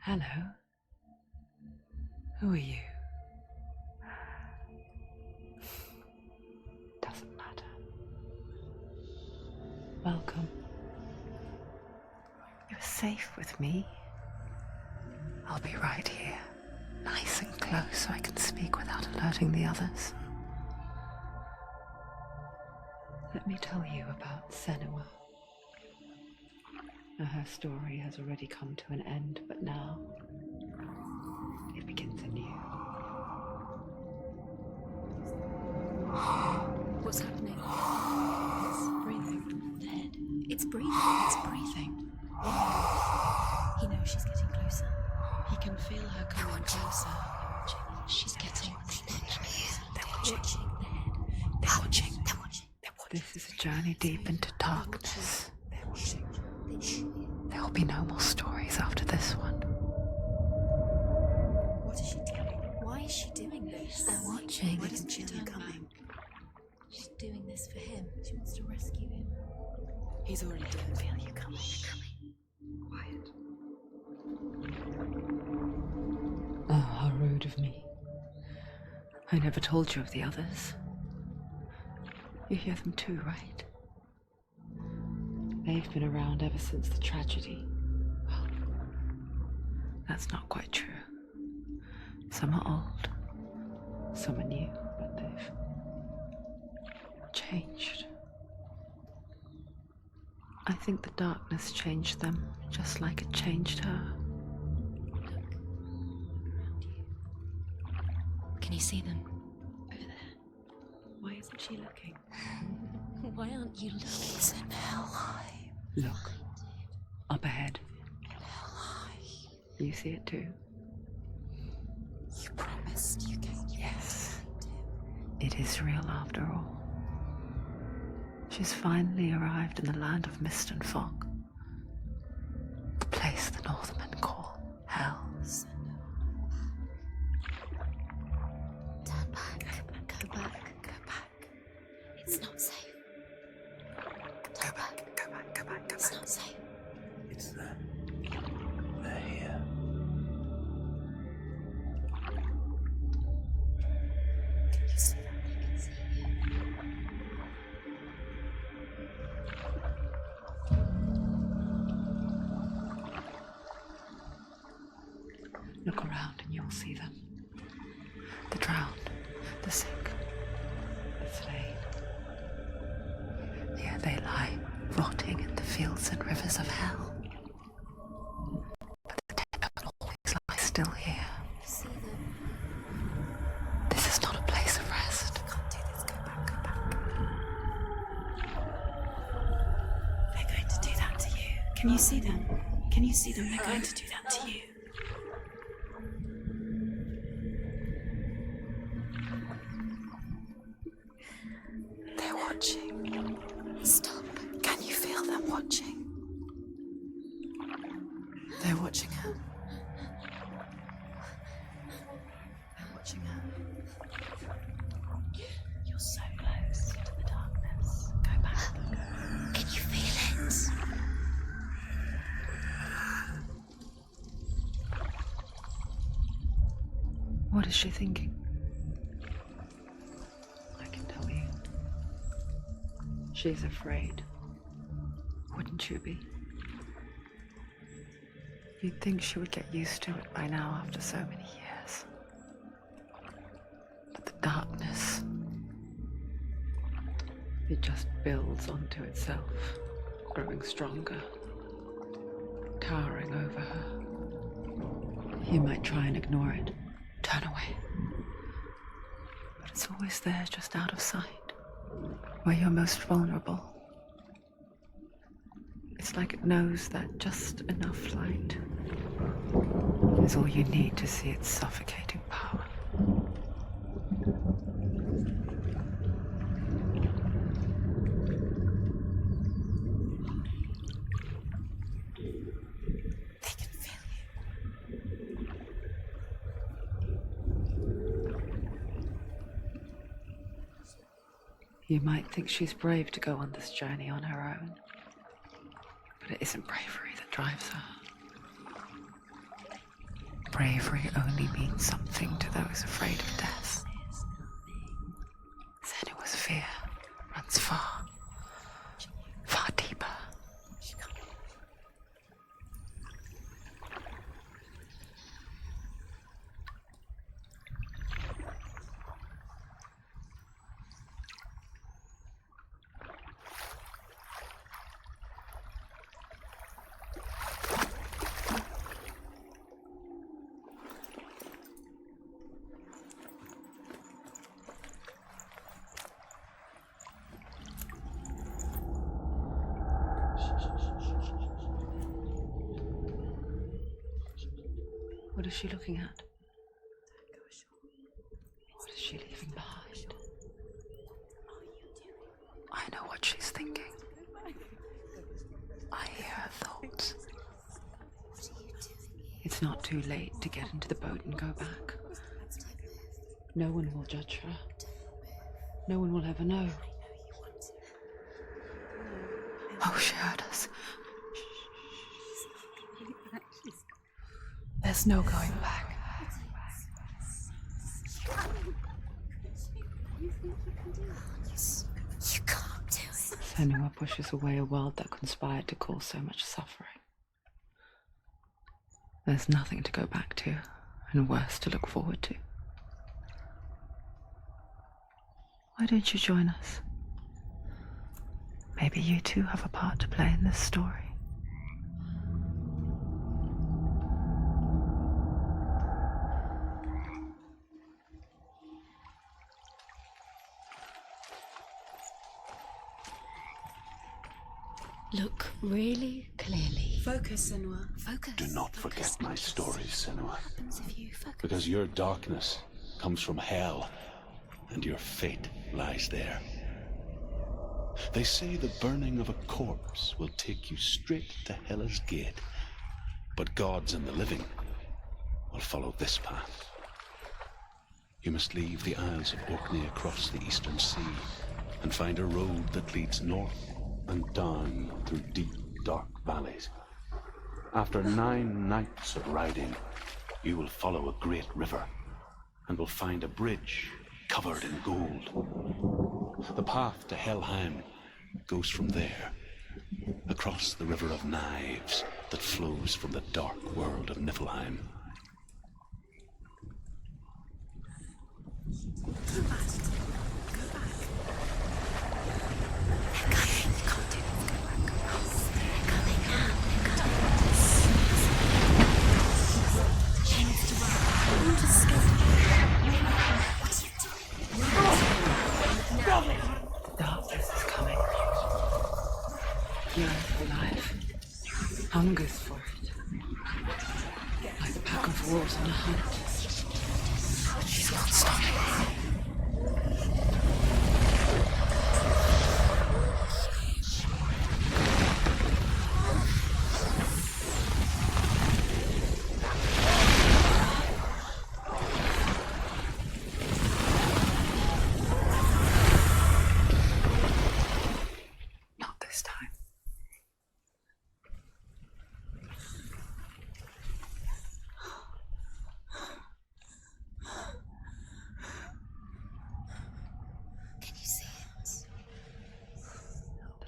Hello. Who are you? Doesn't matter. Welcome. You're safe with me. I'll be right here, nice and close so I can speak without alerting the others. Let me tell you about Senua. Her story has already come to an end, but now it begins anew. What's happening? It's breathing. The head. It's breathing. It's breathing. He knows she's getting closer. He can feel her coming closer. She's getting closer. They're watching. The head. They're watching. They're watching. This is a journey deep into darkness. They're watching. There will be no more stories after this one. What is she doing? Why is she doing this? They're watching. Why doesn't she turn coming? She's doing this for him. She wants to rescue him. He's already doing. Feel you coming. Quiet. Oh, how rude of me. I never told you of the others. You hear them too, right? They've been around ever since the tragedy. Well, that's not quite true. Some are old, some are new, but they've changed. I think the darkness changed them, just like it changed her. Can you see them? Over there. Why isn't she looking? Why aren't you looking? He's in Helheim. Look, up ahead. Helheim. You see it too? You promised you came. Yes. It is real after all. She's finally arrived in the land of mist and fog. The place the Northmen call Hell. Turn back. Go back. Go back. It's not safe. Go back. It's not safe. It's them. They're here. Can you see them? I can see you. Look around and you'll see them. The drowned, the sick, the slain. Here they lie, rotting in the fields and rivers of hell. But the dead don't always lie still here. You see them. This is not a place of rest. You can't do this. Go back. They're going to do that to you. Can you see them? Can you see them? They're going to do that to you. They're watching. Stop. Can you feel them watching? They're watching her. They're watching her. You're so close to the darkness. Go back. Can you feel it? What is she thinking? I can tell you. She's afraid. Wouldn't you be? You'd think she would get used to it by now after so many years. But the darkness, it just builds onto itself, growing stronger, towering over her. You might try and ignore it, turn away. But it's always there, just out of sight, where you're most vulnerable. It's like it knows that just enough light is all you need to see its suffocating power. They can feel you. You might think she's brave to go on this journey on her own, but it isn't bravery that drives her. Bravery only means something to those afraid of death. Senua's fear runs far, far deeper. What is she looking at? What is she leaving behind? I know what she's thinking. I hear her thoughts. It's not too late to get into the boat and go back. No one will judge her. No one will ever know. Oh, she heard us. There's no going back. You can't do it. Senua pushes away a world that conspired to cause so much suffering. There's nothing to go back to, and worse to look forward to. Why don't you join us? Maybe you too have a part to play in this story. Look really clearly. Focus, Senua. Focus. Do not forget my stories, Senua. What happens if you focus? Because your darkness comes from hell, and your fate lies there. They say the burning of a corpse will take you straight to Hela's gate, but gods and the living will follow this path. You must leave the Isles of Orkney across the eastern sea and find a road that leads north and down through deep, dark valleys. After 9 nights of riding, you will follow a great river and will find a bridge covered in gold. The path to Helheim goes from there, across the river of knives that flows from the dark world of Niflheim. Darkness is coming. Yearns for life. Hungers for it. Like a pack of wolves on a hunt. She's not stopping. Not this time. Can you see it?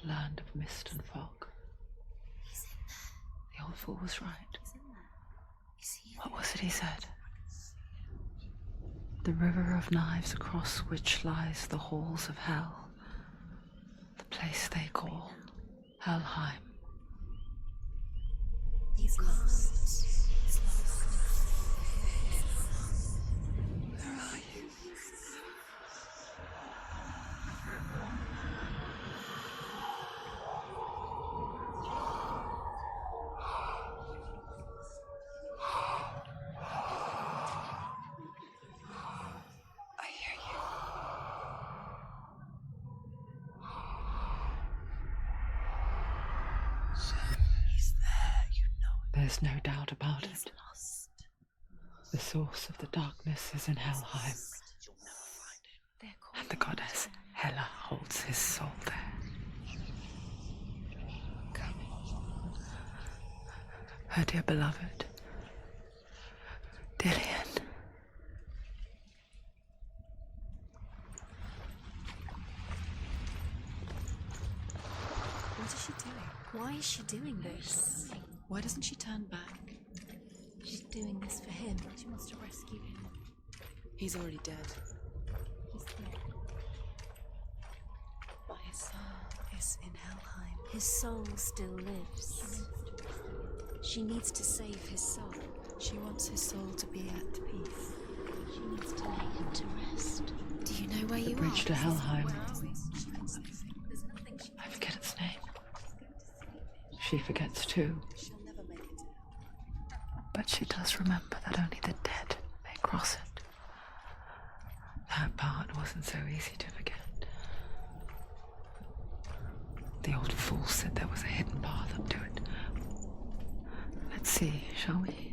The land of mist and fog. He's in there. The old fool was right. He's in there. You see it? What was it he said? The river of knives across which lies the halls of hell. The place they call Helheim. He's lost. He's lost. Where are you? I hear you. He's there, you know it. There's no doubt about He's it. lost. The source of the darkness is in Helheim, You'll never find him. They're and the goddess Hela holds his soul there. Her dear beloved, Why is she doing this? Why doesn't she turn back? She's doing this for him. She wants to rescue him. He's already dead. He's dead. But his soul is in Helheim. His soul still lives. She needs to save his soul. She wants his soul to be at peace. She needs to lay him to rest. Do you know where you are? Bridge to Helheim. I I forget its name. She forgets too. She'll never make it. But she does remember that only the dead may cross it. That part wasn't so easy to forget. The old fool said there was a hidden path up to it. Let's see, shall we?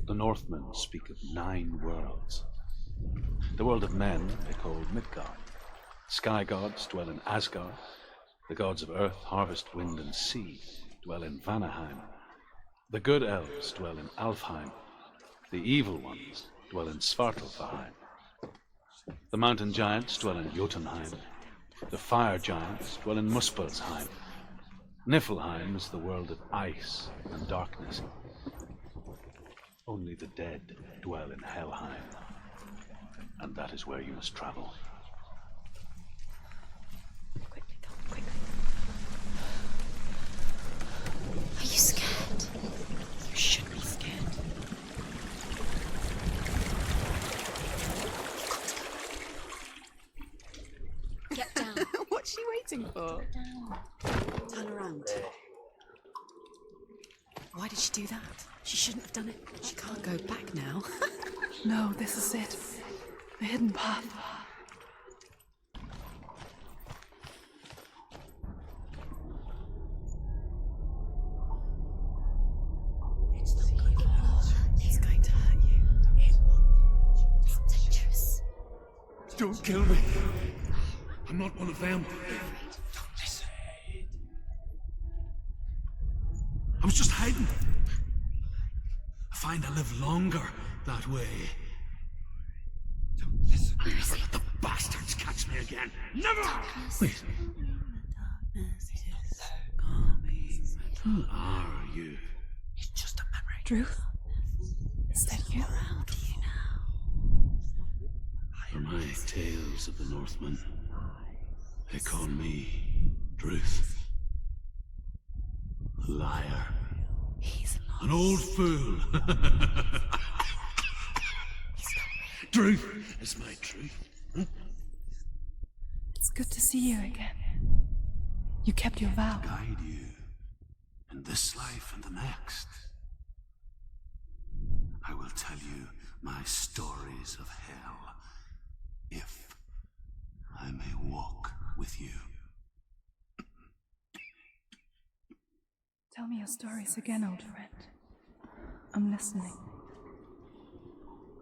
The Northmen speak of 9 worlds. The world of men they call Midgard. Sky gods dwell in Asgard. The gods of earth, harvest, wind, and sea dwell in Vanaheim. The good elves dwell in Alfheim. The evil ones dwell in Svartalfheim. The mountain giants dwell in Jotunheim. The fire giants dwell in Muspelheim. Niflheim is the world of ice and darkness. Only the dead dwell in Helheim, and that is where you must travel. Quickly, come, quickly. Are you scared? You should be scared. Get down. What's she waiting for? Down. Turn around. Why did she do that? She shouldn't have done it. She can't go back now. No, this is it. The hidden path. It's not good. He's going to hurt you. It's dangerous. Don't kill me. I'm not one of them. Don't listen. I was just hiding. I find I live longer that way. Don't listen. Never let the bastards catch me again. Never! Wait. Who are you? It's just a memory. Druth? Is that you? Around you For my tales of the Northmen, they call me Druth. Liar. He's lost. An old fool. Truth is my truth. It's good to see you again. You kept your vow. Guide you in this life and the next. I will tell you my stories of hell, if I may walk with you. Tell me your stories again, old friend. I'm listening.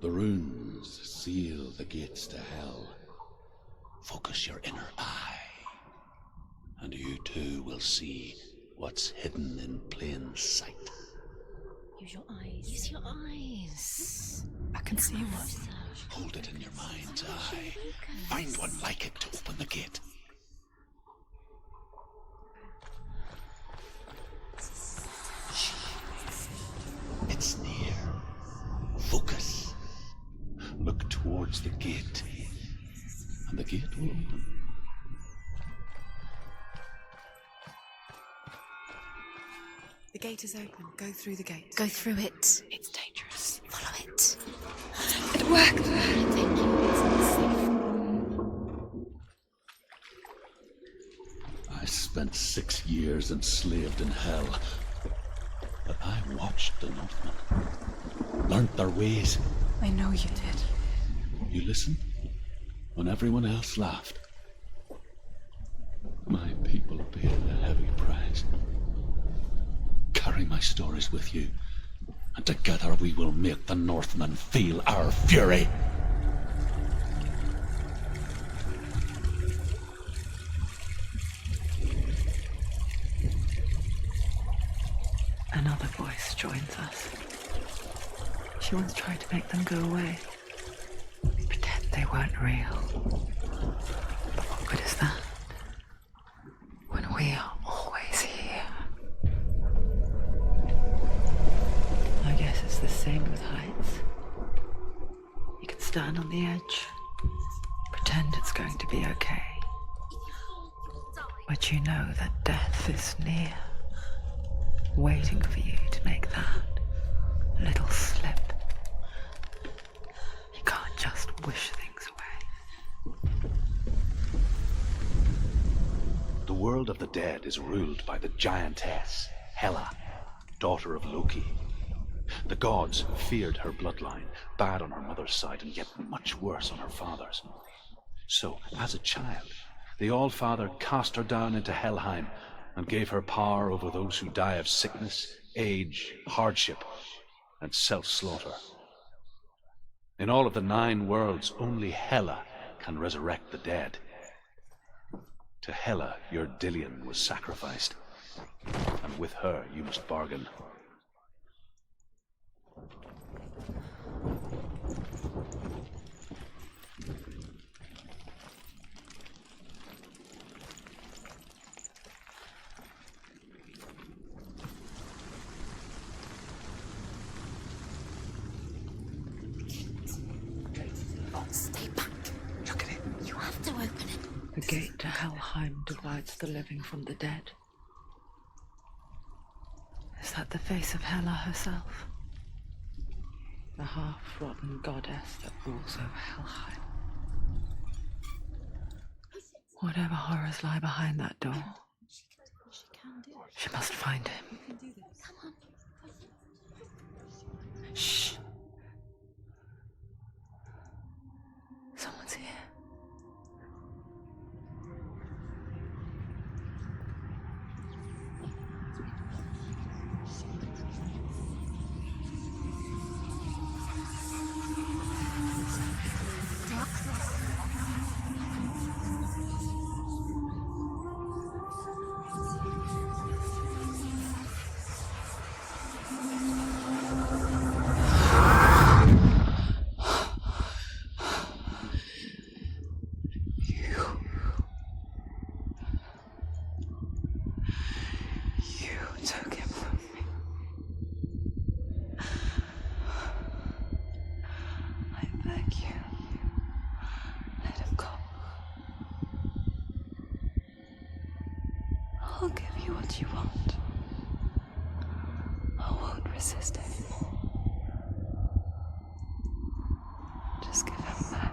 The runes seal the gates to hell. Focus your inner eye, and you too will see what's hidden in plain sight. Use your eyes. Use your eyes. I can see one. Hold it in your mind's eye. Find one like it to open the gate. It's near. Focus. Look towards the gate, and the gate will open. The gate is open. Go through the gate. Go through it. It's dangerous. Follow it. It worked! Thank you. It's unsafe. I spent 6 years enslaved in hell, but I watched the Northmen, learnt their ways. I know you did. You listened when everyone else laughed. My people paid a heavy price. Carry my stories with you, and together we will make the Northmen feel our fury. Another voice joins us. She once tried to make them go away. they weren't real. But what good is that when we are always here? I guess it's the same with heights. You can stand on the edge, pretend it's going to be okay. But you know that death is near, waiting for you to make that little slip. You can't just wish things away. The world of the dead is ruled by the giantess, Hela, daughter of Loki. The gods feared her bloodline, bad on her mother's side and yet much worse on her father's. So, as a child, the All-Father cast her down into Helheim and gave her power over those who die of sickness, age, hardship, and self-slaughter. In all of the 9 worlds, only Hela can resurrect the dead. To Hela, your Dillion was sacrificed, and with her you must bargain. Stay back. Look at it. You have to open it. The gate to Helheim divides the living from the dead. Is that the face of Hela herself? The half-rotten goddess that rules over Helheim. Whatever horrors lie behind that door, She can do it. she must find him. You can do this. Come on. Shh. Someone's here. I'll give you what you want. I won't resist anymore. Just give him back.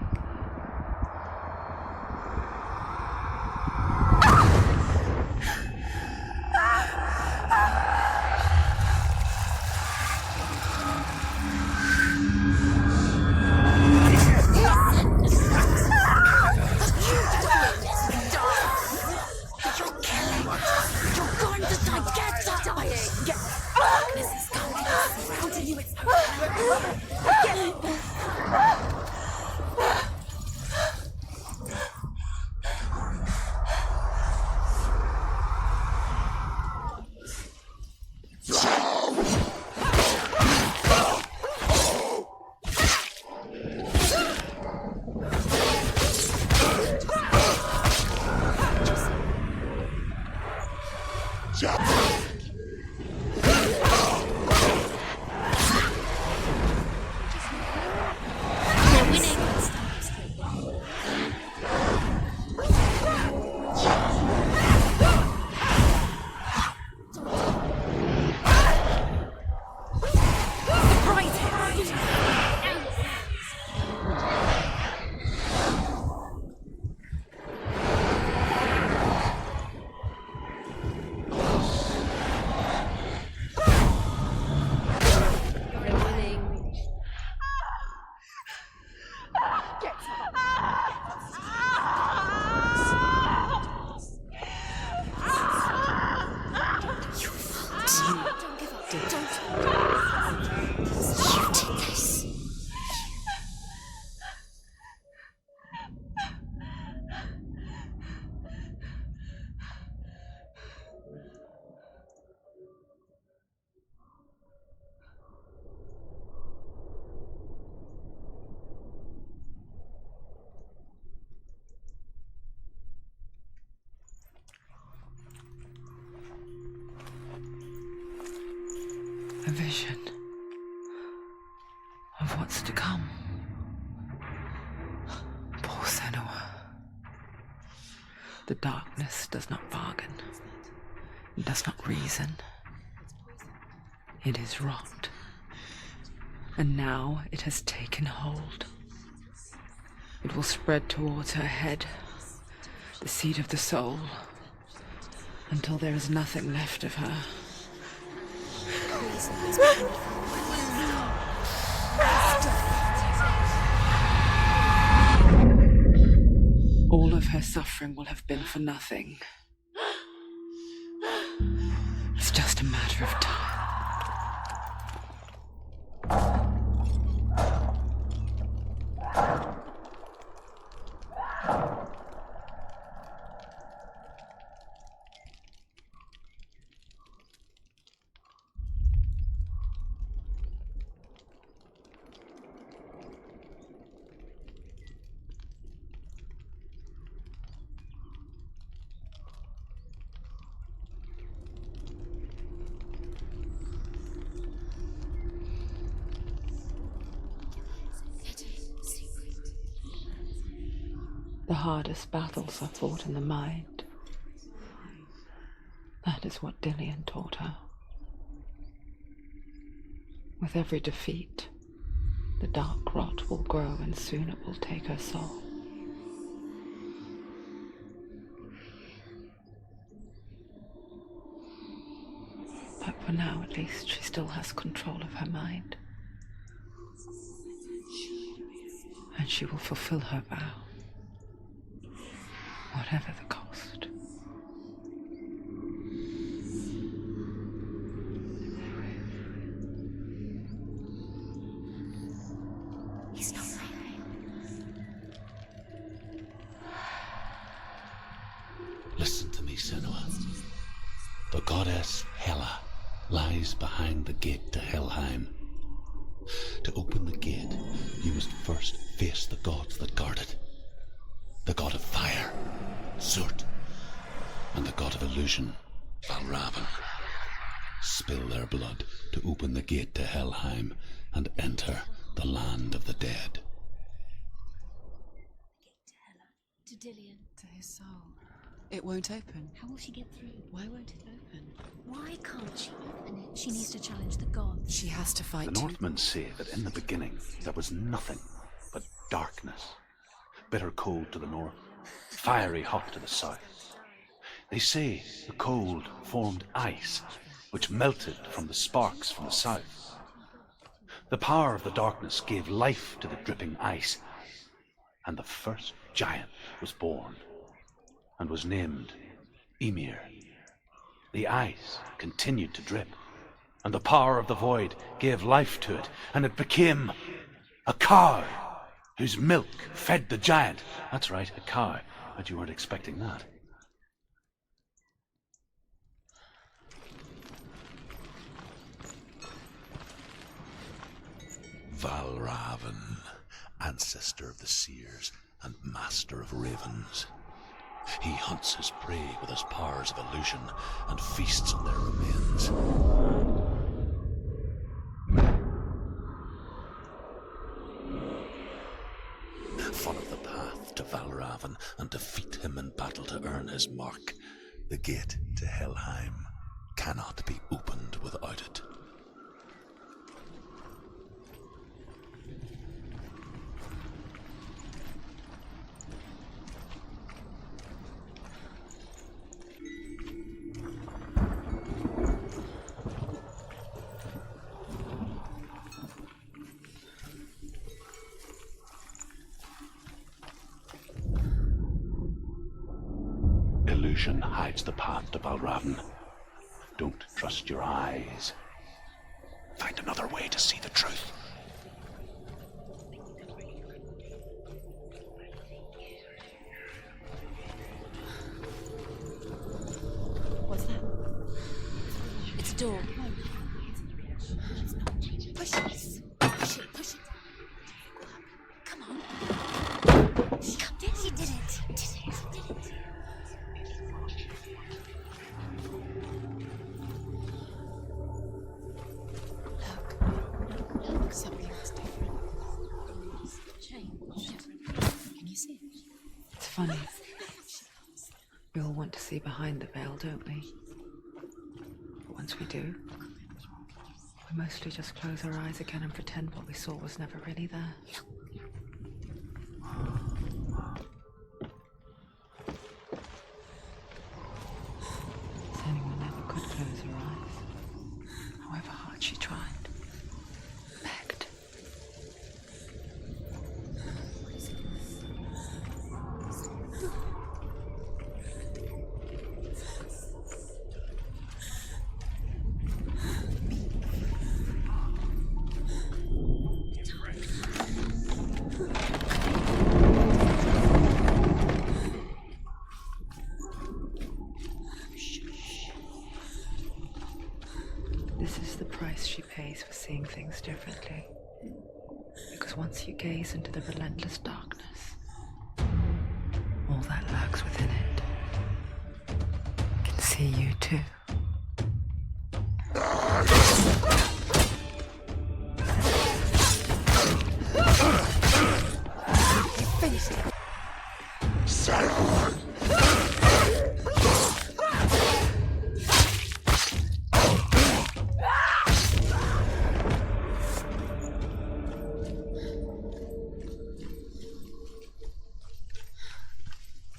A vision of what's to come. Poor Senua. The darkness does not bargain. It does not reason. It is rot. And now it has taken hold. It will spread towards her head, the seat of the soul, until there is nothing left of her. All of her suffering will have been for nothing. It's just a matter of time. The hardest battles are fought in the mind. That is what Dillian taught her. With every defeat, the dark rot will grow and soon it will take her soul. But for now, at least, she still has control of her mind. And she will fulfill her vow. Whatever the cost. He's not right. Listen to me, Senua. The goddess Hela lies behind the gate to Helheim. To open the gate, you must first face the gods that guard it. The god of fire, Surt, and the god of illusion, Valravn. Spill their blood to open the gate to Helheim and enter the land of the dead. To Dillian. To his soul. It won't open. How will she get through? Why won't it open? Why can't she open it? She needs to challenge the gods. She has to fight The Northmen say that in the beginning there was nothing but darkness. Bitter cold to the north, fiery hot to the south. They say the cold formed ice, which melted from the sparks from the south. The power of the darkness gave life to the dripping ice, and the first giant was born, and was named Ymir. The ice continued to drip, and the power of the void gave life to it, and it became a cow, whose milk fed the giant. That's right, a cow. But you weren't expecting that. Valravn, ancestor of the seers and master of ravens. He hunts his prey with his powers of illusion and feasts on their remains. Follow the path to Valravn and defeat him in battle to earn his mark. The gate to Helheim cannot be opened without it. Illusion hides the path to Valravn. Don't trust your eyes. Find another way to see the truth. What's that? It's a door. Push it. Push it. Push it. Come on. He did it. funny. We all want to see behind the veil, don't we? But once we do, we mostly just close our eyes again and pretend what we saw was never really there. Senua never could close her eyes, however hard she tried. Begged. This is the price she pays for seeing things differently. Because once you gaze into the relentless darkness, all that lurks within it can see you too. Finish it.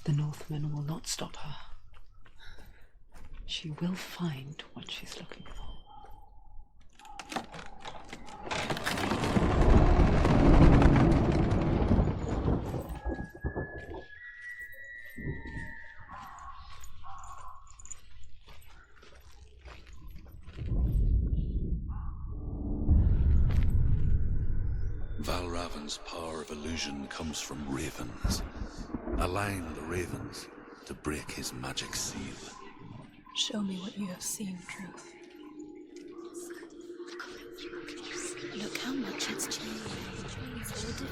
The Northman will not stop her. She will find what she's looking for. Valravan's power of illusion comes from ravens. Align the ravens to break his magic seal. Show me what you have seen, Truth. Look how much it's changed. It's all different.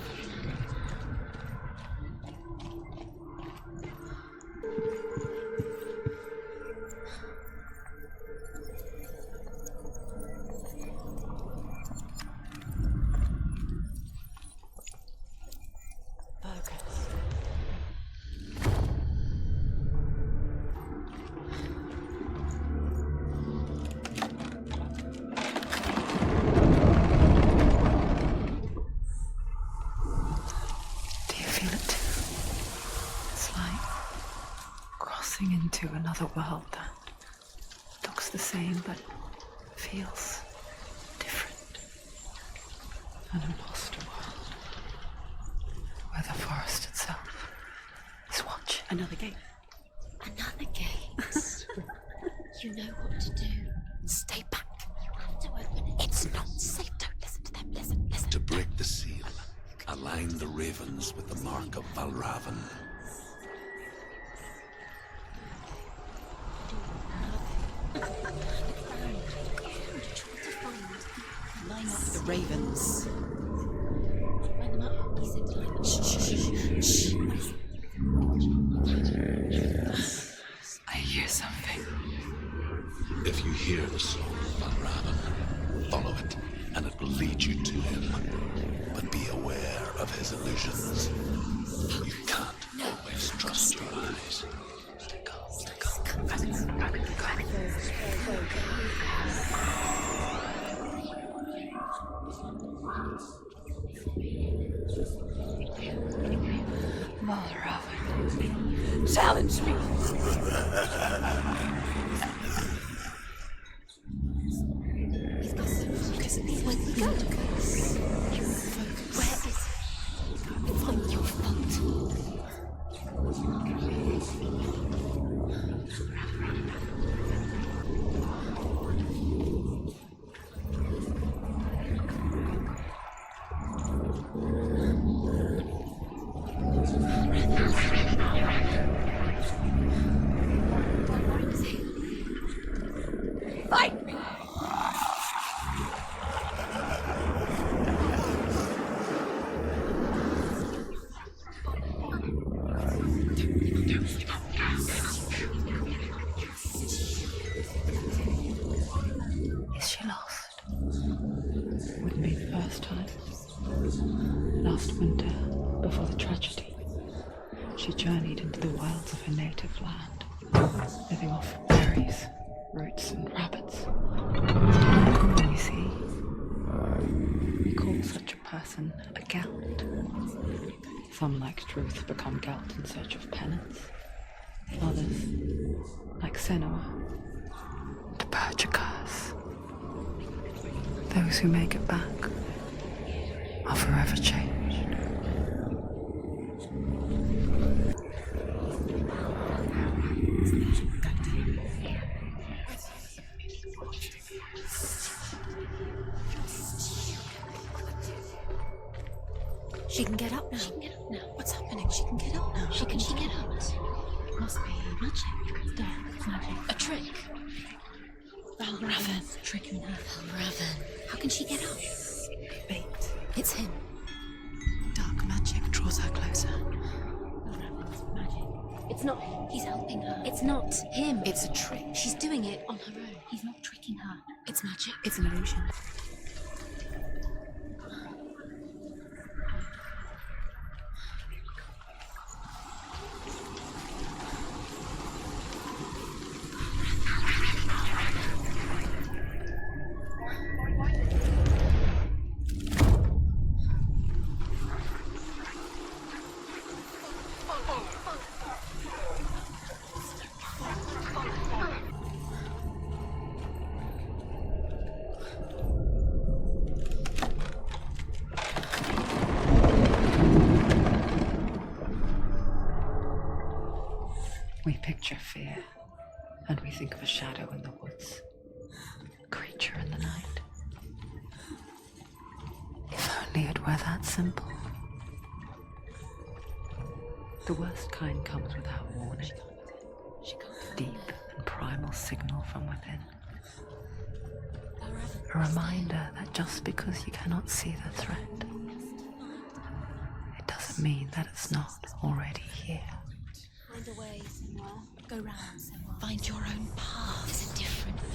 Into another world that looks the same but feels different. An imposter world where the forest itself is watching. Another gate. Another gate. You know what to do. Stay back. You have to open it. It's not safe. Don't listen to them. Listen. To break the seal, align the ravens with the mark of Valravan. Line up the ravens. Line them up. He said to line them. Shh. I hear something. If you hear the song of Valravan, follow it, and it will lead you to him. But be aware of his illusions. You can't always trust your eyes. Stick on. Valravan, challenge me. Focus. When we go. Focus. Where is it? Find your fault. Fight me! Is she lost? Wouldn't be the first time. Last winter, before the tragedy, She journeyed into the wilds of her native land, living off berries, roots, and rabbits. You see, we call such a person a Gelt. Some, like Truth, become Gelt in search of penance. Others, like Senua, the purge a curse. Those who make it back are forever changed. She can get up now. She can get up now. What's happening? She can get up now. How can she get up? It must be magic. Dark magic. A trick. Raven. Tricking her. Raven. How can she get up? Bait. It's him. Dark magic draws her closer. Raven's magic. It's not him. He's helping her. It's not him. It's a trick. She's doing it on her own. He's not tricking her. It's magic. It's an illusion. We picture fear, and we think of a shadow in the woods, a creature in the night. If only it were that simple. The worst kind comes without warning. Deep and primal signal from within. A reminder that just because you cannot see the threat, it doesn't mean that it's not already here. Find a way, Senua. Go round, Senua. Find your own path. There's a different way.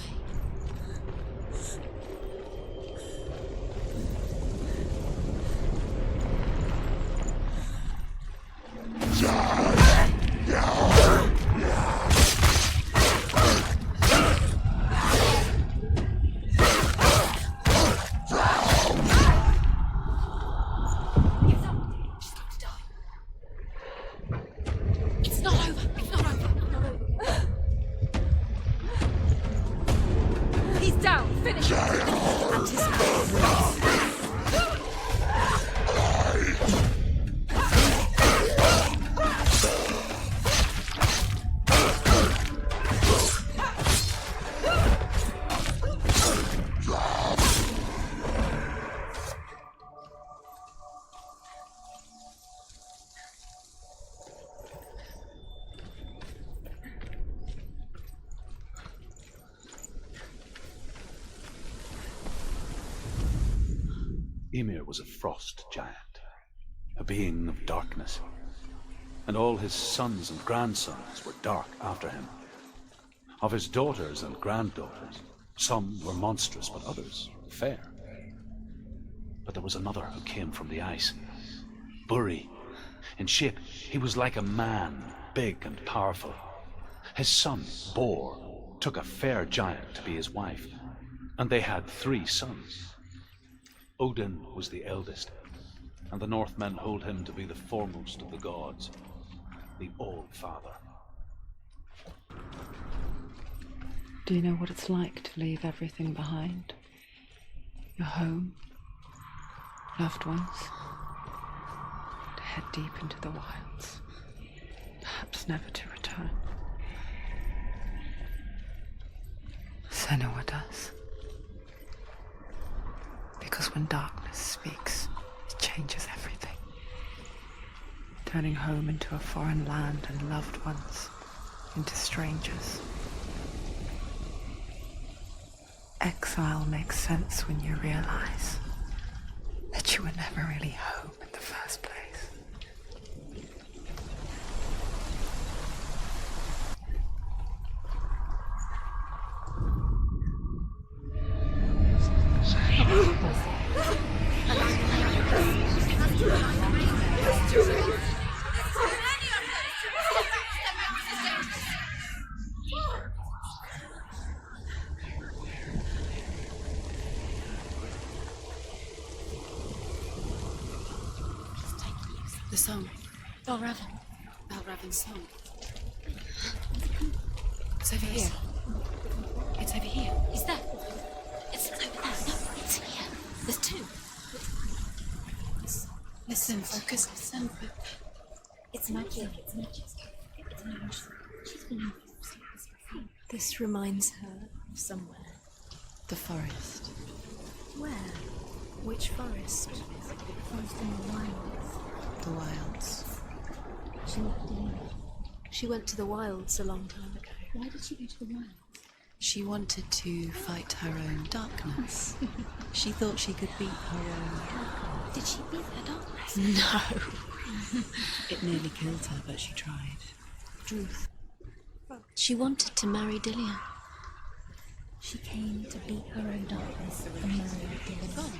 Ymir was a frost giant, a being of darkness, and all his sons and grandsons were dark after him. Of his daughters and granddaughters, some were monstrous, but others fair. But there was another who came from the ice, Buri. In shape, he was like a man, big and powerful. His son, Bor, took a fair giant to be his wife, and they had 3 sons. Odin was the eldest, and the Northmen hold him to be the foremost of the gods, the All-Father. Do you know what it's like to leave everything behind? Your home, loved ones, to head deep into the wilds, perhaps never to return. Senua does. Because when darkness speaks, it changes everything. Turning home into a foreign land and loved ones into strangers. Exile makes sense when you realize that you were never really home in the first place. song. Valravan. Valravan's song. It's over here. It's over here. Is that? It's over there. No, it's here. There's two. Listen, focus, listen. It's magic. It's magic. It's magic. She's been in this before. This reminds her of somewhere. The forest. Where? Which forest? Forest in the wilds. The wilds. She left Dylan. She went to the wilds a long time ago. Why did she go to the wilds? She wanted to fight her own darkness. She thought she could beat her own. Did she beat her darkness? No. It nearly killed her, but she tried. Truth. She wanted to marry Dillian. She came to beat her own darkness and marry Dillian.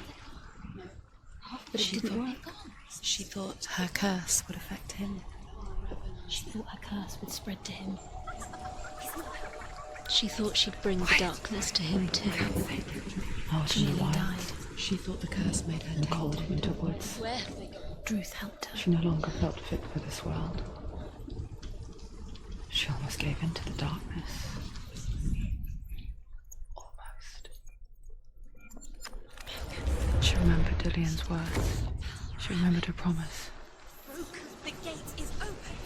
But it didn't work. She thought her curse would affect him. She thought her curse would spread to him. She thought she'd bring the darkness to him too. Out She in the nearly wild, died. she thought the curse made her in cold winter woods. Where have they gone? Druth helped her. She no longer felt fit for this world. She almost gave in to the darkness. Almost. She remembered Dillian's words. She remembered her promise. The gate is open.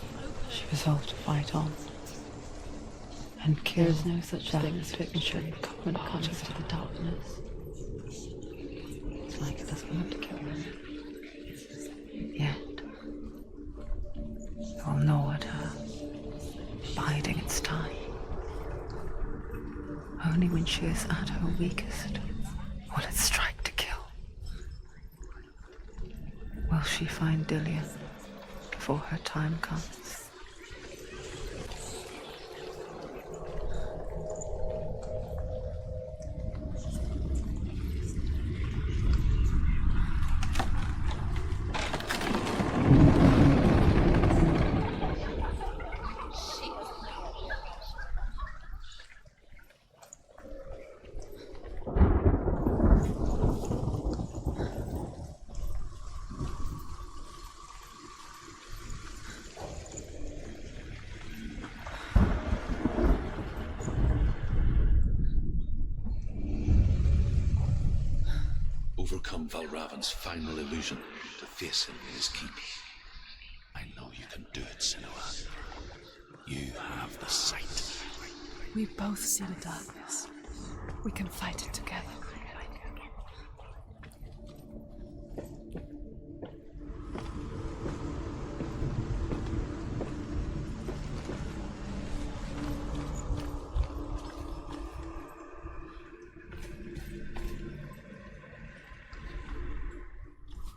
She resolved to fight on. And there's no such thing as fiction when it comes to the darkness. It's like it doesn't want to kill them. Yet, it will gnaw at her, biding its time. Only when she is at her weakest will it strike to kill. Will she find Dillian before her time comes? Overcome Valravan's final illusion to face him in his keep. I know you can do it, Senua. You have the sight. We both see the darkness. We can fight it together.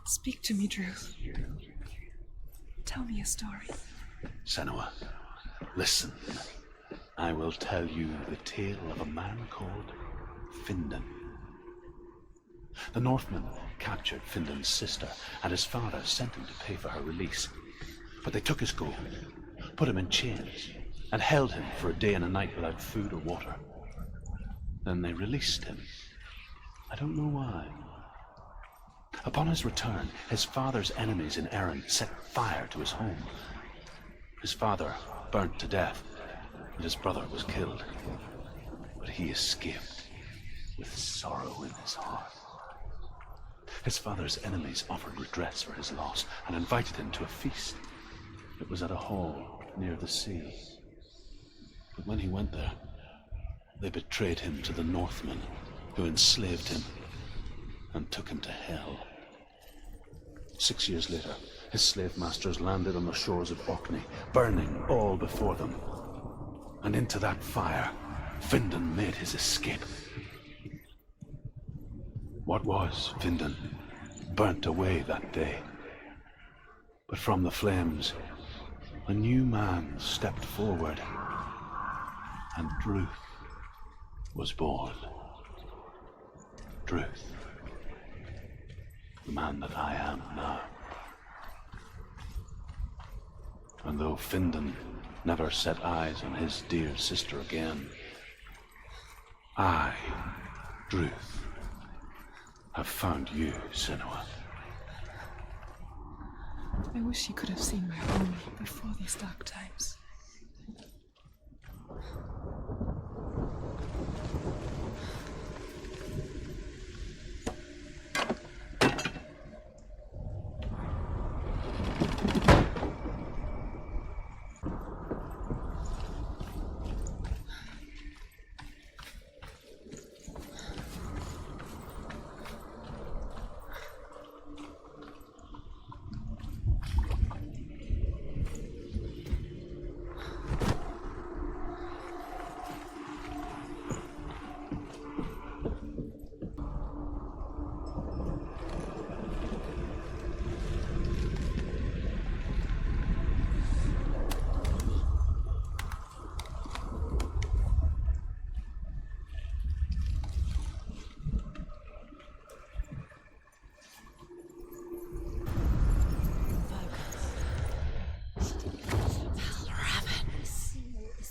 Speak to me, Druth. Tell me a story. Senua, listen. I will tell you the tale of a man called Findan. The Northmen captured Findan's sister, and his father sent him to pay for her release. But they took his gold, put him in chains, and held him for a day and a night without food or water. Then they released him. I don't know why. Upon his return, his father's enemies in Erin set fire to his home. His father burnt to death, and his brother was killed. But he escaped with sorrow in his heart. His father's enemies offered redress for his loss and invited him to a feast. It was at a hall near the sea. But when he went there, they betrayed him to the Northmen, who enslaved him and took him to hell. 6 years later, his slave masters landed on the shores of Orkney, burning all before them. And into that fire, Findan made his escape. What was Findan burnt away that day. But from the flames, a new man stepped forward, and Druth was born. Druth. The man that I am now. And though Findan never set eyes on his dear sister again, I, Druth, have found you, Senua. I wish you could have seen my home before these dark times.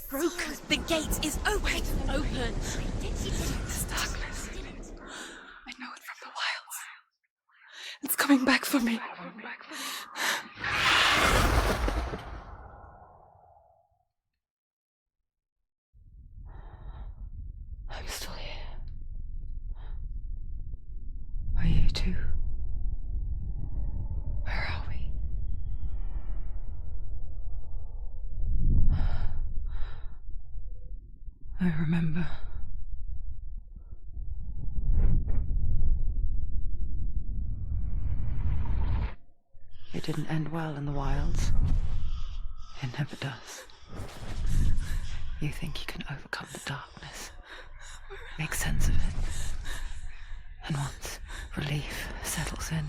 Broken. The gate is open. Open. This darkness. I know it from the wilds. It's coming back for me. I'm still here. Are you too? Where are we? I remember. It didn't end well in the wilds. It never does. You think you can overcome the darkness, make sense of it, and once relief settles in,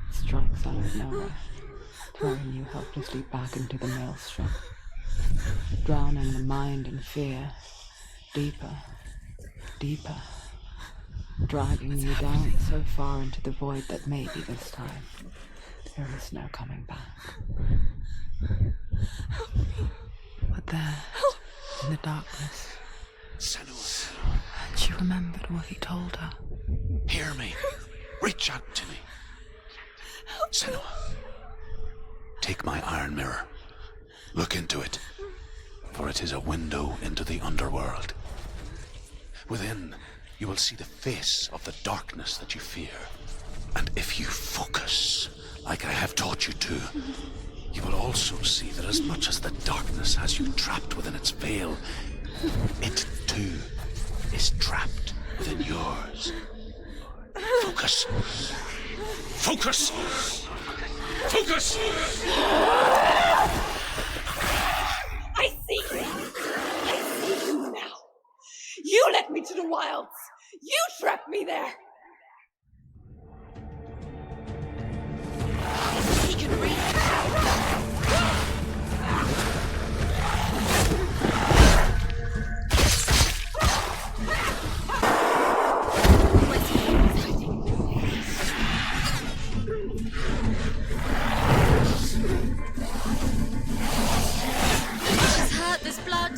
it strikes out of nowhere, throwing you helplessly back into the maelstrom, drowning the mind in fear, deeper, deeper, dragging you down so far into the void that maybe this time there is no coming back. But there, in the darkness, Senua, and she remembered what he told her. hear me. Reach out to me. Senua, take my iron mirror. Look into it, for it is a window into the underworld. Within, you will see the face of the darkness that you fear. And if you focus, like I have taught you to, you will also see that as much as the darkness has you trapped within its veil, it too is trapped within yours. Focus. Focus! Focus! I see you! I see you now! You led me to the wilds! You trapped me there! He can read. She's hurt. There's blood.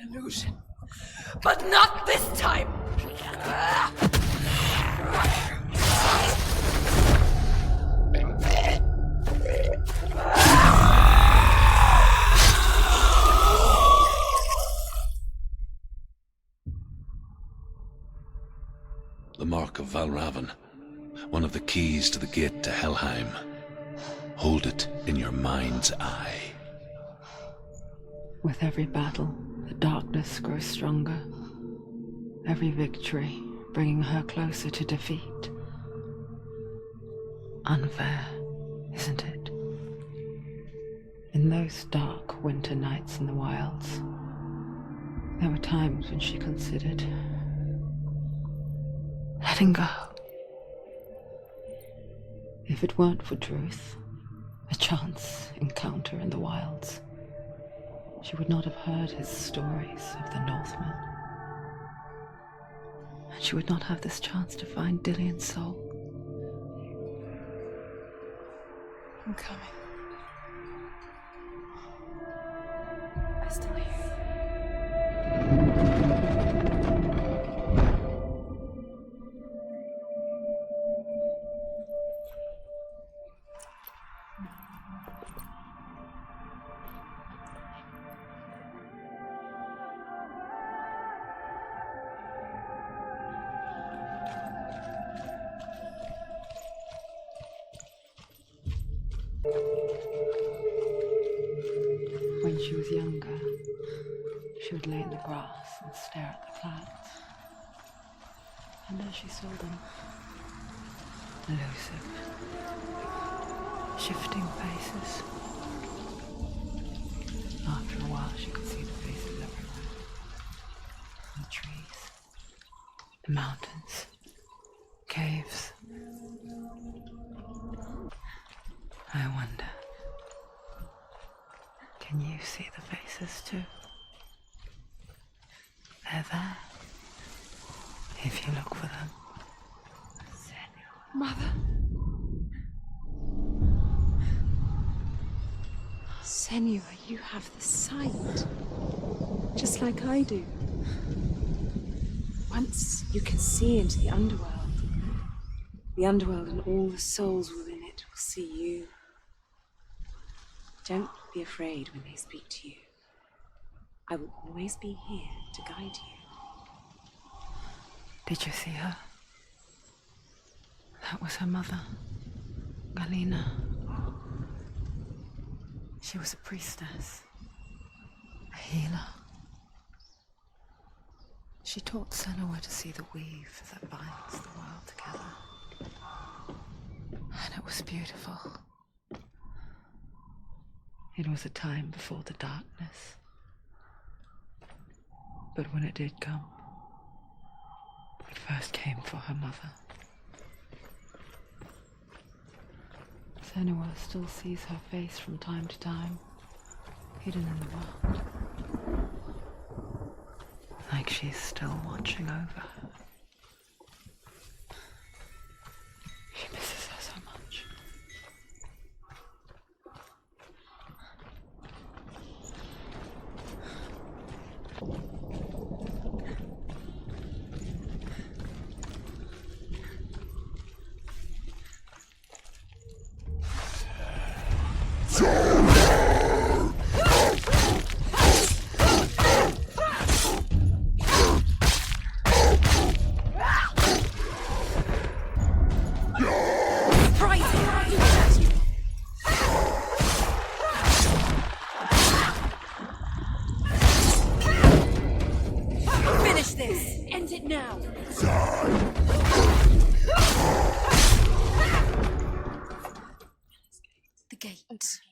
illusion. But not this time! The mark of Valravan, one of the keys to the gate to Helheim. Hold it in your mind's eye. With every battle, the darkness grows stronger. Every victory bringing her closer to defeat. Unfair, isn't it? In those dark winter nights in the wilds, there were times when she considered letting go. If it weren't for Druth, a chance encounter in the wilds, she would not have heard his stories of the Northmen. And she would not have this chance to find Dillion's soul. I'm coming. I still hear you. When she was younger, she would lay in the grass and stare at the clouds. And as she saw them, elusive, shifting faces, after a while she could see the faces everywhere. The trees, the mountains, caves. I wonder, can you see the faces too? They're there, if you look for them. Mother. Senua, you have the sight. Just like I do. Once you can see into the underworld. The underworld and all the souls within it will see you. Don't be afraid when they speak to you. I will always be here to guide you. Did you see her? That was her mother, Galina. She was a priestess, a healer. She taught Senua to see the weave that binds the world together. And it was beautiful. It was a time before the darkness. But when it did come, it first came for her mother. Senua still sees her face from time to time, hidden in the world. Like she's still watching over her. She misses her so much.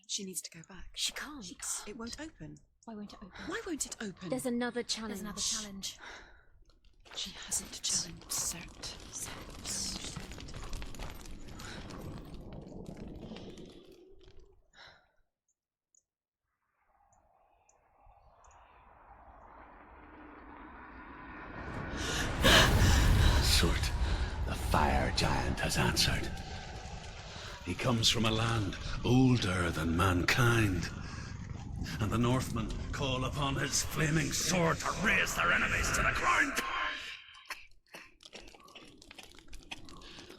She needs to go back. She can't. It won't open. Why won't it open? Why won't it open? There's another challenge. There's another challenge. She hasn't challenged Cert. Surt, the fire giant has answered. He comes from a land older than mankind. and the Northmen call upon his flaming sword to raise their enemies to the ground.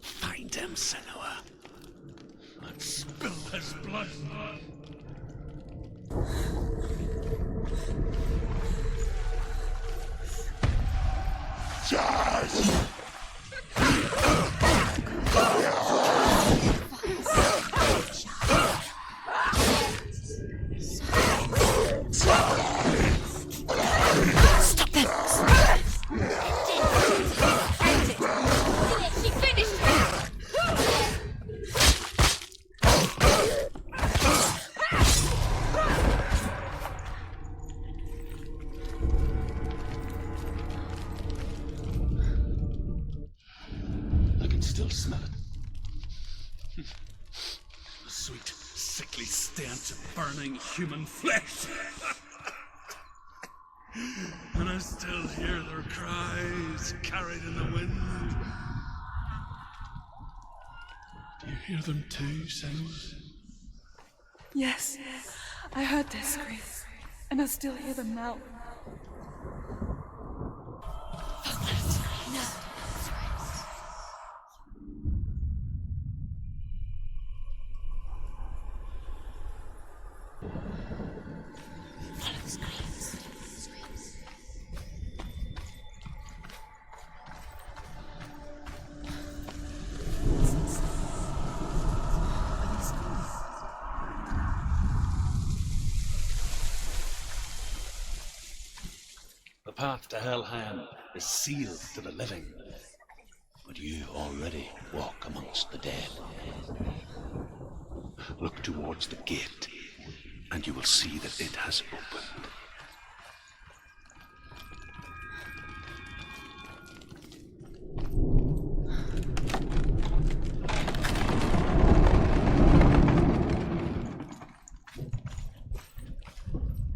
Find him, Senua, and spill his blood. Stop them! She finished it! I can still smell it. The sweet, sickly stench of burning human flesh. And I still hear their cries carried in the wind. Do you hear them too, Senua? Yes, I heard their screams, and I still hear them now. The path to Helheim is sealed to the living, but you already walk amongst the dead. Look towards the gate, and you will see that it has opened.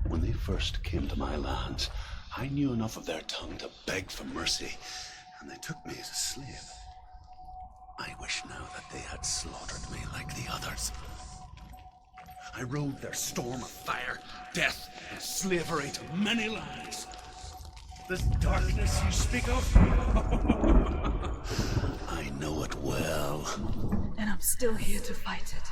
When they first came to my lands, I knew enough of their tongue to beg for mercy, and they took me as a slave. I wish now that they had slaughtered me like the others. I rode their storm of fire, death, and slavery to many lands. This darkness you speak of, I know it well. And I'm still here to fight it.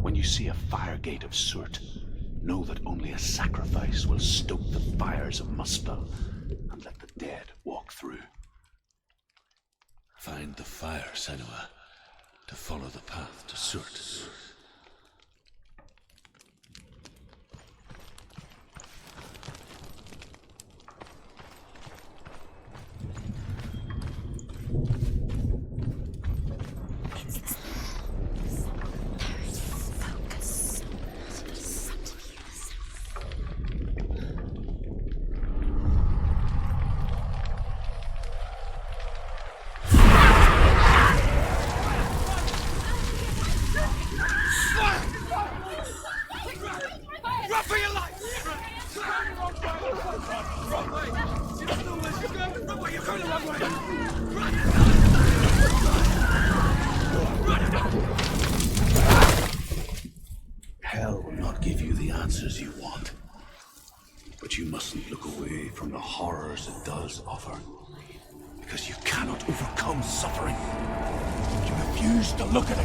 When you see a fire gate of soot, know that only a sacrifice will stoke the fires of Muspel and let the dead walk through. Find the fire, Senua, to follow the path to Surt. Hell will not give you the answers you want, but you mustn't look away from the horrors it does offer, because you cannot overcome suffering. You refuse to look at it.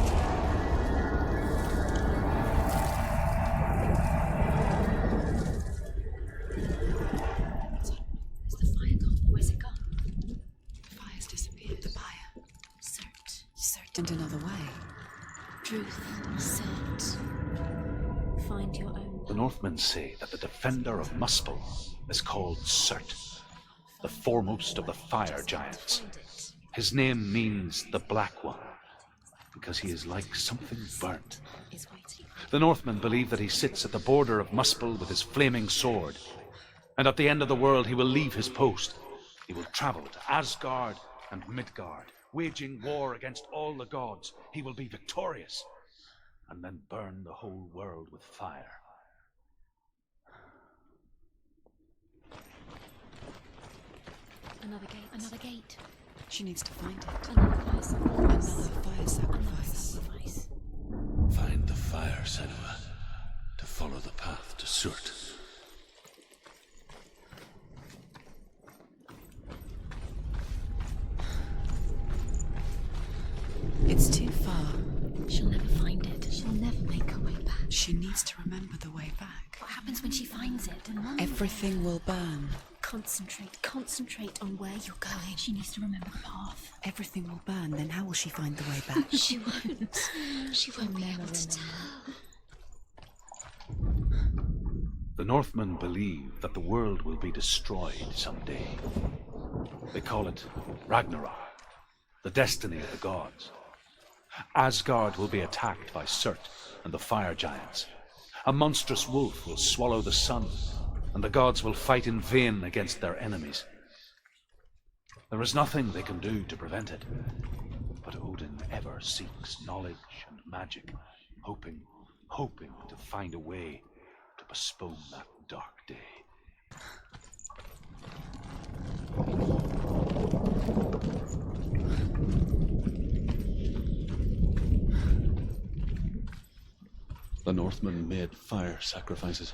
Has the fire gone? Where's it gone? The fire's disappeared. The pyre. Cert. And another way. Truth, set. Find your own. The Northmen say that the defender of Muspel is called Surt, the foremost of the fire giants. His name means the Black One, because he is like something burnt. The Northmen believe that he sits at the border of Muspel with his flaming sword, and at the end of the world he will leave his post. He will travel to Asgard and Midgard, waging war against all the gods. He will be victorious, and then burn the whole world with fire. Another gate. Another gate. She needs to find it. Another fire sacrifice. Another fire sacrifice. Sacrifice. Find the fire, Senua, to follow the path to Surt. It's too far. She'll never find it. She'll never make her way back. She needs to remember the way back. What happens when she finds it? Everything will burn. Concentrate on where you're going. She needs to remember the path. Everything will burn, then how will she find the way back? She won't. She won't be able to tell. The Northmen believe that the world will be destroyed someday. They call it Ragnarok, the destiny of the gods. Asgard will be attacked by Surt and the fire giants. A monstrous wolf will swallow the sun, and the gods will fight in vain against their enemies. There is nothing they can do to prevent it, but Odin ever seeks knowledge and magic, hoping to find a way to postpone that dark day. The Northmen made fire sacrifices,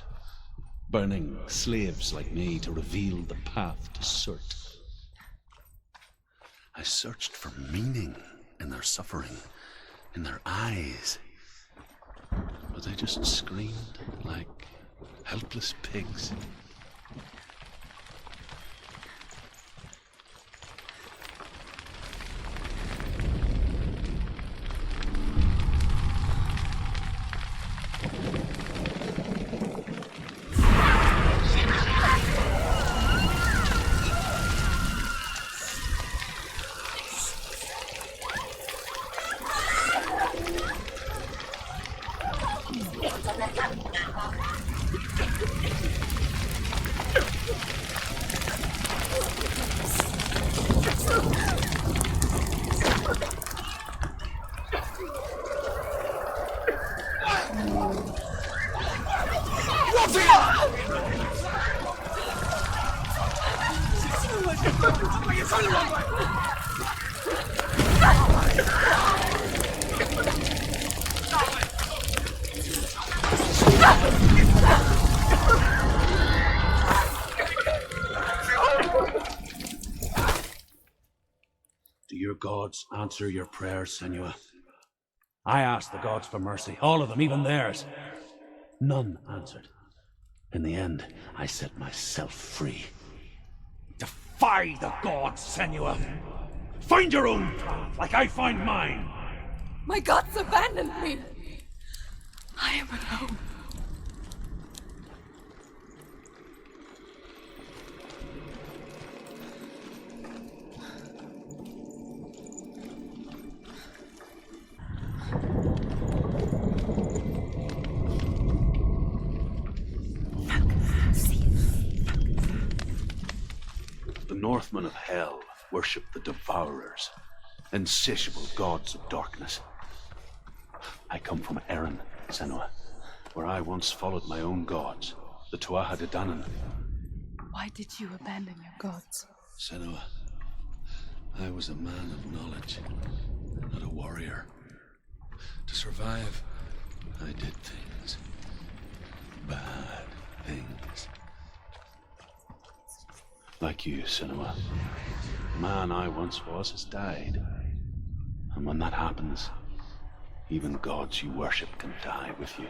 burning slaves like me to reveal the path to Surt. I searched for meaning in their suffering, in their eyes. But they just screamed like helpless pigs. Do your gods answer your prayers, Senua? I asked the gods for mercy, all of them, even theirs. None answered. In the end, I set myself free. Defy the gods, Senua! Find your own path, like I find mine! My gods abandoned me. I am alone. The Northmen of Hell worship the Devourers, insatiable gods of darkness. I come from Erin, Senua, where I once followed my own gods, the Tuatha De Danann. Why did you abandon your gods? Senua, I was a man of knowledge, not a warrior. To survive, I did things. Bad things. Like you, Senua. The man I once was has died. And when that happens, even gods you worship can die with you.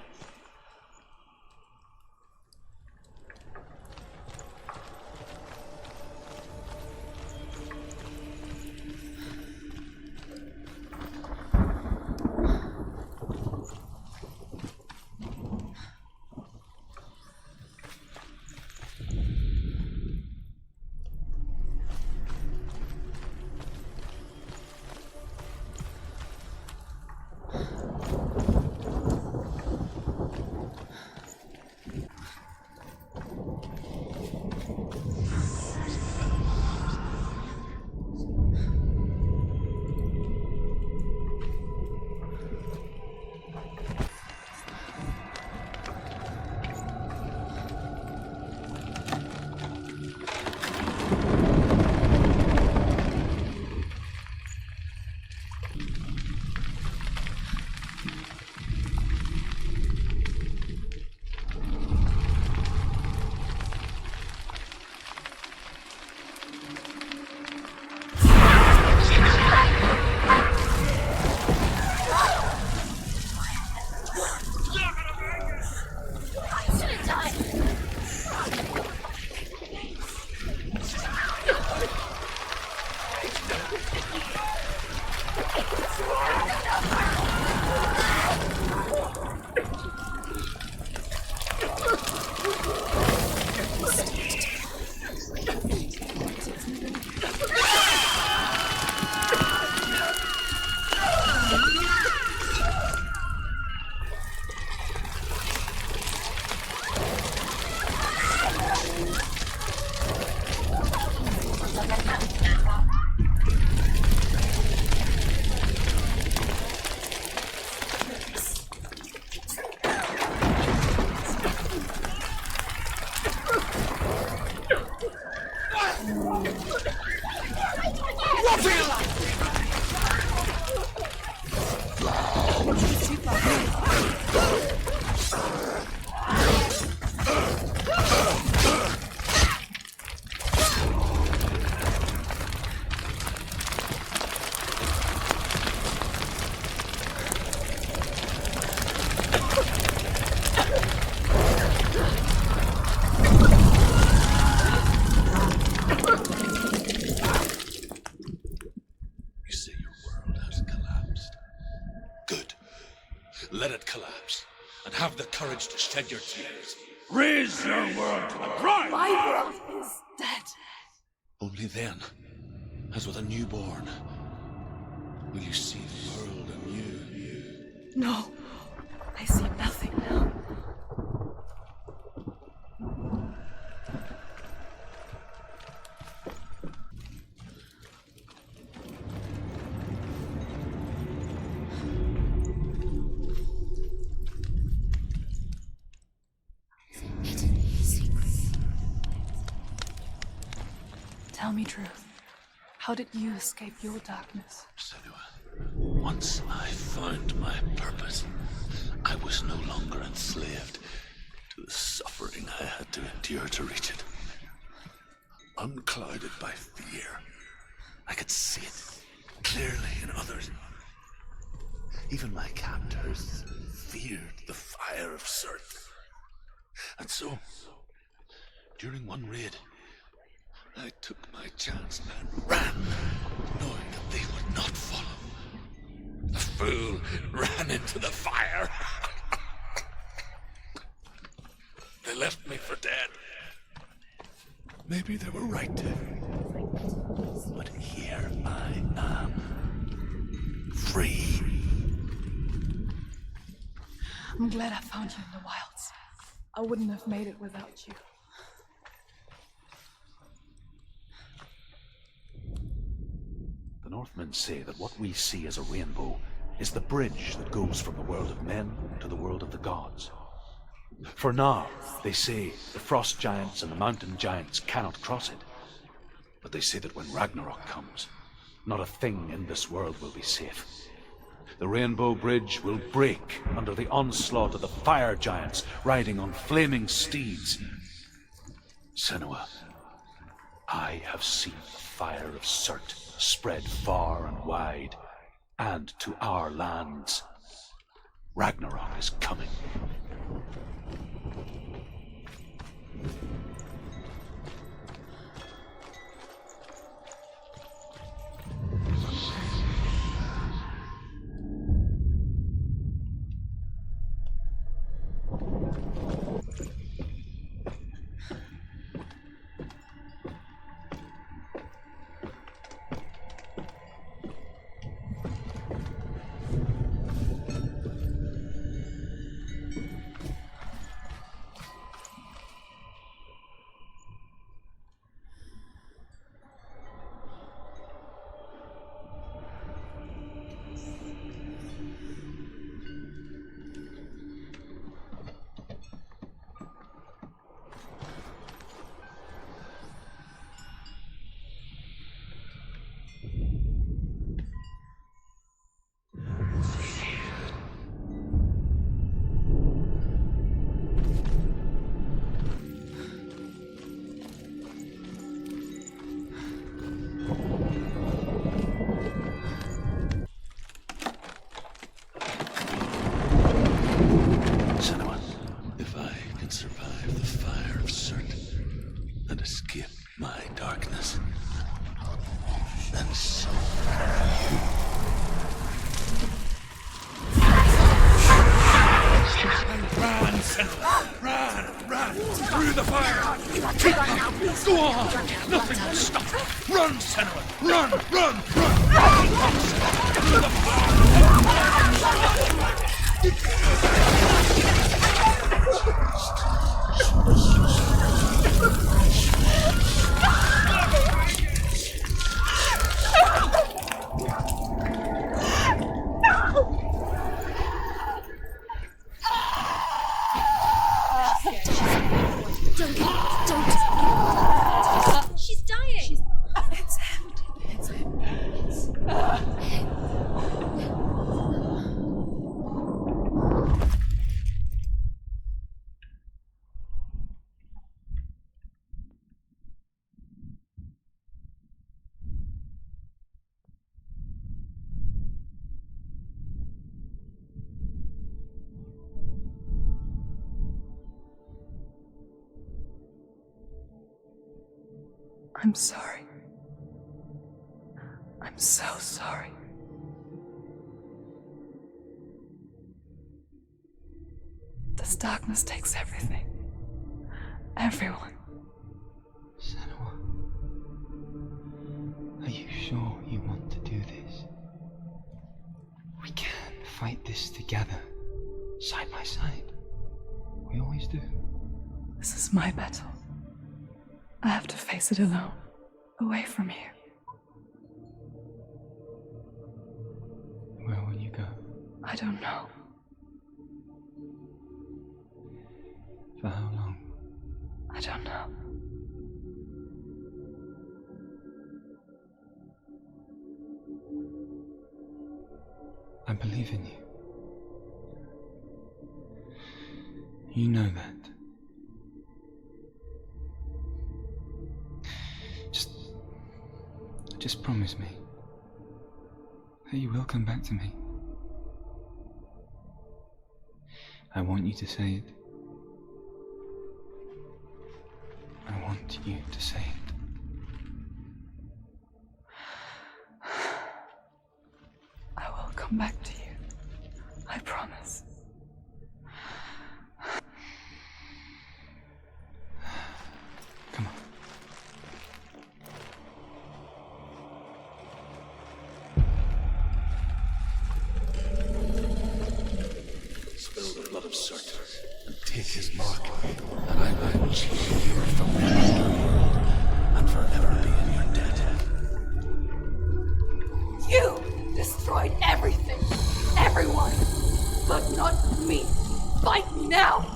Let it collapse, and have the courage to shed your tears. Raise your world to the pride! My world is dead. Only then, as with a newborn, will you see the world anew. No, I see nothing now. Tell me truth. How did you escape your darkness? Senua, once I found my purpose, I was no longer enslaved to the suffering I had to endure to reach it. Unclouded by fear, I could see it clearly in others. Even my captors feared the fire of Surt. And so, during one raid, I took my chance and ran, knowing that they would not follow. The fool ran into the fire. They left me for dead. Maybe they were right to. But here I am, free. I'm glad I found you in the wilds. I wouldn't have made it without you. The Northmen say that what we see as a rainbow is the bridge that goes from the world of men to the world of the gods. For now, they say, the frost giants and the mountain giants cannot cross it. But they say that when Ragnarok comes, not a thing in this world will be safe. The rainbow bridge will break under the onslaught of the fire giants riding on flaming steeds. Senua, I have seen the fire of Surt spread far and wide, and to our lands. Ragnarok is coming. Don't. She's dying. It's him. It's him. I'm sorry. I'm so sorry. This darkness takes everything. Everyone. Senua, are you sure you want to do this? We can fight this together, side by side. We always do. This is my battle. I have to face it alone, away from you. Where will you go? I don't know. For how long? I don't know. I believe in you. You know that. Just promise me that you will come back to me. I want you to say it. I want you to say it. I will come back to you. I promise. Come on. Spill the blood of Surt and take his mark, and I will change you from the underworld and forever be in your debt. You destroyed everything, everyone, but not me. Fight me now!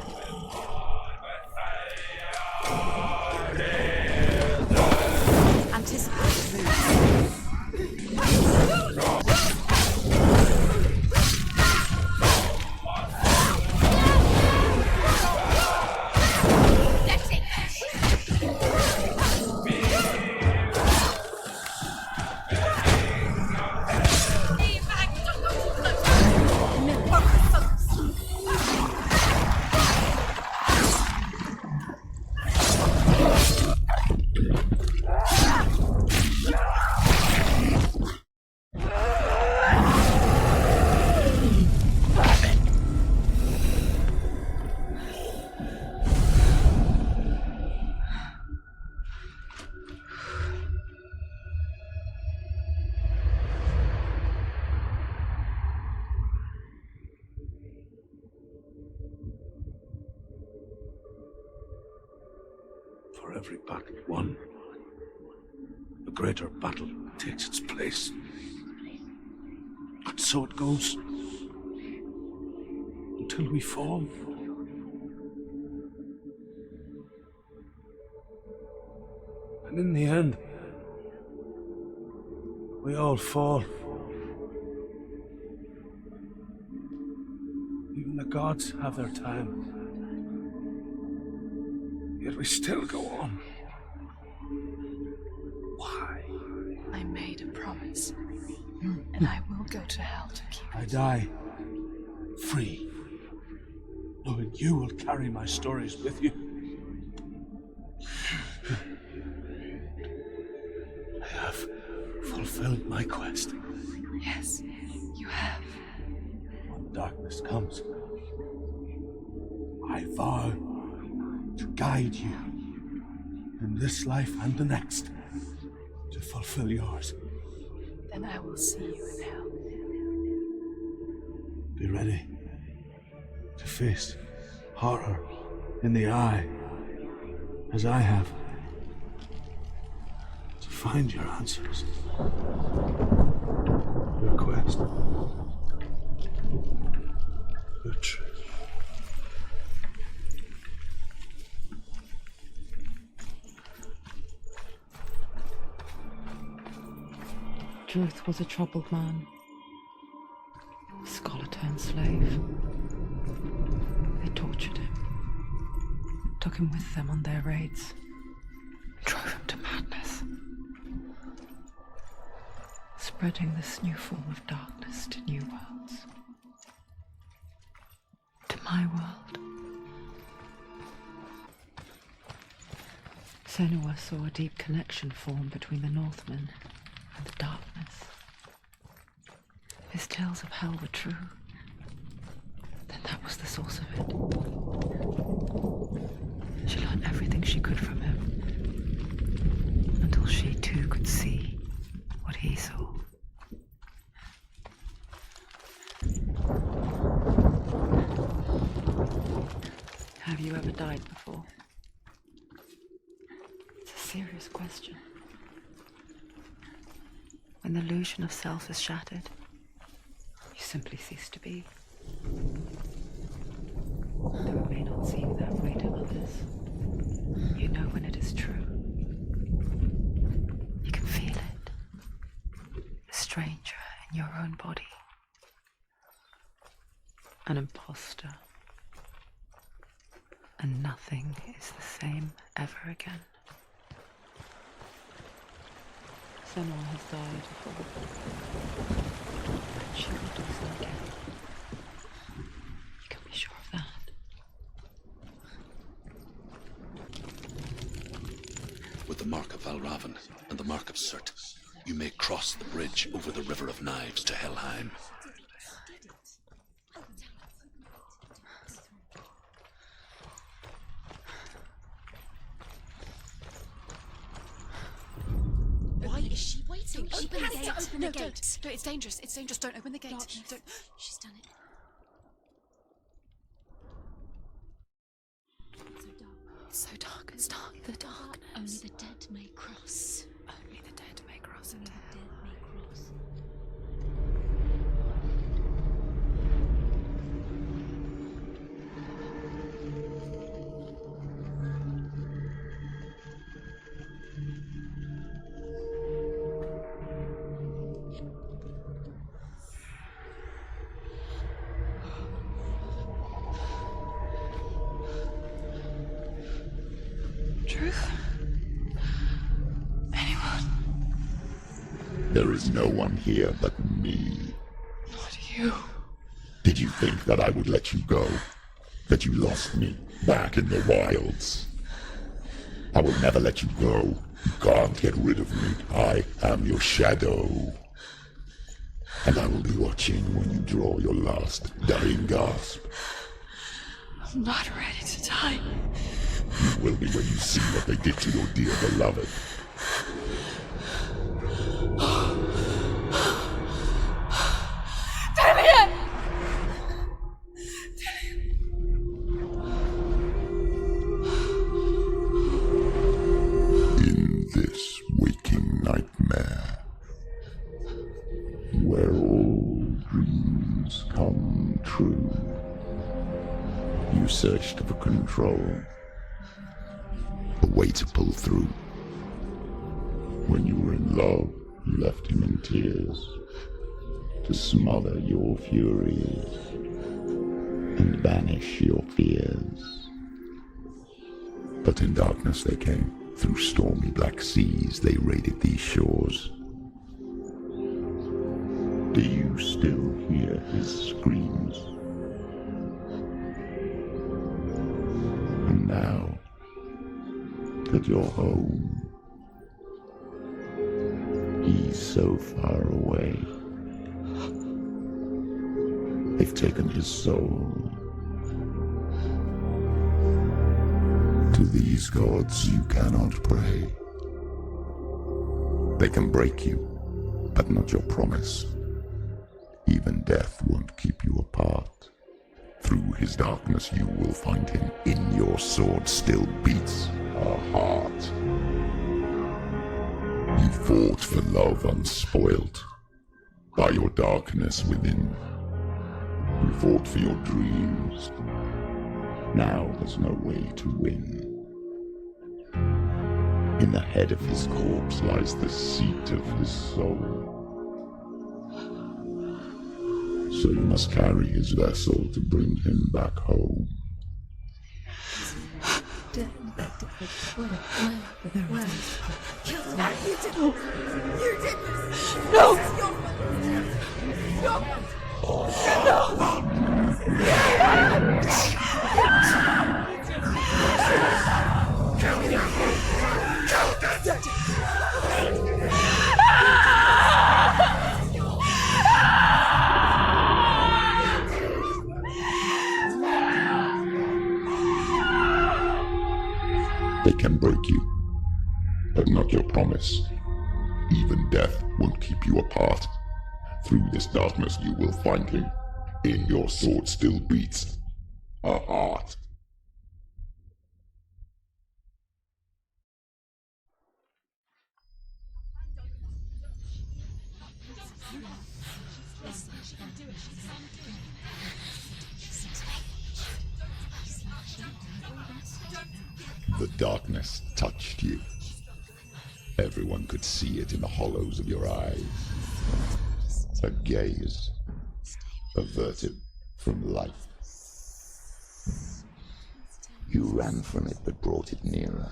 Anticipate move. For every battle won, a greater battle takes its place. And so it goes. Until we fall. And in the end, we all fall. Even the gods have their time. Yet we still go on. Why? I made a promise, and I will go to hell to keep I it. die free, knowing you will carry my stories with you. I have fulfilled my quest. Yes, you have. When darkness comes, I vow to guide you in this life and the next to fulfill yours. Then I will see you in hell. Be ready to face horror in the eye, as I have, to find your answers. Your quest. Your truth. Druth was a troubled man. A scholar turned slave. They tortured him, took him with them on their raids, drove him to madness, spreading this new form of darkness to new worlds. To my world. Senua saw a deep connection form between the Northmen and the darkness. His tales of hell were true. Then that was the source of it. She learned everything she could from him, until she too could see what he saw. Have you ever died before? It's a serious question. When the illusion of self is shattered, you simply cease to be. Though it may not seem that way to others, you know when it is true. You can feel it. A stranger in your own body. An imposter. And nothing is the same ever again. Senua has died before. And she will do so again. You can be sure of that. With the mark of Valravan and the mark of Surt, you may cross the bridge over the River of Knives to Helheim. Why is she waiting? Open Open the the gate. gate. Open No, the gate. don't. No, it's dangerous. It's dangerous. Don't open the gate. No, Don't. she's done it. It's so dark. It's dark. The darkness. Only the dead may cross. Only the dead may cross into hell. Dead may cross. Truth? Anyone? There is no one here but me. Not you. Did you think that I would let you go? That you lost me back in the wilds? I will never let you go. You can't get rid of me. I am your shadow. And I will be watching when you draw your last dying gasp. I'm not ready to die. You will be when you see what they did to your dear beloved. In this waking nightmare, where all dreams come true, you searched for control, a way to pull through. When you were in love, you left him in tears, to smother your furies and banish your fears. But in darkness they came, through stormy black seas they raided these shores. Do you still hear his screams? And now that you're home, he's so far away. They've taken his soul. To these gods you cannot pray. They can break you, but not your promise. Even death won't keep you apart. Through his darkness you will find him. In your sword still beats a heart. You fought for love unspoilt by your darkness within. You fought for your dreams. Now there's no way to win. In the head of his corpse lies the seat of his soul. So you must carry his vessel to bring him back home. They can break you, but not your promise. Even death won't keep you apart. Through this darkness you will find him. In your sword still beats a heart. The darkness touched you. Everyone could see it in the hollows of your eyes. A gaze averted from life. You ran from it but brought it nearer,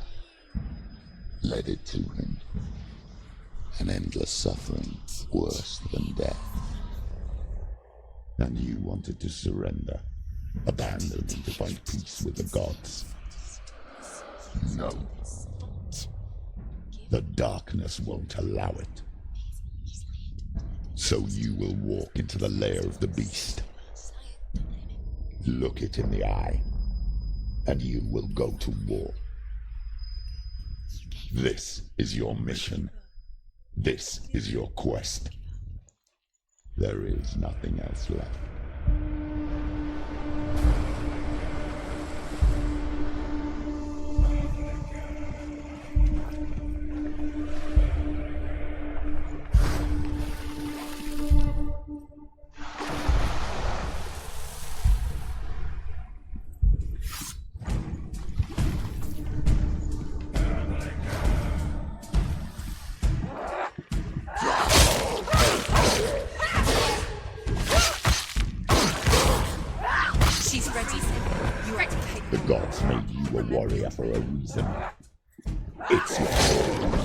led it to him. An endless suffering worse than death. And you wanted to surrender, abandon him to find peace with the gods. No. The darkness won't allow it. So you will walk into the lair of the beast. Look it in the eye, and you will go to war. This is your mission. This is your quest. There is nothing else left. The gods made you a warrior for a reason. It's your sword.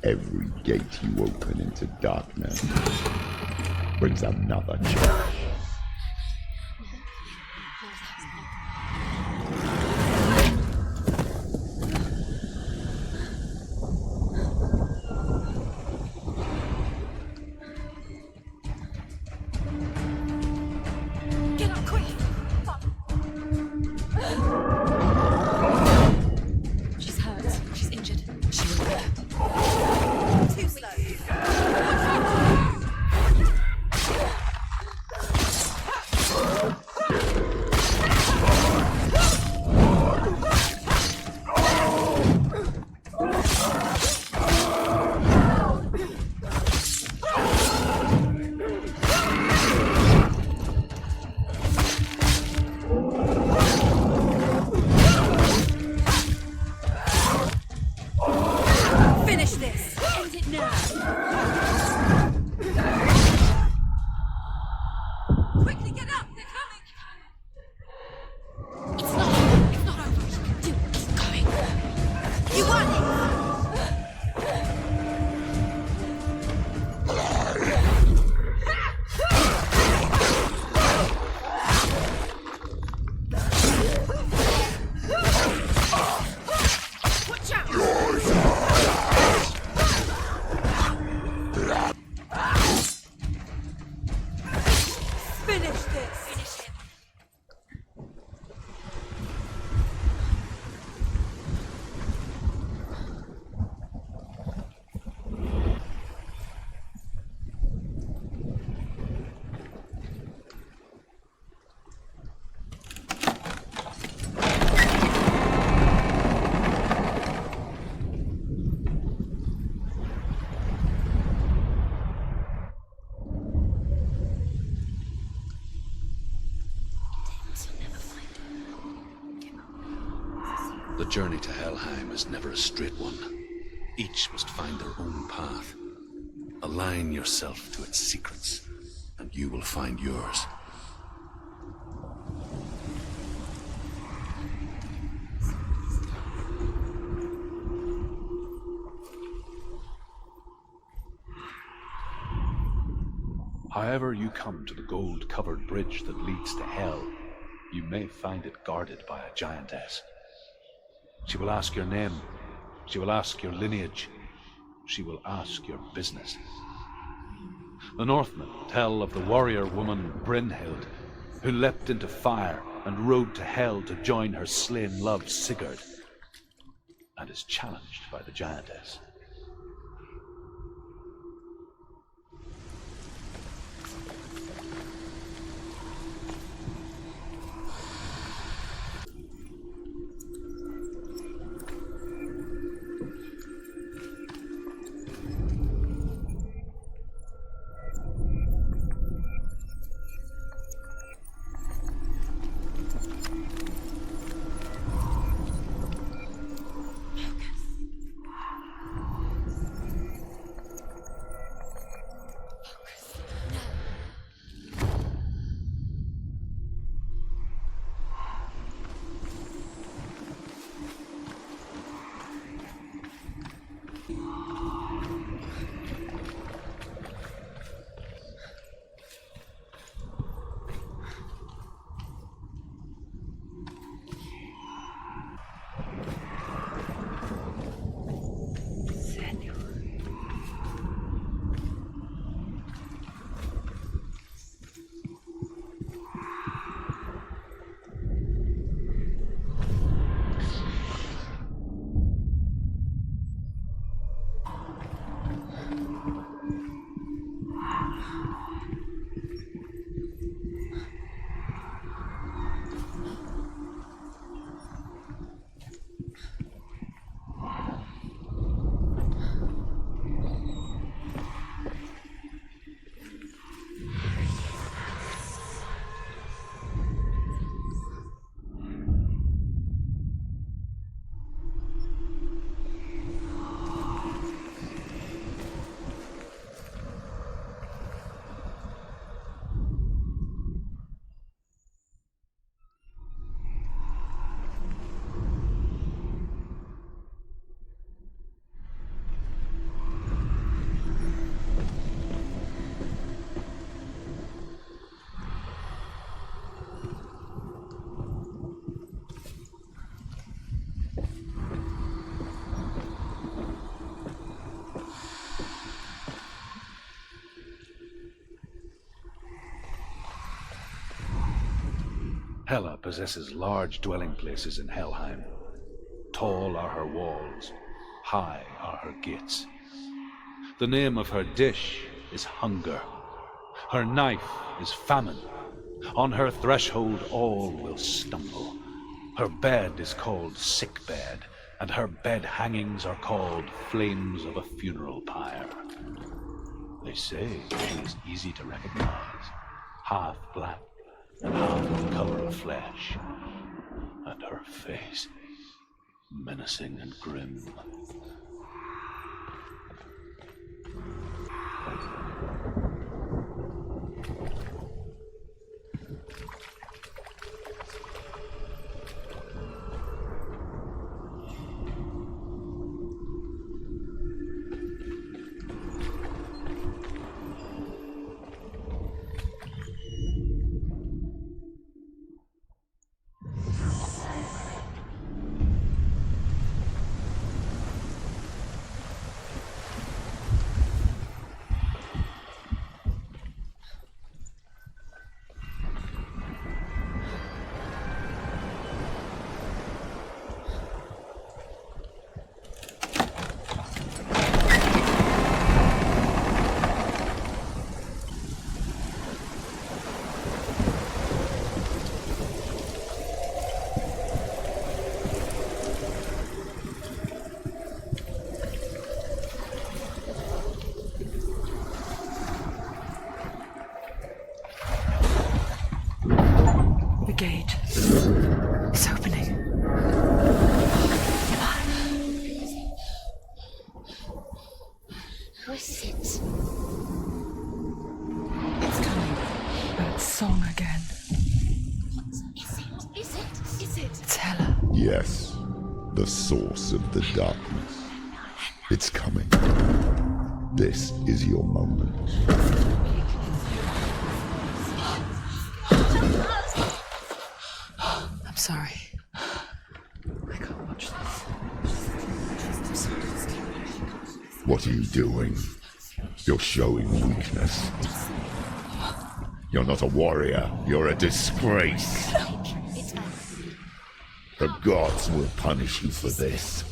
Every gate you open into darkness brings another challenge. Get up quick! She's hurt. She's injured. She will be hurt. Too slow. Finish this! End it now! Quickly get up! They're coming! It's not over. You can do it. Keep going. You want it! Watch out! Finish this! Finish him. The journey to Helheim is never a straight one. Each must find their own path. Align yourself to its secrets, and you will find yours. However you come to the gold-covered bridge that leads to Hell, you may find it guarded by a giantess. She will ask your name. She will ask your lineage. She will ask your business. The Northmen tell of the warrior woman Brynhild, who leapt into fire and rode to Hell to join her slain love Sigurd, and is challenged by the giantess. Hela possesses large dwelling places in Helheim. Tall are her walls, high are her gates. The name of her dish is hunger. Her knife is famine. On her threshold all will stumble. Her bed is called sick bed, and her bed hangings are called flames of a funeral pyre. They say she is easy to recognize, half black and half the color of flesh, and her face menacing and grim. The gate is opening. song again. Is it? It's Hela. Yes, the source of the darkness. It's coming. This is your moment. I'm sorry. I can't watch this. What are you doing? You're showing weakness. You're not a warrior. You're a disgrace. The gods will punish you for this.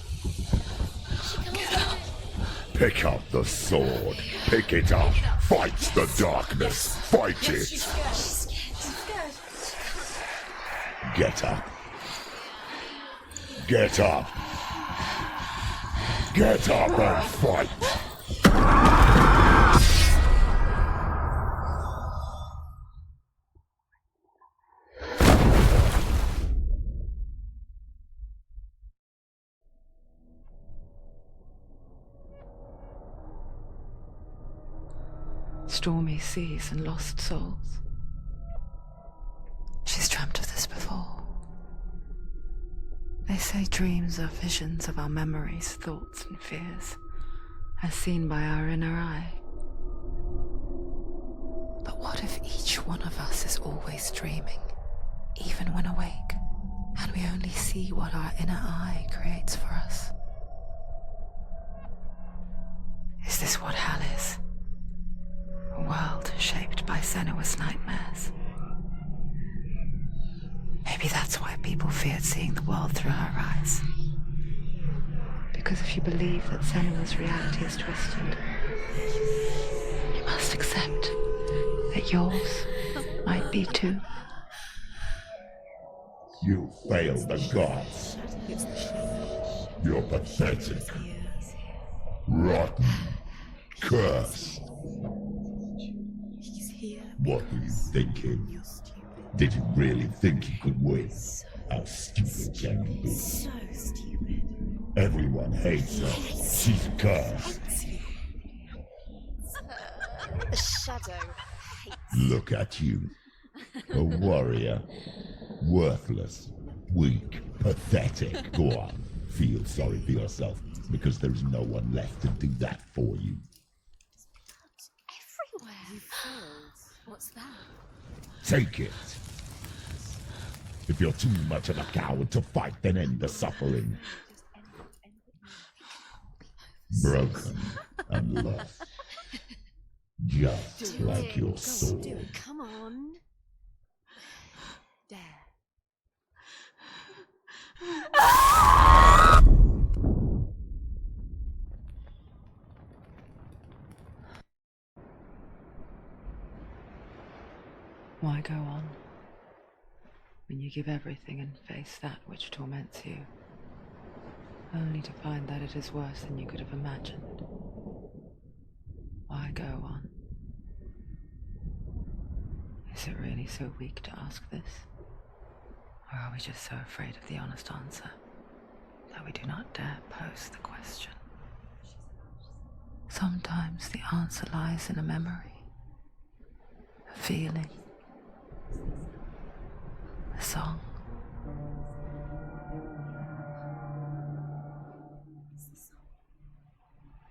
Pick up the sword. Pick it up. Fight the darkness. Fight it. Get up. Get up. Get up and fight. Stormy seas and lost souls. She's dreamt of this before. They say dreams are visions of our memories, thoughts and fears, as seen by our inner eye. But what if each one of us is always dreaming, even when awake, and we only see what our inner eye creates for us? Is this what hell is? A world shaped by Senua's nightmares. Maybe that's why people feared seeing the world through her eyes. Because if you believe that Senua's reality is twisted, you must accept that yours might be too. You failed the gods. You're pathetic. Rotten. Cursed. What were you thinking? Did you really think you could win? How stupid can you be? So stupid. Everyone hates her. She's cursed. The shadow hates. Look at you. A warrior. Worthless. Weak. Pathetic. Go on. Feel sorry for yourself, because there's no one left to do that for you. Everywhere. What's that? Take it. If you're too much of a coward to fight, then end the suffering. Broken and lost. Just like your soul. Do it. Come on. Dare. Why go on when you give everything and face that which torments you, only to find that it is worse than you could have imagined? Why go on? Is it really so weak to ask this? Or are we just so afraid of the honest answer that we do not dare pose the question? Sometimes the answer lies in a memory, a feeling, a song.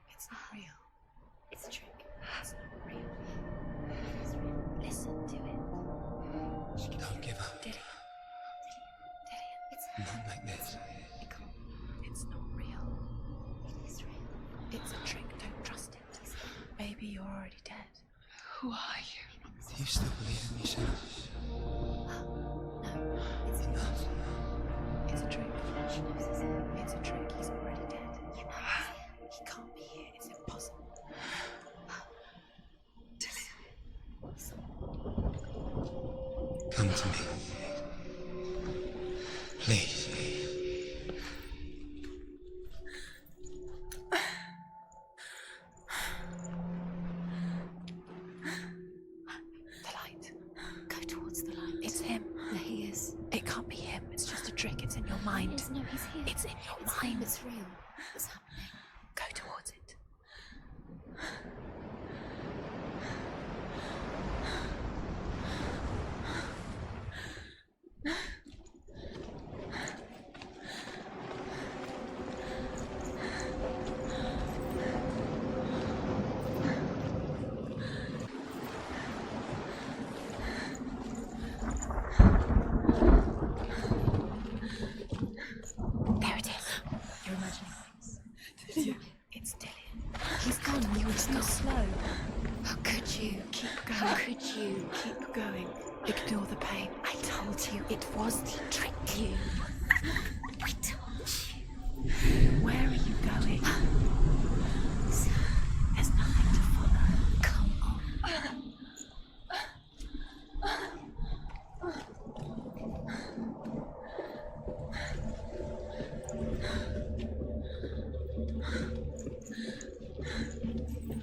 It's not real. It's a trick. It's not real. It's real. Listen to it. Don't give up. Did it? It's Not like this. it can't. It's not real. It is real. It's a trick. Don't trust it. Maybe you're already dead. Who are you? Do you still believe in yourself? No, it's Enough. It's a trick. She knows it's him. It's a trick. He's already dead. You know he can't be here. It's impossible. Come to me. Please. The light. Go towards the light. It's him. There he is. It can't be him. It's just a trick. It's in your mind. No, he's here. It's in your mind. It's real. It's happening. Go towards it. How could you? Keep going. Ignore the pain. I told you it was to trick you. I told you. Where are you going? There's nothing to follow. Come on.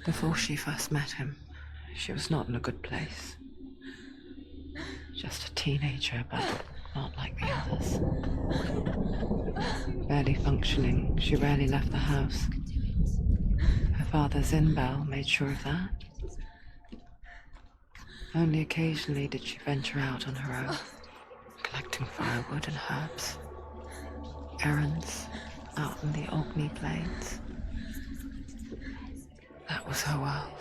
Before she first met him, she was not in a good place. Just a teenager, but not like the others. Barely functioning, she rarely left the house. Her father's in-bell made sure of that. Only occasionally did she venture out on her own, collecting firewood and herbs. Errands out in the Orkney Plains. That was her world.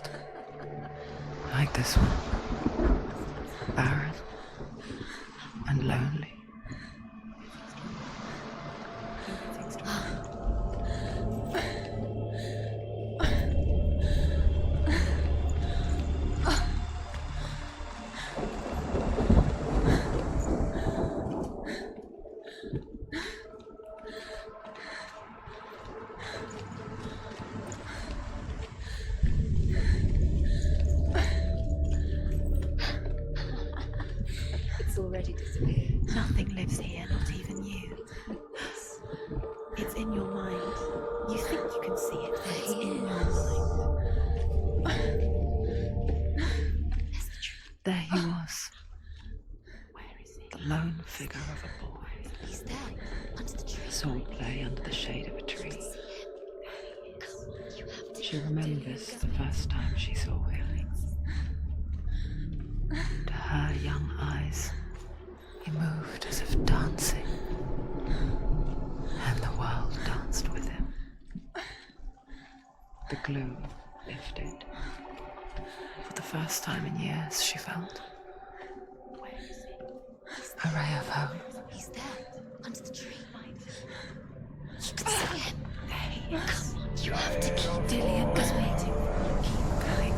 Like this one. Barren and lonely. It's already disappeared. Nothing lives here, not even you. It's in your mind. You think you can see it, but it's in your mind. That's the truth. There he was, Where is he? the lone figure of a boy. He's there, under the tree. Swordplay under the shade of a tree. Come on, you have to. She remembers the first time she saw him. To her young eyes, he moved as if dancing, and the world danced with him. The gloom lifted. For the first time in years, she felt Where is he? a ray of hope. He's there, under the tree. You can see him. There he is. Come on, you have to keep Dillian was waiting for you. Keep going.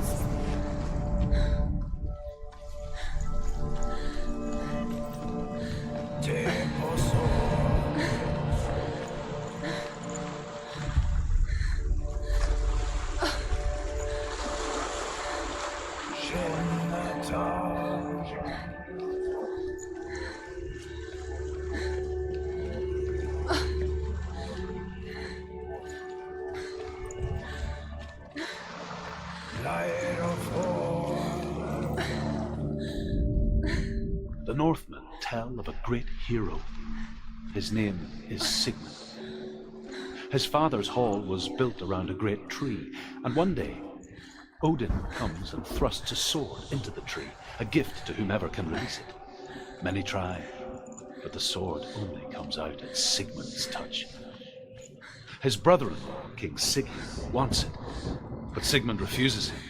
The Northmen tell of a great hero. His name is Sigmund. His father's hall was built around a great tree, and one day Odin comes and thrusts a sword into the tree, a gift to whomever can release it. Many try, but the sword only comes out at Sigmund's touch. His brother-in-law, King Siggeir, wants it, but Sigmund refuses him,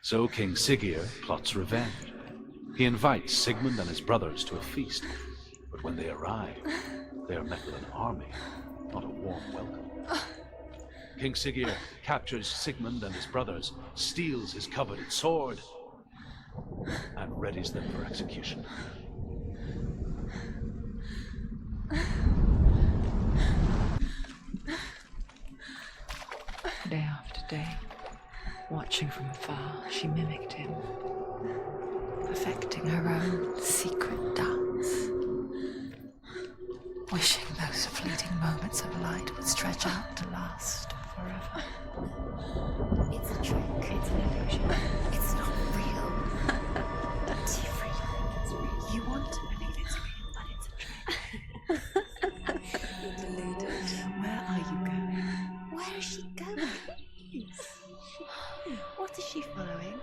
so King Siggeir plots revenge. He invites Sigmund and his brothers to a feast, but when they arrive, they are met with an army, not a warm welcome. King Siggeir captures Sigmund and his brothers, steals his coveted sword, and readies them for execution. Day after day, watching from afar, she mimicked him, perfecting her own secret dance, wishing those fleeting moments of light would stretch out to last forever. It's a trick. It's an illusion. It's not real. It's real. You want to believe it's real, but it's a trick. You're deluded. Where are you going? Where is she going? What is she following?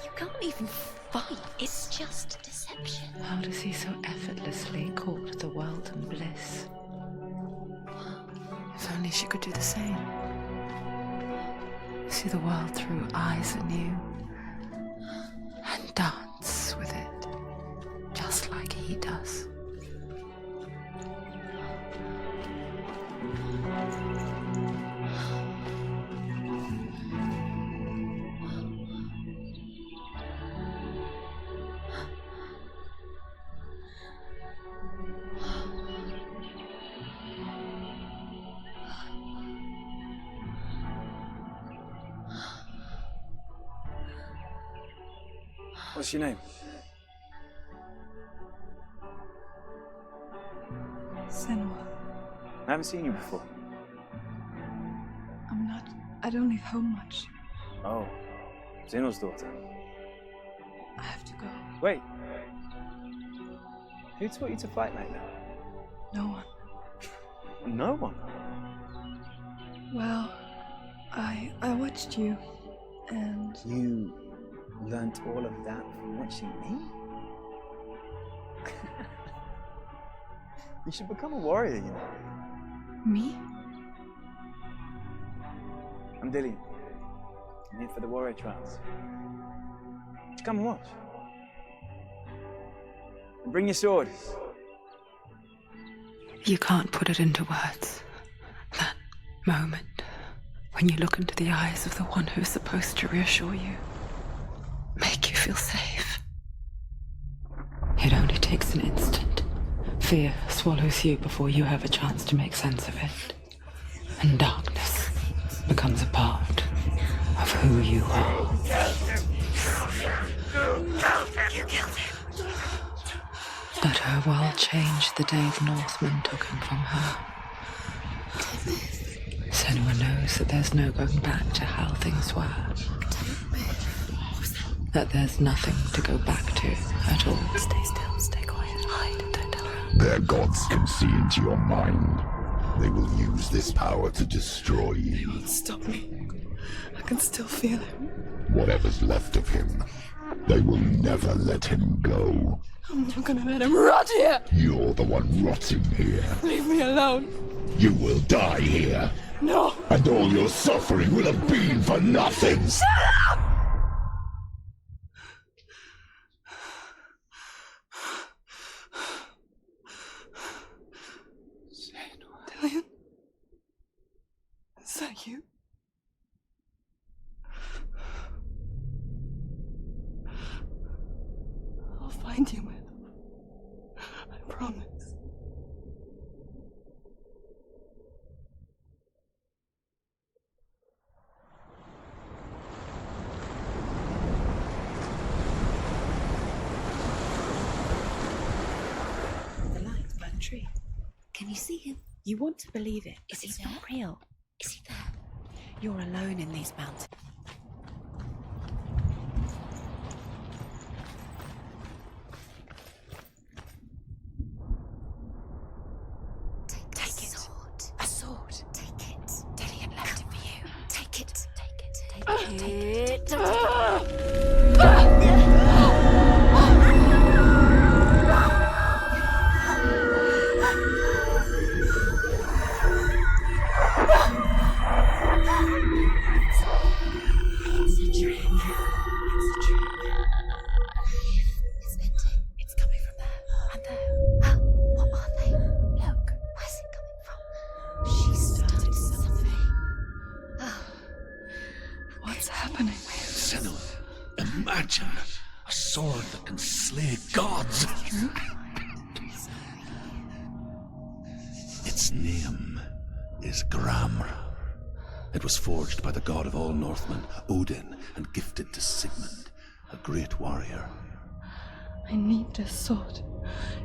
You can't even fight. It's just deception. How does he so effortlessly court the world and bliss? If only she could do the same. See the world through eyes anew and dance with it, just like he does. What's your name? Senua. I haven't seen you before. I don't leave home much. Oh, Zenua's daughter. I have to go. Wait. Who taught you to fight like that? No one. No one? Well, I watched you, and... You learnt all of that from watching me? You should become a warrior, you know. Me? I'm Dillian. I'm here for the warrior trials. Just come and watch. And bring your sword. You can't put it into words. That moment when you look into the eyes of the one who is supposed to reassure you, make you feel safe. It only takes an instant. Fear swallows you before you have a chance to make sense of it. And darkness becomes a part of who you are. But her world changed the day the Northmen took him from her. Senua knows that there's no going back to how things were. That there's nothing to go back to at all. Stay still, stay quiet, hide, don't tell her. Their gods can see into your mind. They will use this power to destroy you. They won't stop me. I can still feel him. Whatever's left of him, they will never let him go. I'm not gonna let him rot here! You're the one rotting here. Leave me alone. You will die here. No! And all your suffering will have been for nothing. Shut up! Dillian? Is that you? I'll find you, man. I promise. The light by the tree. Can you see him? You want to believe it, Is but he it's there? not real. Is he there? You're alone in these mountains. Take it. Sword. A sword. Take it. Dillian left it for you. Take it. Take it. Take it. It's a trick. It's a trick. It's ending. It's coming from there and there. Oh, what are they? Look. Where's it coming from? She started something. Oh. What's happening? Senua, imagine a sword that can slay gods. Its name is Gramr. It was forged by the god of all Northmen, Odin, and gifted to Sigmund, a great warrior. I need this sword.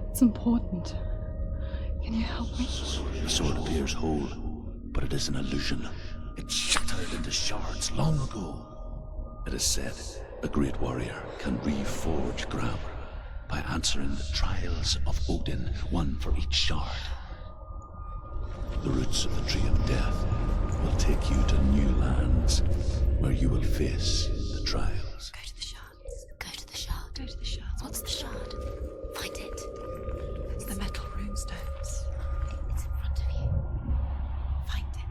It's important. Can you help me? The sword appears whole, but it is an illusion. It shattered into shards long ago. It is said a great warrior can reforge Gramr by answering the trials of Odin, one for each shard. The roots of the tree of death will take you to new lands where you will face the trials. Go to the shards. Go to the shard. Go to the shards. What's the shard? Find it. It's the metal runestones. It's in front of you. Find it.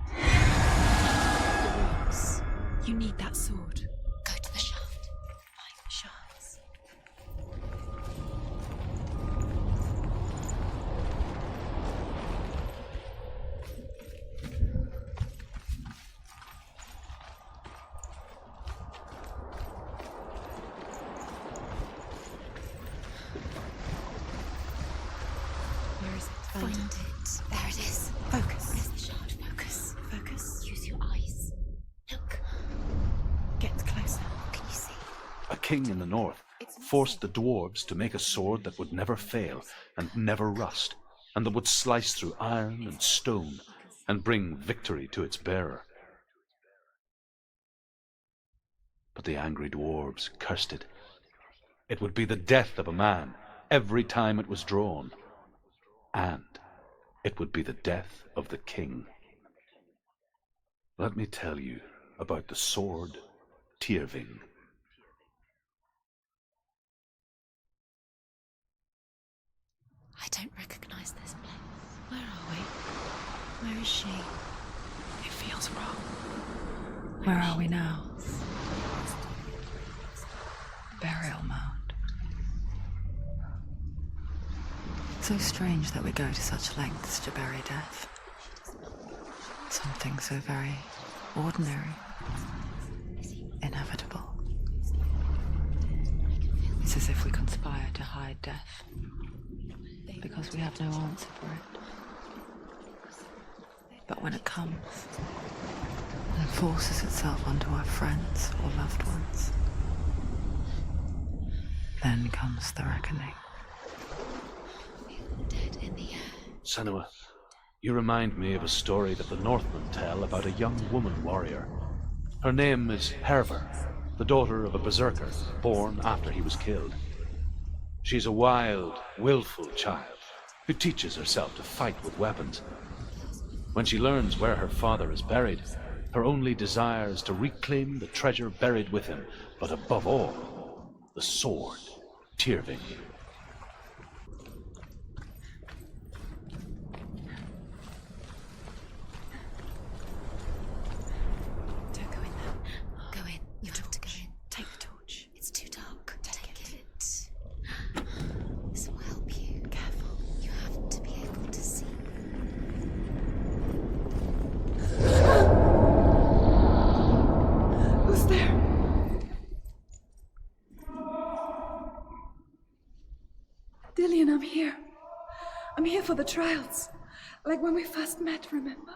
The runes. You need that sword. Go to the shard. Find the shards. Where is it? Find it. There it is. Focus. Where's the shard? Focus. Focus. Use your eyes. Look. Get closer. Can you see? A king in the north. It's not forced the dwarves to make a sword that would never fail and never rust, and that would slice through iron and stone and bring victory to its bearer. But the angry dwarves cursed it. It would be the death of a man every time it was drawn, and it would be the death of the king. Let me tell you about the sword Tyrving. I don't recognize this place. Where are we? Where is she? It feels wrong. Where are we now? Burial mound. So strange that we go to such lengths to bury death. Something so very ordinary, inevitable. It's as if we conspire to hide death, because we have no answer for it. But when it comes, and forces itself onto our friends or loved ones, then comes the reckoning. Dead in the air. Senua, you remind me of a story that the Northmen tell about a young woman warrior. Her name is Hervor, the daughter of a berserker born after he was killed. She's a wild, willful child who teaches herself to fight with weapons. When she learns where her father is buried, her only desire is to reclaim the treasure buried with him, but above all, the sword, Tyrving. Don't go in there. Go in. You have to go in. Take the torch. It's too dark. Take it. This will help you. Careful. You have to be able to see. Who's there? Dillian, I'm here. I'm here for the trials. Like when we first met, remember?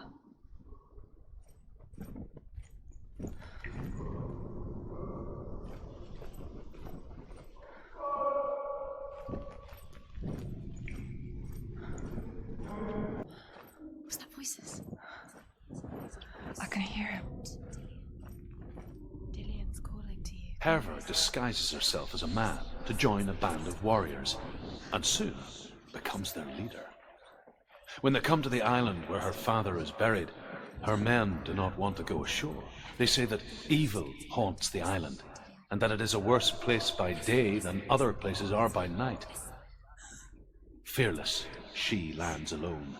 Was that voices? I can hear him. Dillian's calling to you. Hervor disguises herself as a man to join a band of warriors, and soon becomes their leader. When they come to the island where her father is buried, her men do not want to go ashore. They say that evil haunts the island, and that it is a worse place by day than other places are by night. Fearless, she lands alone.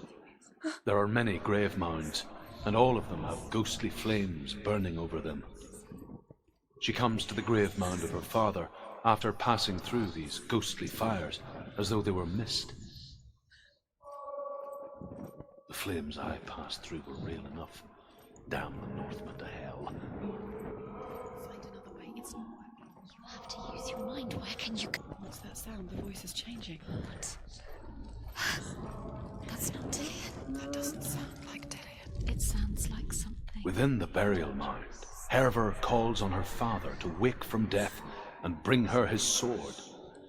There are many grave mounds, and all of them have ghostly flames burning over them. She comes to the grave mound of her father after passing through these ghostly fires as though they were mist. The flames I passed through were real enough. Damn the Northmen to hell. Find another way. It's not. You have to use your mind. Where can you go? What's that sound? The voice is changing. What? That's not Dillian. That doesn't sound like Dillian. It sounds like something. Within the burial mound, Hervor calls on her father to wake from death and bring her his sword.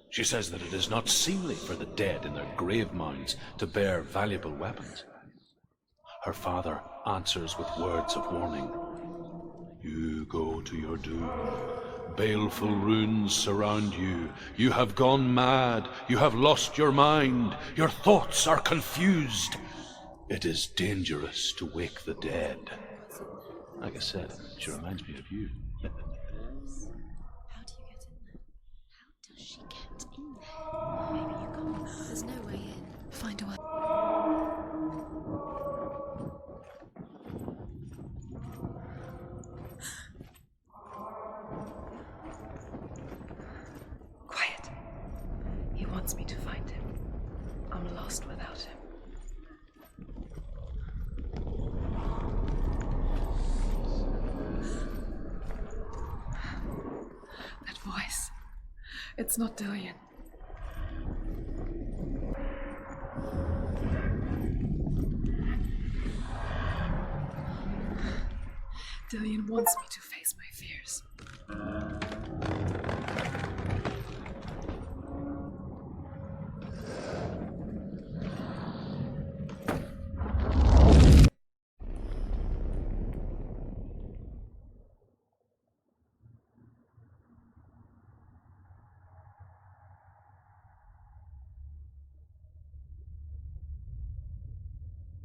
She says that it is not seemly for the dead in their grave mounds to bear valuable weapons. Her father answers with words of warning. You go to your doom. Baleful runes surround you. You have gone mad. You have lost your mind. Your thoughts are confused. It is dangerous to wake the dead. Like I said, she reminds me of you. How do you get in there? How does she get in there? Maybe you can't. There's no way in. Find a way. Quiet. He wants me to find him. I'm lost without him. That voice. It's not Dillian. Dillian wants me to face my fears.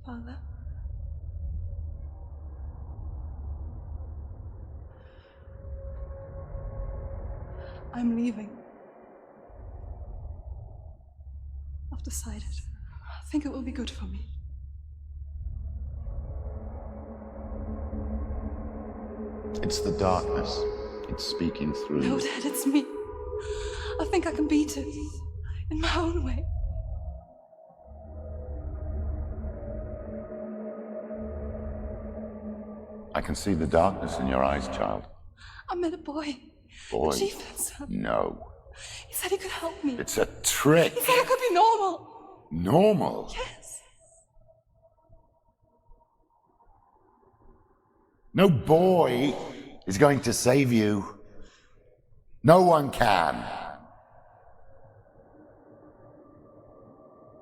Father? I'm leaving. I've decided. I think it will be good for me. It's the darkness. It's speaking through No, you. Dad, it's me. I think I can beat it. In my own way. I can see the darkness in your eyes, child. I met a boy. Boy. The chief answered. No. He said he could help me. It's a trick. He said I could be normal. Normal? Yes. No boy is going to save you. No one can.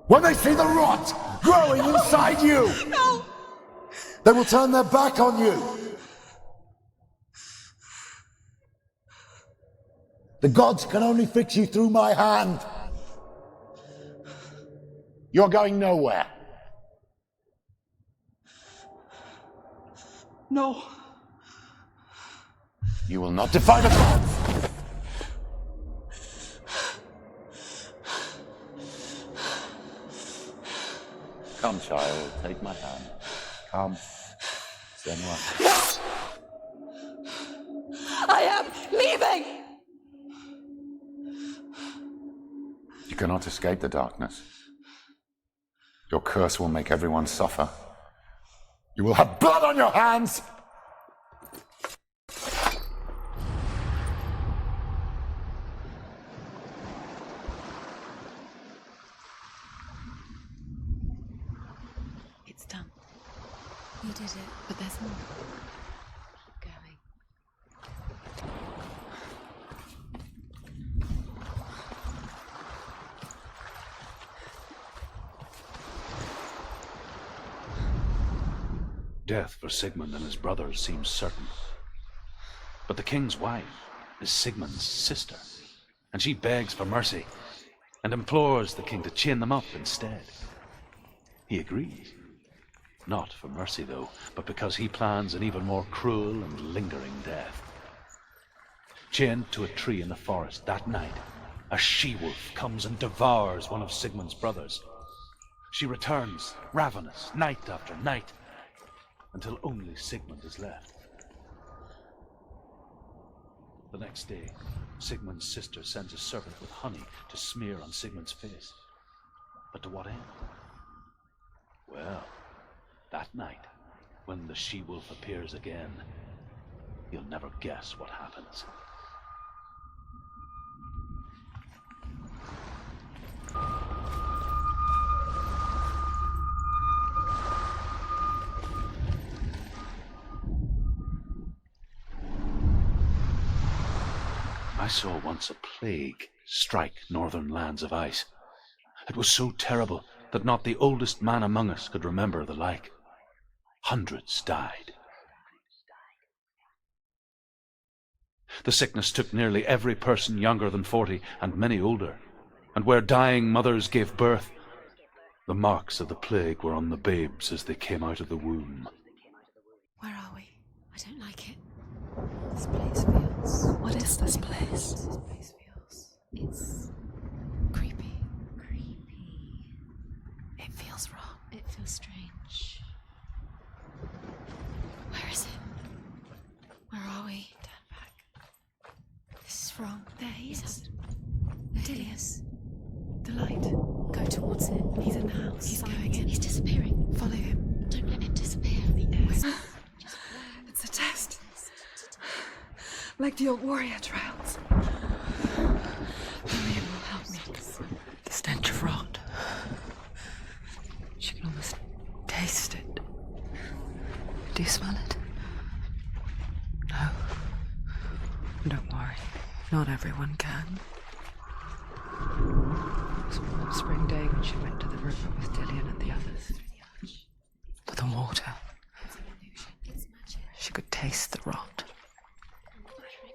When they see the rot growing inside you, No. they will turn their back on you. The gods can only fix you through my hand. You're going nowhere. No. You will not defy the gods. Come, child, take my hand. Come. Senua. I am leaving! You cannot escape the darkness. Your curse will make everyone suffer. You will have blood on your hands! It's done. You did it. But there's more. Keep going. Death for Sigmund and his brothers seems certain. But the king's wife is Sigmund's sister, and she begs for mercy and implores the king to chain them up instead. He agrees. Not for mercy, though, but because he plans an even more cruel and lingering death. Chained to a tree in the forest that night, a she-wolf comes and devours one of Sigmund's brothers. She returns, ravenous, night after night, until only Sigmund is left. The next day, Sigmund's sister sends a servant with honey to smear on Sigmund's face. But to what end? Well, that night, when the she-wolf appears again, you'll never guess what happens. I saw once a plague strike northern lands of ice. It was so terrible that not the oldest man among us could remember the like. Hundreds died. The sickness took nearly every person younger than 40 and many older, and where dying mothers gave birth, the marks of the plague were on the babes as they came out of the womb. Where are we? I don't like it. This place feels... What is this place? This place feels... It's... creepy. Creepy. It feels wrong. It feels strange. Where is it? Where are we? Turn back. This is wrong. There he is. There he is. The light. Go towards it. He's in the house. He's going in. He's disappearing. Follow him. Don't let him disappear. It's a test. Like the old warrior trials. Lillian will help me. The stench of rot. She can almost taste it. Do you smell it? No. Don't worry. Not everyone can. It was one spring day when she went to the river with Dillian and the others. For the water. She could taste the rot.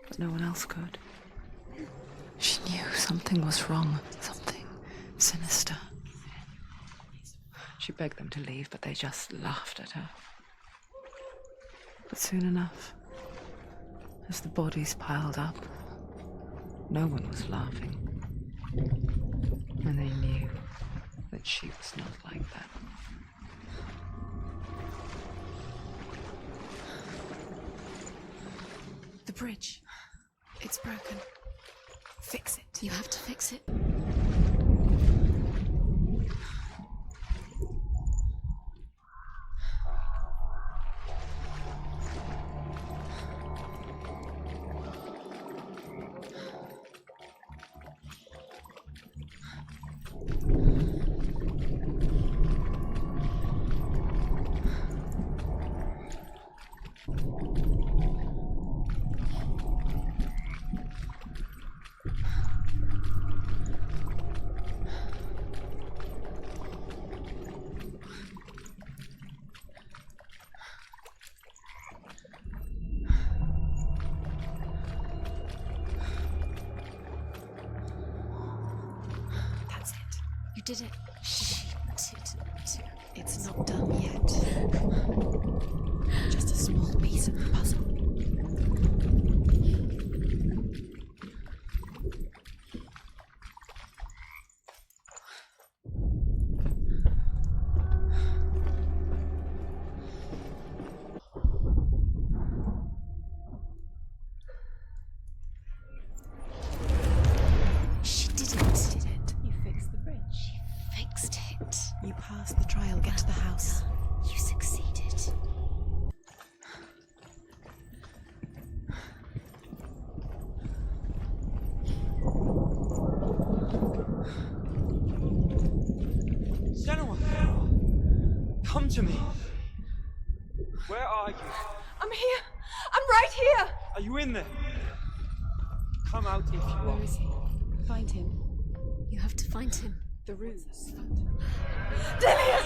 But no one else could. She knew something was wrong. Something sinister. She begged them to leave, but they just laughed at her. But soon enough, as the bodies piled up, no one was laughing. And they knew that she was not like that. The bridge. It's broken. Fix it. You have to fix it. You did it. It's not done yet. Just a small piece of the puzzle. She did it. You fixed the bridge. She fixed it. You passed the trial. Get to the house. You succeeded. Senua! Come to me! Where are you? I'm here. I'm right here. Are you in there? Come out if you are. Where is he? Find him. You have to find him. The ruse. Dillian!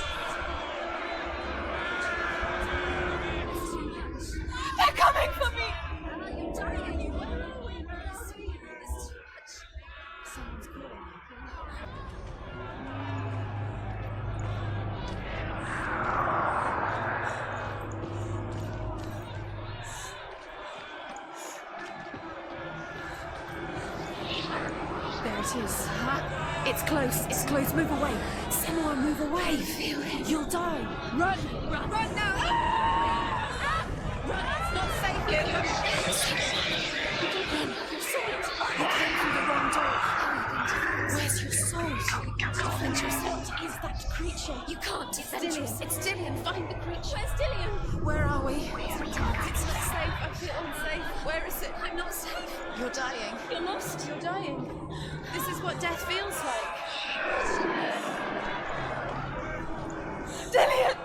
They're coming for me! You're dying! Someone's calling. There it is. It's close. It's close. Move away. Senua, move away. I feel it. You'll die. Run. Run. Run now. Run. It's not safe here. Run. Your sword. You came through the wrong door. Where's your sword? Defend yourself. What is that creature? You can't defend yourself. It's Dillian. Find the creature. Where's Dillian? Where are we? It's not safe. I feel unsafe. Where is it? I'm not safe. You're dying. You're lost. You're dying. This is what death feels like. Dillian!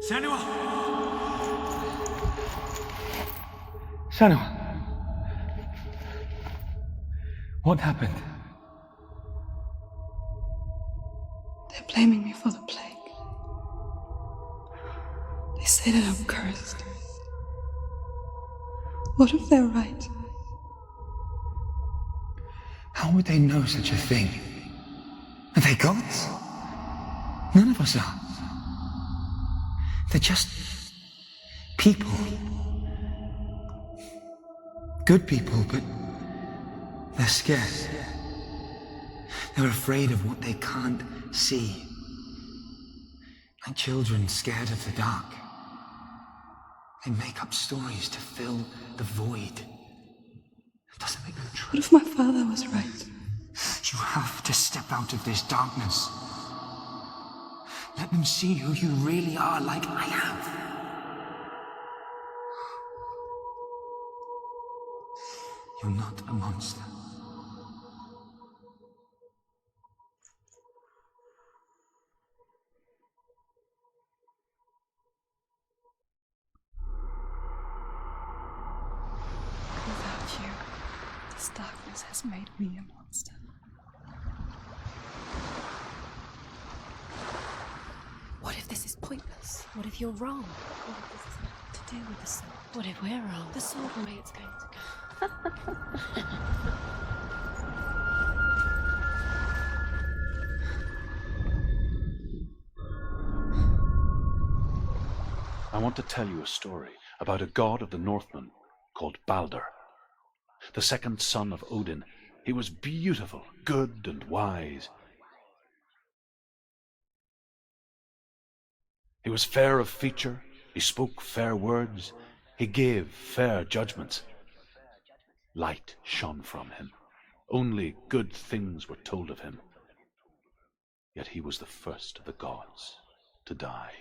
Senua! Senua! What happened? They're blaming me for the plague. They say that I'm cursed. What if they're right? How would they know such a thing? Are they gods? None of us are. They're just people. Good people, but they're scared. They're afraid of what they can't see. Like children scared of the dark. They make up stories to fill the void. It doesn't make them true. What if my father was right? You have to step out of this darkness. Let them see who you really are, like I have. You're not a monster. Without you, this darkness has made me a monster. What if this is pointless? What if you're wrong? What if this is nothing to do with the sword? What if we're wrong? The sword the way it's going to go. I want to tell you a story about a god of the Northmen called Balder. The second son of Odin, he was beautiful, good, and wise. He was fair of feature, he spoke fair words, he gave fair judgments. Light shone from him. Only good things were told of him. Yet he was the first of the gods to die.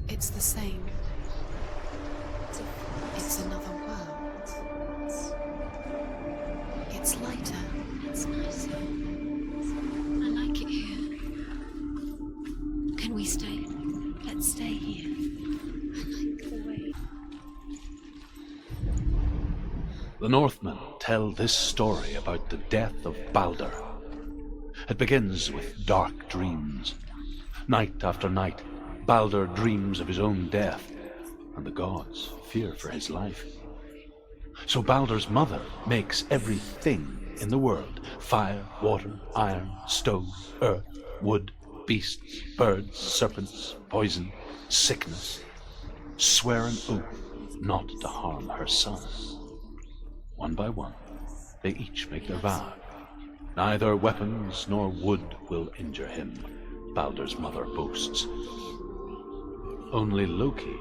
It's the same. It's another world. It's lighter. It's nicer. I like it here. Can we stay? Let's stay here. I like the way. The Northmen tell this story about the death of Balder. It begins with dark dreams. Night after night, Balder dreams of his own death, and the gods fear for his life. So Balder's mother makes everything in the world: fire, water, iron, stone, earth, wood, beasts, birds, serpents, poison, sickness, swear an oath not to harm her son. One by one, they each make their vow. Neither weapons nor wood will injure him, Balder's mother boasts. Only Loki,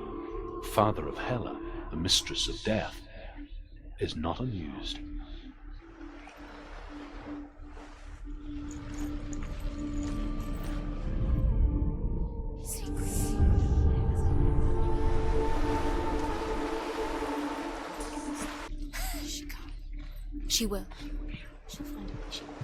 father of Hela, the mistress of death, is not amused. She can't. She will. She'll find a way. She will.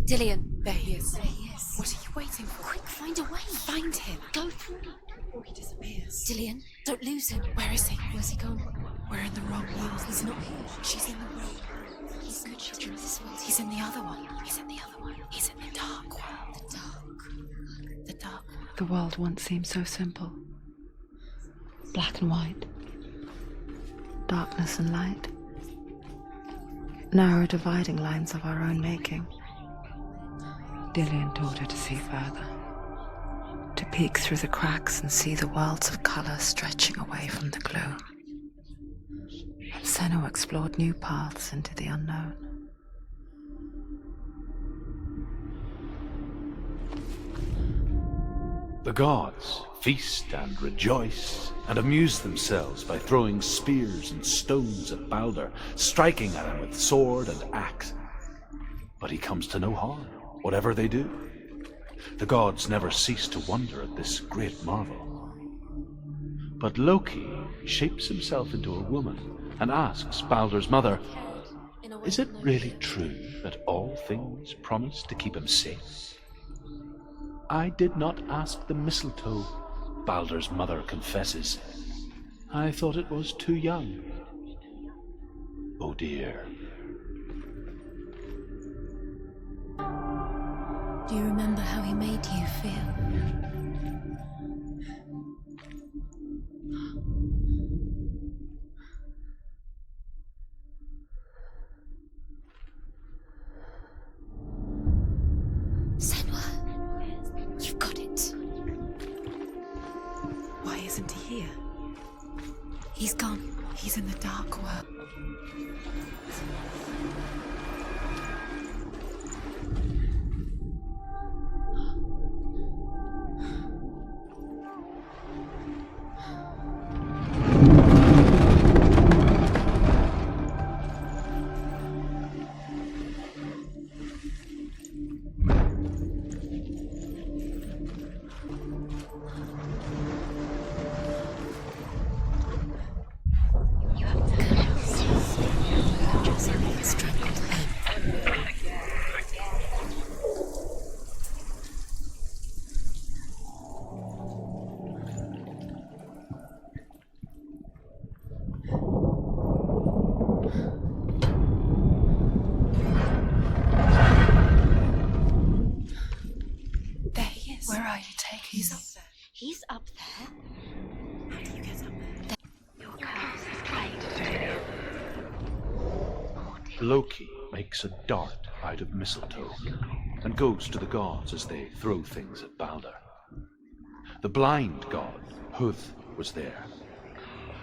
Dillion. There he is. There he is. What are you waiting for? Quick, find a way. Find him. Go through before he disappears. Dillion, don't lose him. Where is he? Where's he gone? We're in the wrong world. He's not here. She's in the world. He's good. She's in this world. He's in the other one. He's in the other one. He's in the dark world. The dark. The dark world. The world once seemed so simple. Black and white. Darkness and light. narrow dividing lines of our own making. Dillian taught her to see further, to peek through the cracks and see the worlds of color stretching away from the gloom. And Senua explored new paths into the unknown. The gods feast and rejoice and amuse themselves by throwing spears and stones at Balder, striking at him with sword and axe. But he comes to no harm, whatever they do. The gods never cease to wonder at this great marvel. But Loki shapes himself into a woman and asks Balder's mother, "Is it really true that all things promise to keep him safe?" "I did not ask the mistletoe," Balder's mother confesses. "I thought it was too young." Oh dear. Do you remember how he made you feel? Senua, you've got it. Why isn't he here? He's gone. He's in the dark world. Where are you taking He's up there. He's up there. How do you get up there? Your curse is played. Loki makes a dart out of mistletoe and goes to the gods as they throw things at Balder. The blind god, Huth, was there.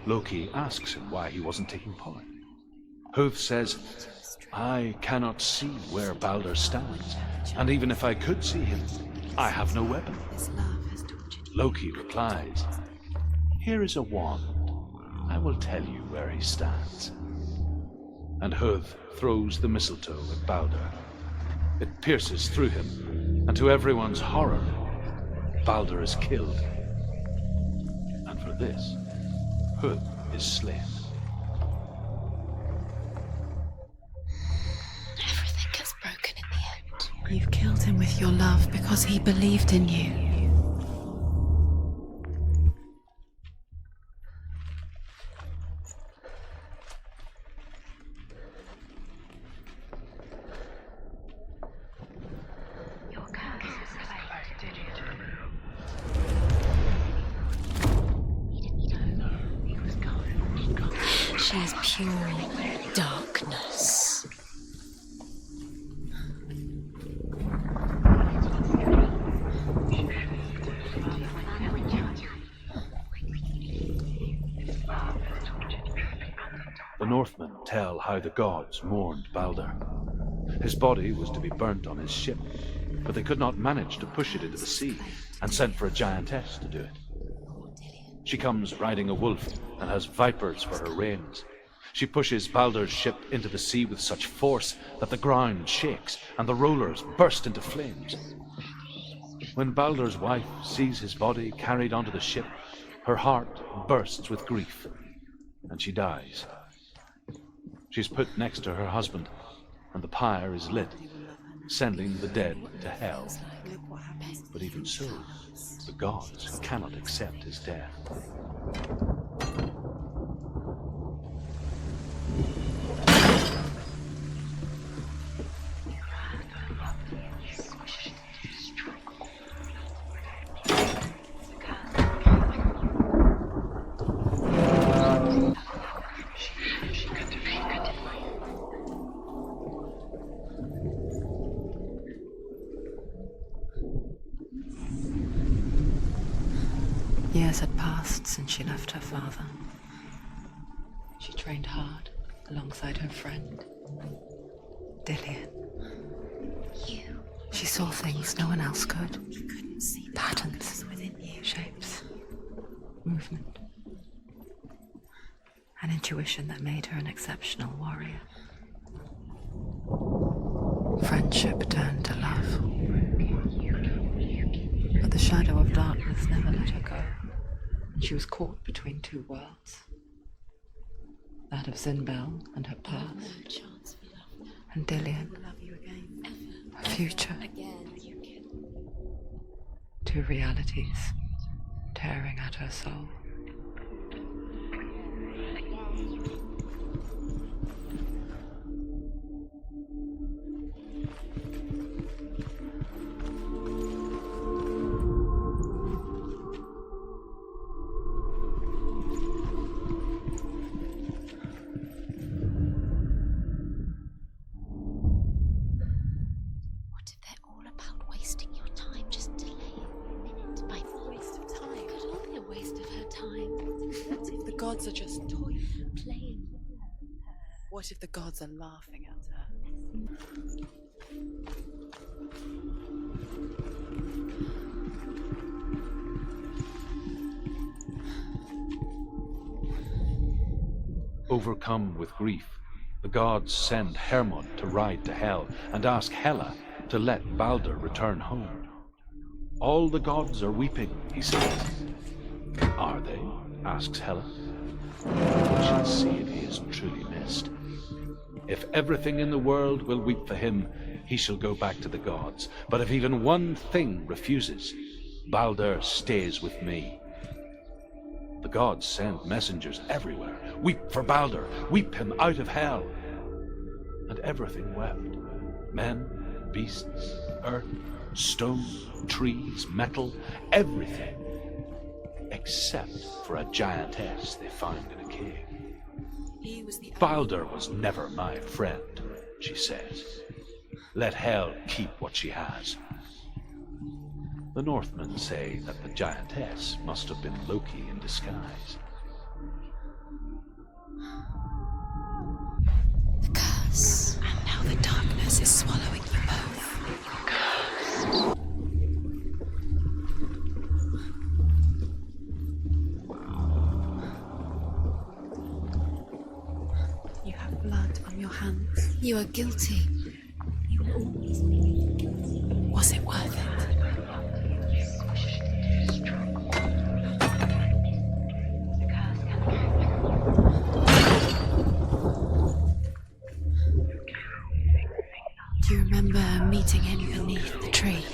Loki asks him why he wasn't taking part. Huth says, "I cannot see where Balder stands, and even if I could see him, I have no weapon." This love has tortured you. Loki replies, "Here is a wand. I will tell you where he stands." And Huth throws the mistletoe at Balder. It pierces through him, and to everyone's horror, Balder is killed. And for this, Huth is slain. Everything gets broken in the end. You've killed him with your love because he believed in you. Your curse is played. He didn't know. He was gone. She is pure darkness. The Northmen tell how the gods mourned Balder. His body was to be burnt on his ship, but they could not manage to push it into the sea, and sent for a giantess to do it. She comes riding a wolf and has vipers for her reins. She pushes Balder's ship into the sea with such force that the ground shakes and the rollers burst into flames. When Balder's wife sees his body carried onto the ship, her heart bursts with grief, and she dies. She's put next to her husband, and the pyre is lit, sending the dead to hell. But even so, the gods cannot accept his death. Years had passed since she left her father. She trained hard alongside her friend, Dillian. She saw things no one else could. You couldn't see the Patterns, within you. shapes, movement. An intuition that made her an exceptional warrior. Friendship turned to love. But the shadow of darkness never let her go, and she was caught between two worlds. That of Zinbel and her past, and Dillian, her future. Two realities tearing at her soul. What if they're all about wasting your time, just delaying a minute by waste of time? It could all be a waste of her time. What if the gods are just toying, Playing with her. What if the gods are laughing at her? Overcome with grief, the gods send Hermod to ride to Hell and ask Hela to let Balder return home. All the gods are weeping, he says. Are they? Asks Hela. We shall see if he is truly missed. If everything in the world will weep for him, he shall go back to the gods. But if even one thing refuses, Balder stays with me. The gods send messengers everywhere. Weep for Balder, weep him out of Hell. And everything wept. Men, beasts, earth, stone, trees, metal, everything. Except for a giantess they found in a cave. Balder was never my friend, she says. Let Hel keep what she has. The Northmen say that the giantess must have been Loki in disguise. The curse. And now the darkness is swallowing you both. Cursed. You have blood on your hands. You are guilty. You will always be guilty. Was it worth it? Do you remember meeting him beneath the tree?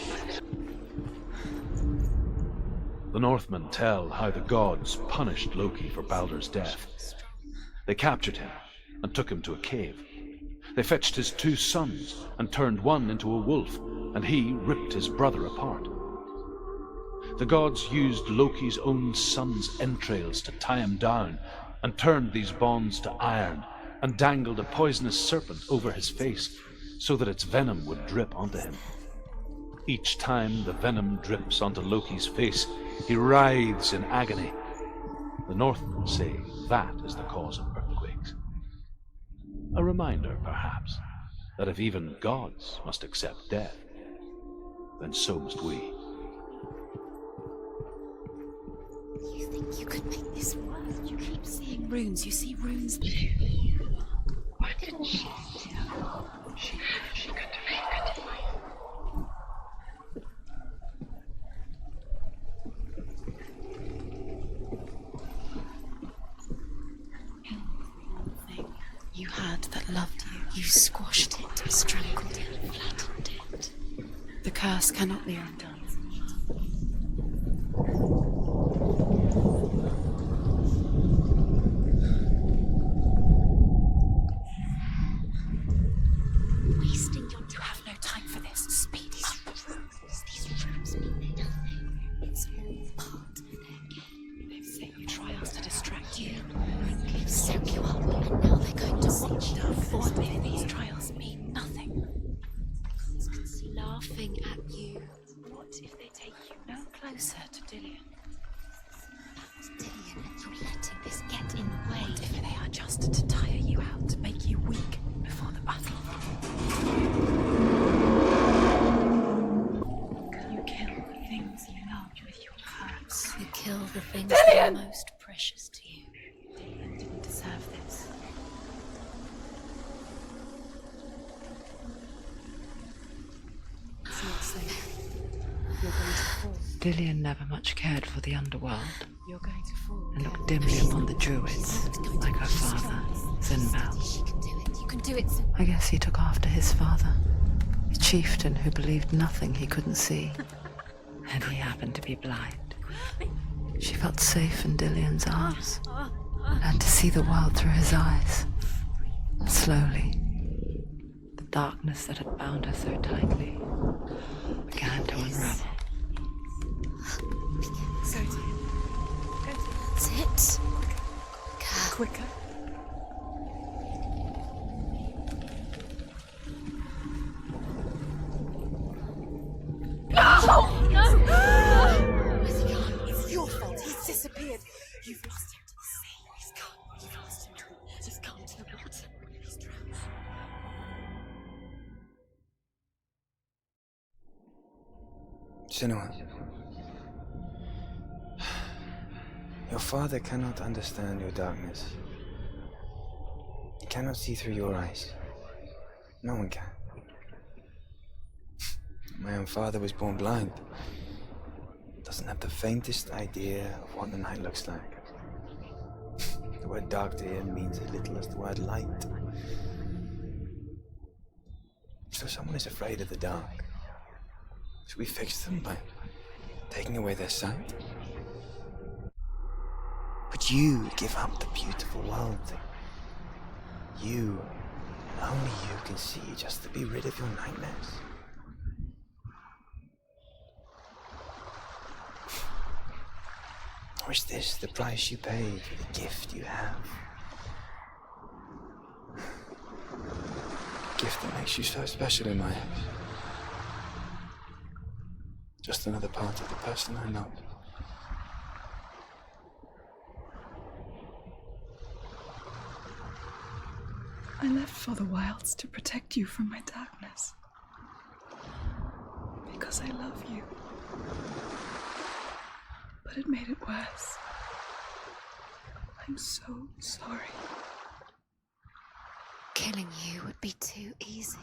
The Northmen tell how the gods punished Loki for Balder's death. They captured him and took him to a cave. They fetched his 2 sons and turned one into a wolf, and he ripped his brother apart. The gods used Loki's own son's entrails to tie him down and turned these bonds to iron and dangled a poisonous serpent over his face so that its venom would drip onto him. Each time the venom drips onto Loki's face, he writhes in agony. The Northmen say that is the cause of earthquakes. A reminder, perhaps, that if even gods must accept death, then so must we. You think you could make this work? You keep seeing runes. You see runes. Why didn't she? She could defeat. You had that loved you. You squashed it, strangled it, flattened it. The curse cannot be undone. Wasting your You have no time for this. Speed up. These rooms mean nothing. It's all part of their game. They've set you trials to distract you. They've set you up, and now they're going to watch you. What if these trials mean nothing? Laughing at you. What if they take you no closer to Dillian? Dillion! Most precious to you. Dillion didn't deserve this. It's not safe. You're going to fall. Dillion never much cared for the underworld You're going to fall. and looked dimly upon the druids, like her father, Sinbad. She can do it. You can do it. I guess he took after his father, a chieftain who believed nothing he couldn't see, and he happened to be blind. She felt safe in Dillion's arms, learned to see the world through his eyes. And slowly, the darkness that had bound her so tightly began to unravel. That's it. Quicker. It's your fault. He's disappeared. You've lost him to the sea. He's gone. You've lost him. Just come to the water. He's drowned. Senua, your father cannot understand your darkness. He cannot see through your eyes. No one can. My own father was born blind. Doesn't have the faintest idea of what the night looks like. The word dark to him means as little as the word light. So someone is afraid of the dark. Should we fix them by taking away their sight? But you give up the beautiful world. You, and only you can see just to be rid of your nightmares. Or is this the price you pay for the gift you have? A gift that makes you so special in my eyes. Just another part of the person I know. I left for the wilds to protect you from my darkness. Because I love you. But it made it worse. I'm so sorry. Killing you would be too easy.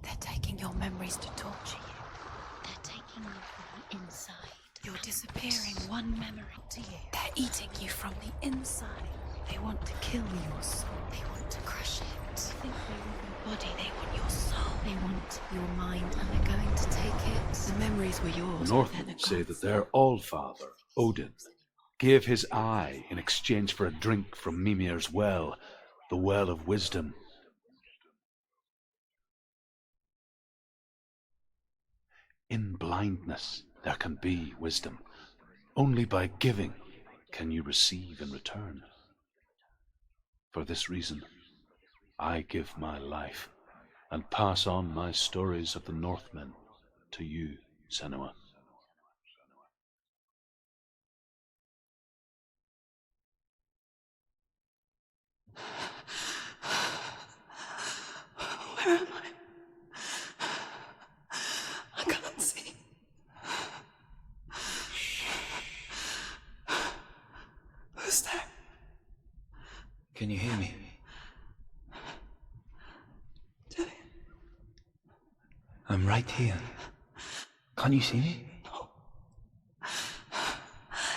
They're taking your memories to torture you. They're taking you from the inside. You're disappearing one memory to you. They're eating you from the inside. They want to kill your soul. They want to crush it. They think they want your body. They want your soul. They want your mind, and they're going to take it. The memories were yours. The Northmen say that their Allfather, Odin, gave his eye in exchange for a drink from Mimir's well, the well of wisdom. In blindness there can be wisdom. Only by giving can you receive in return. For this reason, I give my life and pass on my stories of the Northmen to you, Senua. Where am I? I can't see. Who's there? Can you hear me? I'm right here. Can't you see me? No.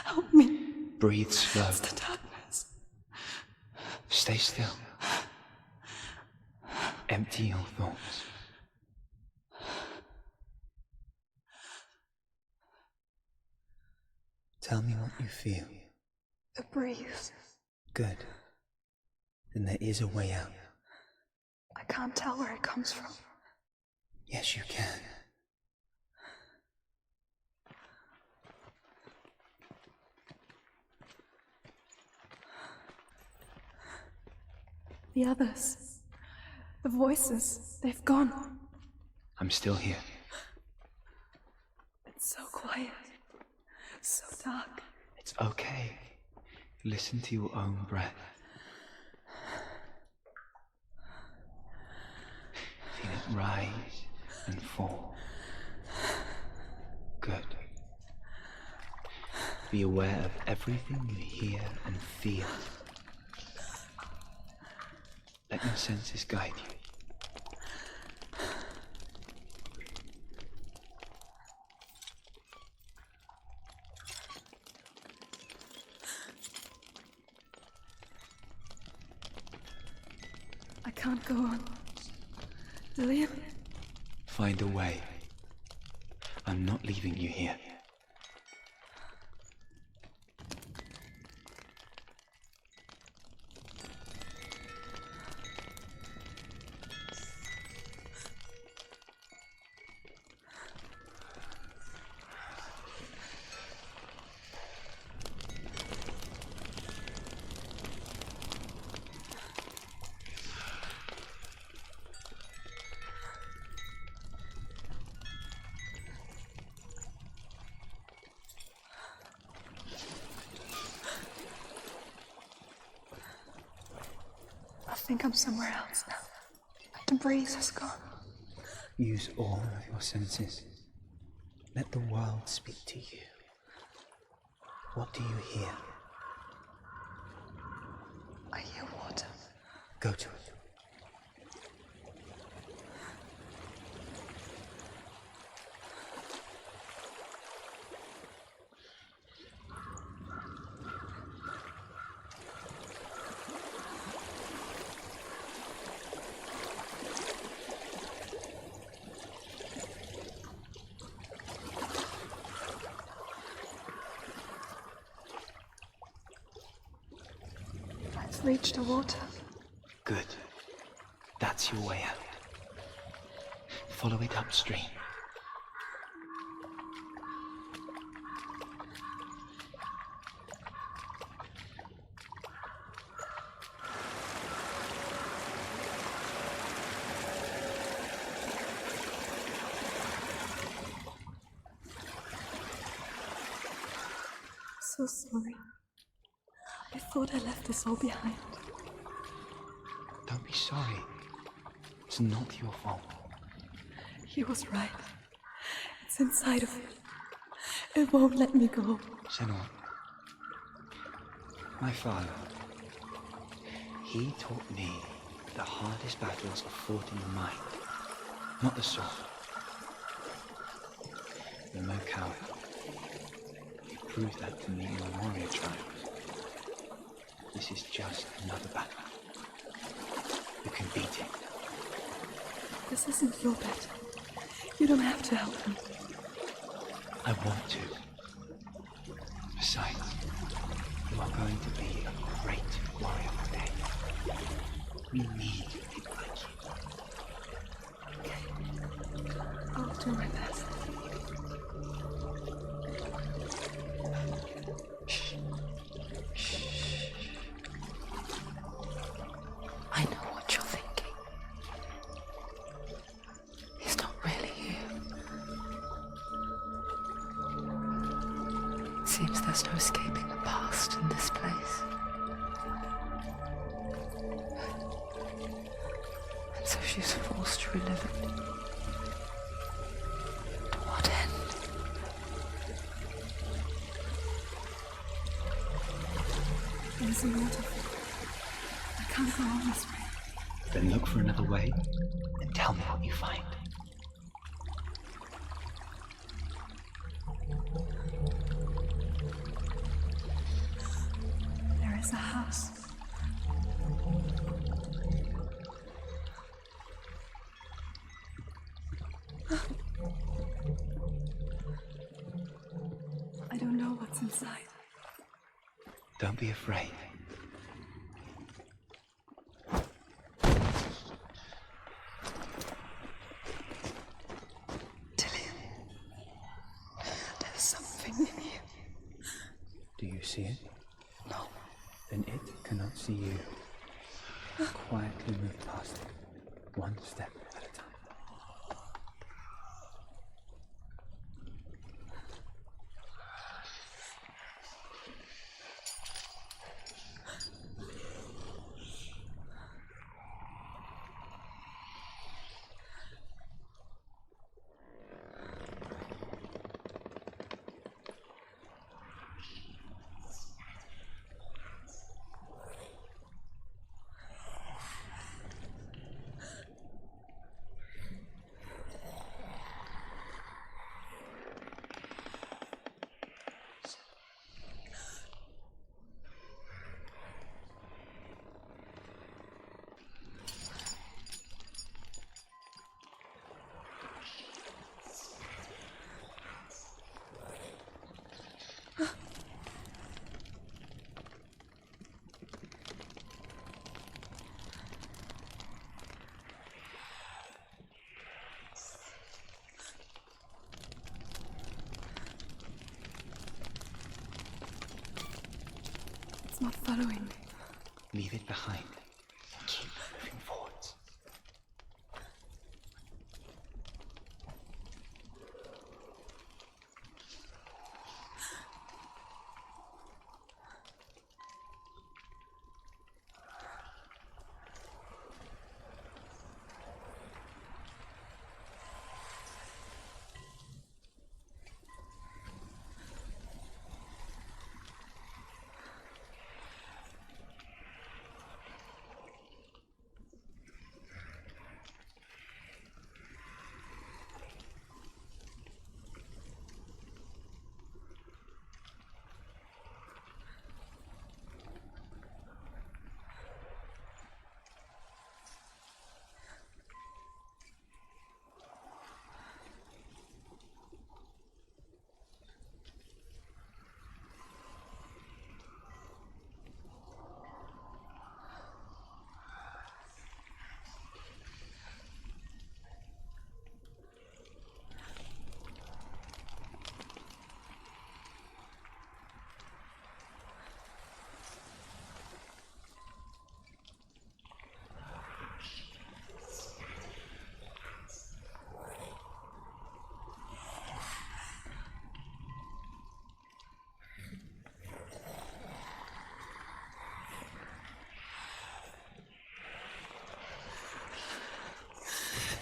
Help me. Breathe slow. It's the darkness. Stay still. Empty your thoughts. Tell me what you feel. The breeze. Good. Then there is a way out. I can't tell where it comes from. Yes, you can. The others. The voices. They've gone. I'm still here. It's so quiet. So dark. It's okay. Listen to your own breath. Feel it rise and fall. Good. Be aware of everything you hear and feel. Let your senses guide you. I can't go on. Lillian? Find a way. I'm not leaving you here. I think I'm somewhere else now. The breeze has gone. Use all of your senses. Let the world speak to you. What do you hear? I hear water. Go to it. I've reached the water. Good. That's your way out. Follow it upstream. So sorry. I thought I left this all behind. Don't be sorry. It's not your fault. He was right. It's inside of me. It won't let me go. Senua, my father, he taught me the hardest battles are fought in the mind, not the sword. You're no coward. You proved that to me in the warrior tribe. This is just another battle. You can beat it. This isn't your battle. You don't have to help me. I want to. Besides, you are going to be a great warrior one day. We need people like you. I'll do my best. I know what you're thinking. He's not really here. Seems there's no escaping the past in this place. And so she's forced to relive it. To what end? There's a waterfall. I can't go on this way. Then look for another way and tell me what you find. There is a house. I don't know what's inside. Don't be afraid. There's something in you. Do you see it? No. Then it cannot see you. Quietly move past it, one step at a time. not following. Leave it behind. Keep moving forwards.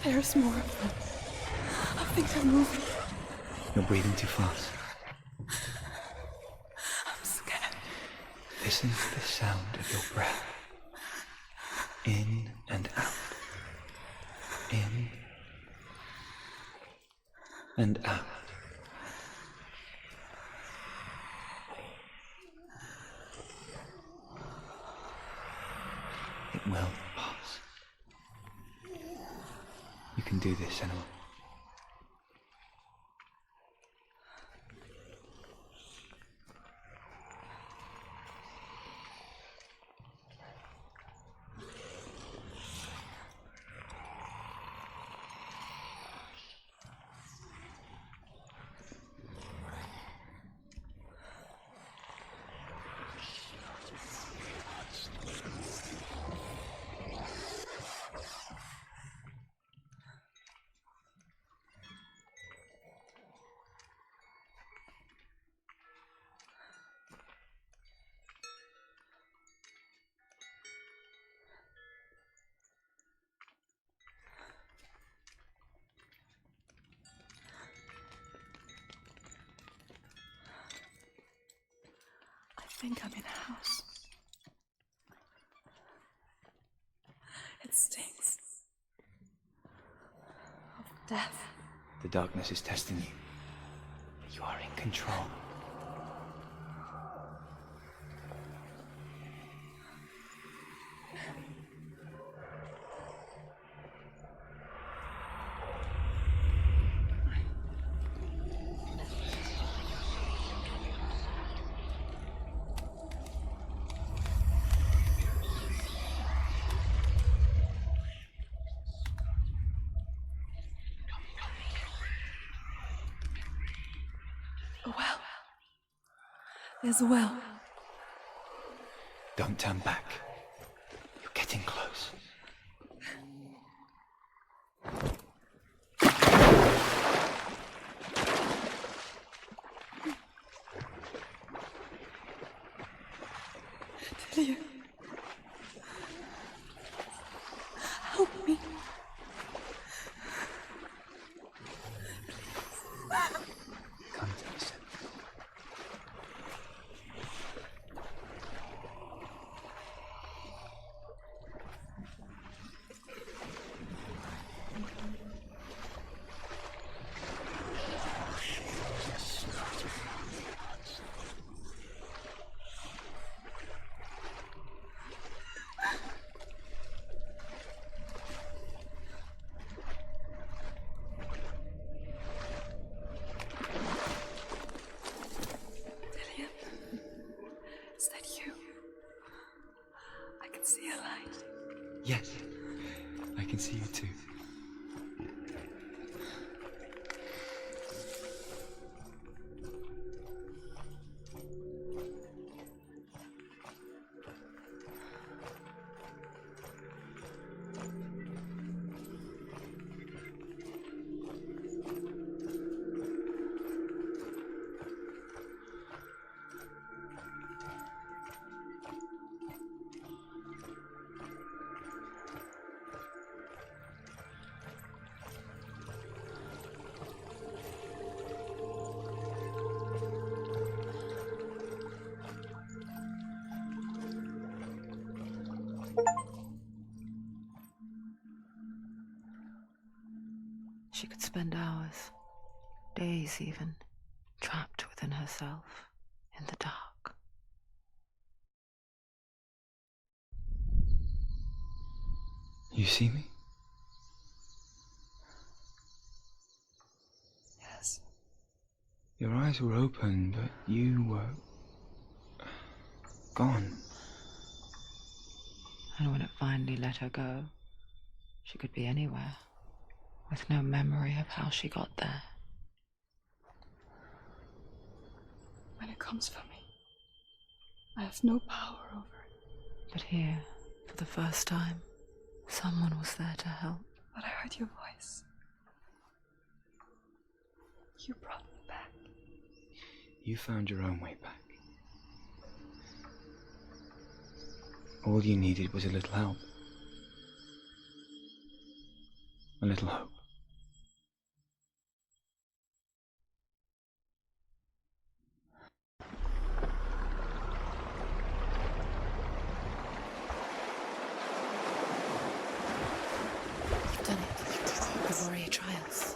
There's more of them. I think they're moving. You're breathing too fast. I'm scared. Listen to the sound of your breath. In and out. In and out. It will pass. You can do this, Senua. I think I'm in a house. It stinks of death. The darkness is testing you. You are in control. A well. There's a well. Don't turn back. You're getting close. Delia. Help me. Come to the center. Is that you? I can see a light. Yes, I can see you too. She could spend hours, days even, trapped within herself, in the dark. You see me? Yes. Your eyes were open, but you were gone. And when it finally let her go, she could be anywhere, with no memory of how she got there. When it comes for me, I have no power over it. But here, for the first time, someone was there to help. But I heard your voice. You brought me back. You found your own way back. All you needed was a little help. A little hope. You've done it. You did it. The warrior trials.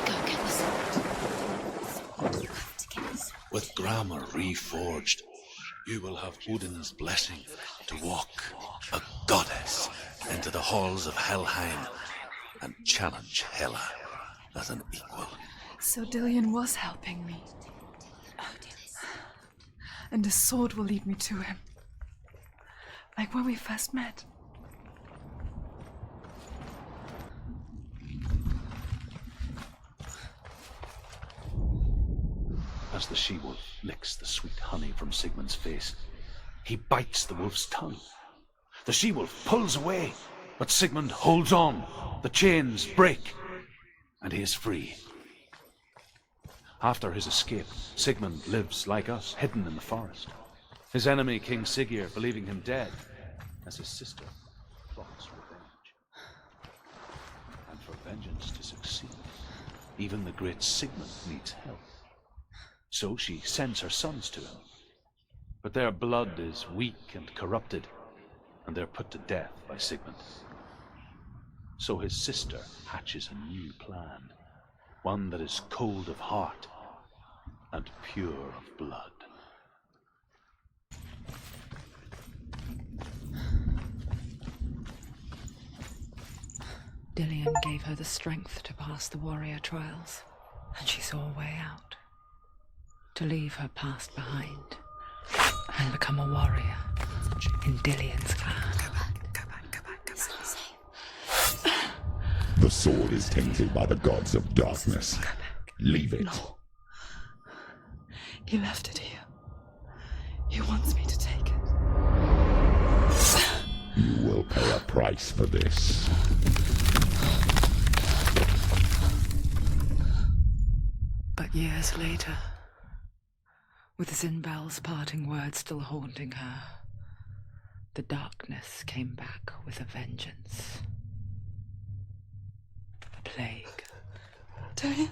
Go get the sword. You have to get the sword. With grammar reforged, you will have Odin's blessing to walk, a goddess, into the halls of Helheim and challenge Hela as an equal. So Dillion was helping me. And the sword will lead me to him. Like when we first met. As the she-wolf licks the sweet honey from Sigmund's face, he bites the wolf's tongue. The she-wolf pulls away, but Sigmund holds on. The chains break, and he is free. After his escape, Sigmund lives like us, hidden in the forest. His enemy, King Siggeir, believing him dead, as his sister plots revenge. And for vengeance to succeed, even the great Sigmund needs help. So she sends her sons to him. But their blood is weak and corrupted, and they're put to death by Sigmund. So his sister hatches a new plan, one that is cold of heart and pure of blood. Dillion gave her the strength to pass the warrior trials, and she saw a way out. To leave her past behind and become a warrior in Dillion's clan. Go back. It's not safe. The sword is tainted by the gods of darkness. Leave it. No. He left it here. He wants me to take it. You will pay a price for this. But years later, with Zinbel's parting words still haunting her, the darkness came back with a vengeance. A plague. Dillion?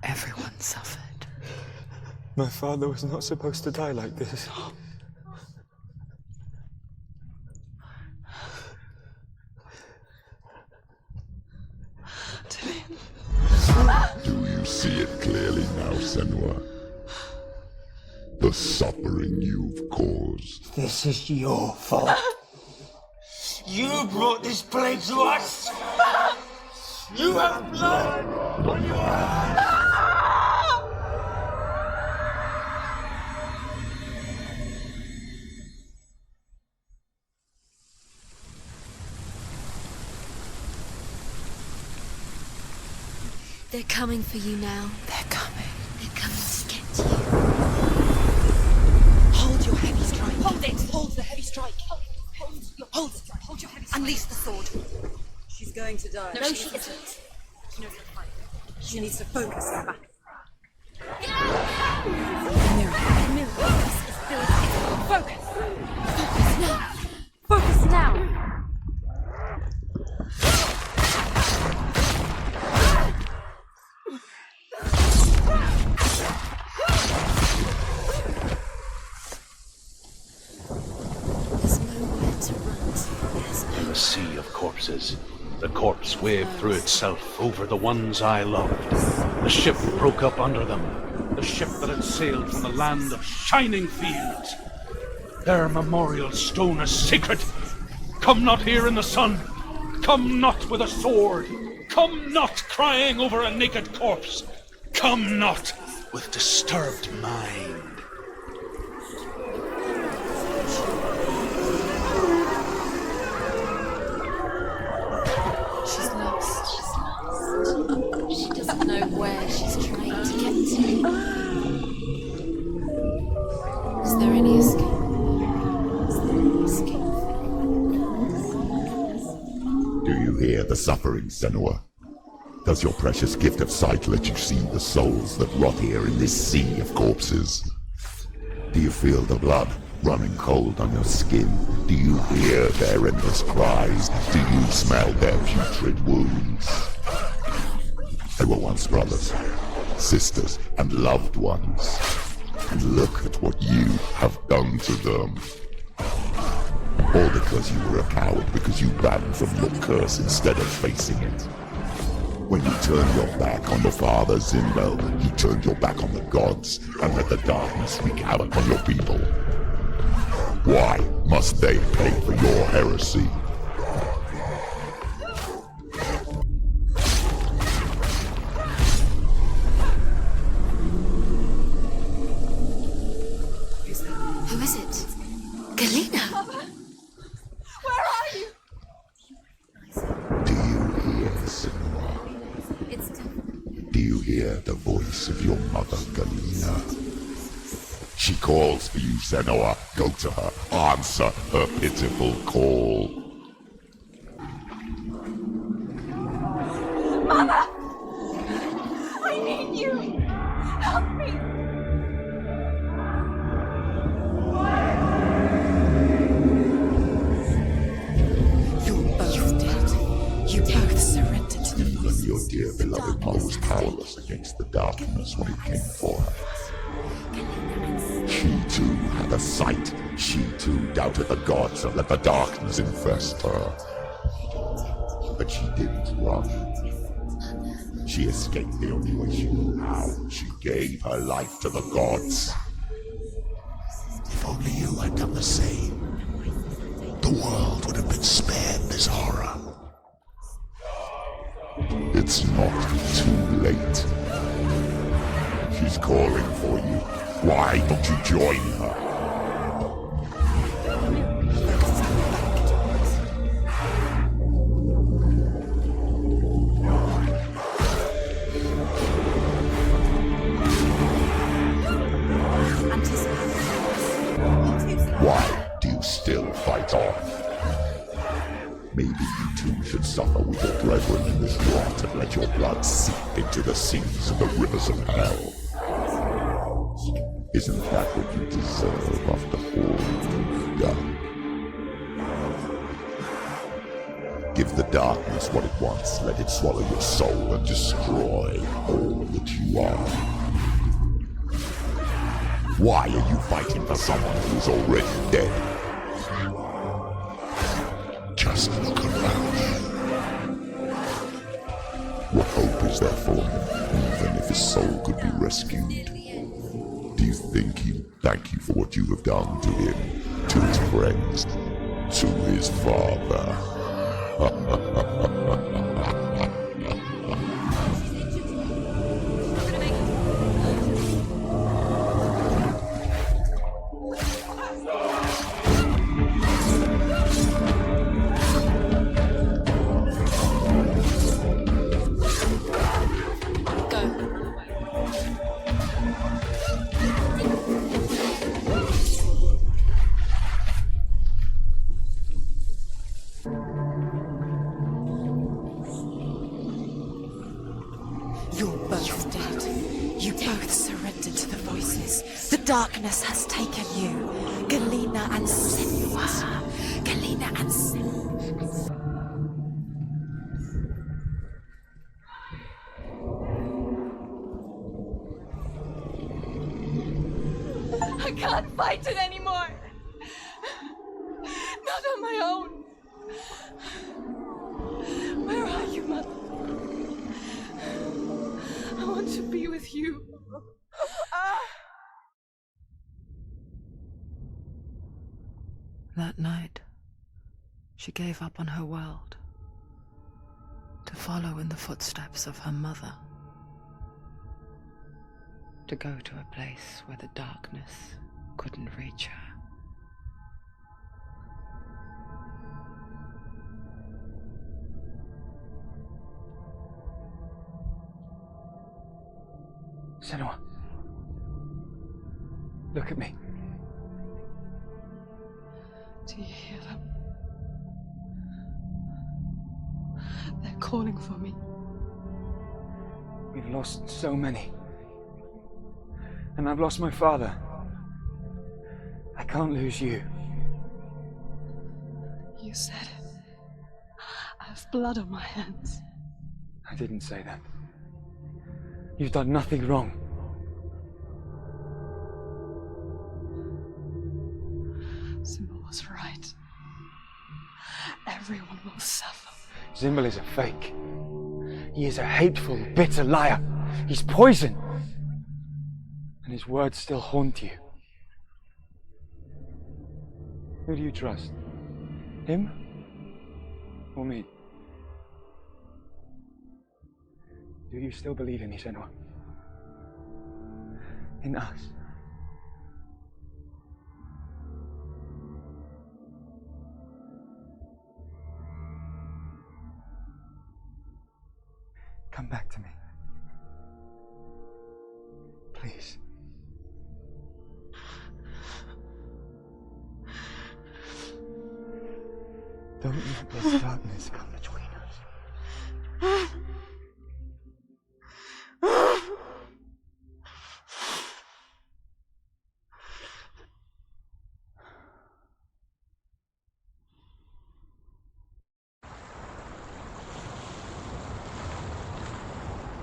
Everyone suffered. My father was not supposed to die like this. Dillion. Do you see it clearly now, Senua? The suffering you've caused. This is your fault. You brought this plague to us. You have blood on your hands. They're coming for you now. They're coming. They're coming to get you. Hold your heavy strike. Hold it. Hold the heavy strike. Hold it. Hold your heavy strike. Unleash the sword. She's going to die. No, she isn't. She knows how to fight. She needs to focus her back. Mirror. Focus is building. Focus. Focus now. Focus now. sea of corpses. The corpse waved through itself over the ones I loved. The ship broke up under them. The ship that had sailed from the land of shining fields. Their memorial stone is sacred. Come not here in the sun. Come not with a sword. Come not crying over a naked corpse. Come not with disturbed mind. She's lost. She doesn't know where she's trying to get to. Is there any escape? Do you hear the suffering, Senua? Does your precious gift of sight let you see the souls that rot here in this sea of corpses? Do you feel the blood running cold on your skin? Do you hear their endless cries? Do you smell their putrid wounds? They were once brothers, sisters, and loved ones. And look at what you have done to them. All because you were a coward, because you ran from your curse instead of facing it. When you turned your back on your father, Zinbo, you turned your back on the gods and let the darkness wreak havoc on your people. Why must they pay for your heresy? Who is it? Galena! Where are you? Do you hear, Senua? Do you hear the voice of your mother, Galena? She calls for you, Senua. Go to her. Answer her pitiful call. Mama! I need you! Help me! You're both dead. You both surrendered to the Even voices. your dear beloved mother was powerless against the darkness when it came for her. She too had a sight. She too doubted the gods and let the darkness infest her. But she didn't run. She escaped the only way she knew how. She gave her life to the gods. If only you had done the same, the world would have been spared this horror. It's not too late. She's calling for you. Why don't you join her? Why do you still fight on? Maybe you too should suffer with your brethren in this rot and let your blood seep into the seas and the rivers of hell. Isn't that what you deserve after all you've done? Give the darkness what it wants, let it swallow your soul and destroy all that you are. Why are you fighting for someone who's already dead? Just look around you. What hope is there for him, even if his soul could be rescued? Do you think he'll thank you for what you have done to him, to his friends, to his father? You're both dead. You both surrendered to the voices. The darkness has taken you. Galena and Senua. Galena and Senua. I can't fight it anymore. Not on my own. That night, she gave up on her world to follow in the footsteps of her mother, to go to a place where the darkness couldn't reach her. Senua, look at me. Do you hear them? They're calling for me. We've lost so many. And I've lost my father. I can't lose you. You said it. I have blood on my hands. I didn't say that. You've done nothing wrong. Symbol was right. Everyone will suffer. Zimbel is a fake. He is a hateful, bitter liar. He's poison. And his words still haunt you. Who do you trust? Him? Or me? Do you still believe in me, Senua? In us? Come back to me. Please. Don't let this darkness come between us.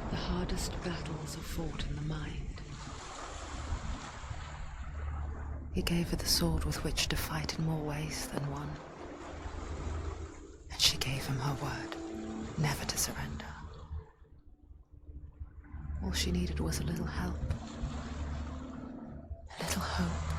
The hardest battles are fought in the mind. He gave her the sword with which to fight in more ways than one. And she gave him her word, never to surrender. All she needed was a little help, a little hope.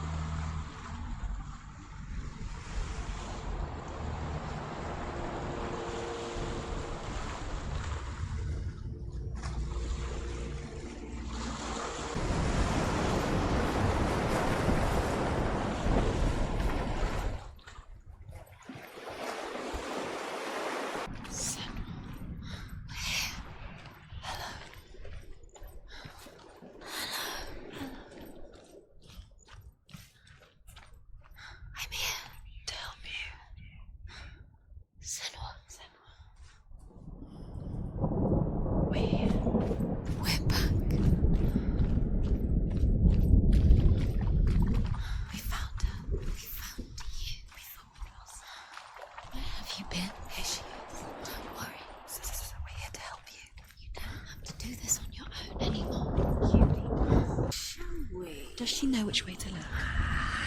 Does she know which way to look?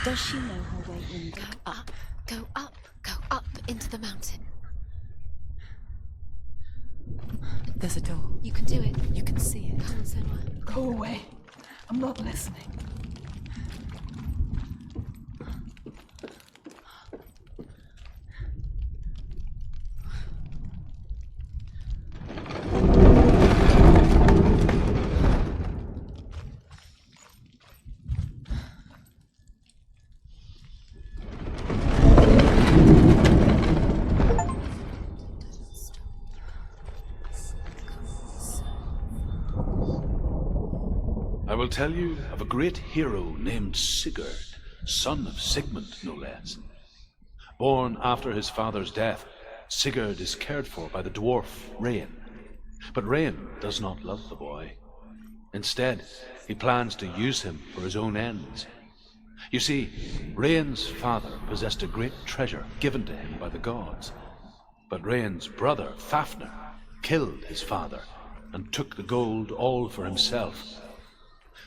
Does she know her way in? Go up, go up, go up into the mountain. There's a door. You can do it. You can see it. Come on, Senua. Go away. I'm not listening. I will tell you of a great hero named Sigurd, son of Sigmund, no less. Born after his father's death, Sigurd is cared for by the dwarf Rain. But Rain does not love the boy. Instead, he plans to use him for his own ends. You see, Rain's father possessed a great treasure given to him by the gods. But Rain's brother, Fafnir, killed his father and took the gold all for himself.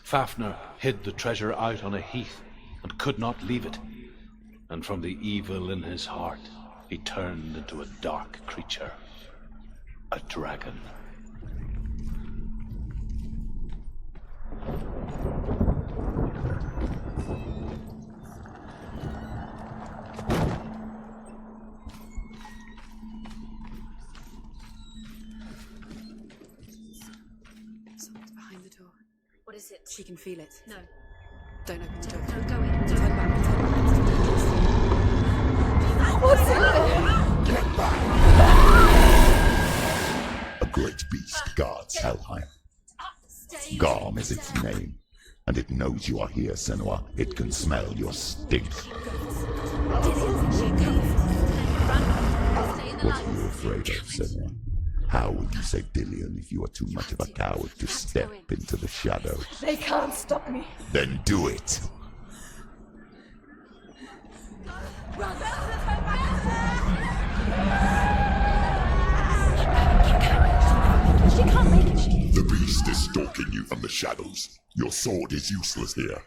Fafnir hid the treasure out on a heath and could not leave it. And from the evil in his heart, he turned into a dark creature, a dragon. What is it? She can feel it. No. Don't open the door. No, go in. Turn back. What's in there? Get back! A great beast guards Helheim. Garm is its name, and it knows you are here, Senua. It can smell your stink. What are you afraid of, Senua? How will you save Dillion if you are too much of a coward to step into the shadows? They can't stop me. Then do it! She can't make it. The beast is stalking you from the shadows. Your sword is useless here.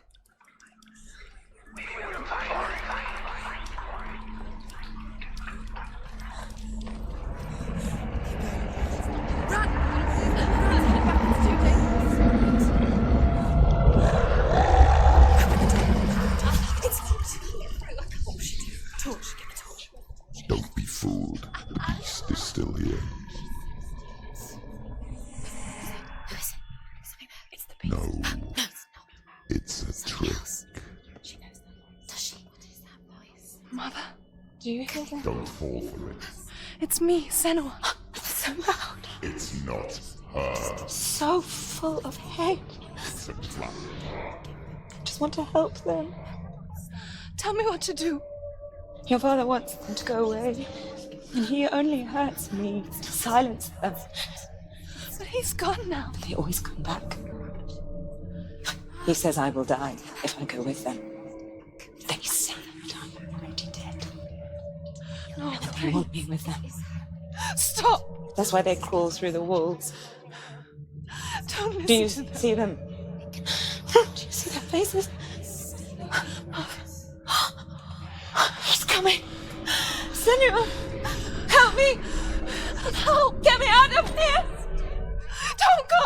Don't be fooled. The beast is still here. No. It's a trick. She knows that. Does she? What is that voice? Mother, do you hear that? Don't fall for it. It's me, Senua. It's so loud. It's not her. So full of hate. It's a trap. I just want to help them. Tell me what to do. Your father wants them to go away, and he only hurts me to silence them. But he's gone now. They always come back. He says I will die if I go with them. They say that I'm already dead. No, And they want me with them. Stop! That's why they crawl through the walls. Don't listen Do you to them. see them? Do you see their faces? He's coming! Senua! Help me! Help! Get me out of here! Don't go!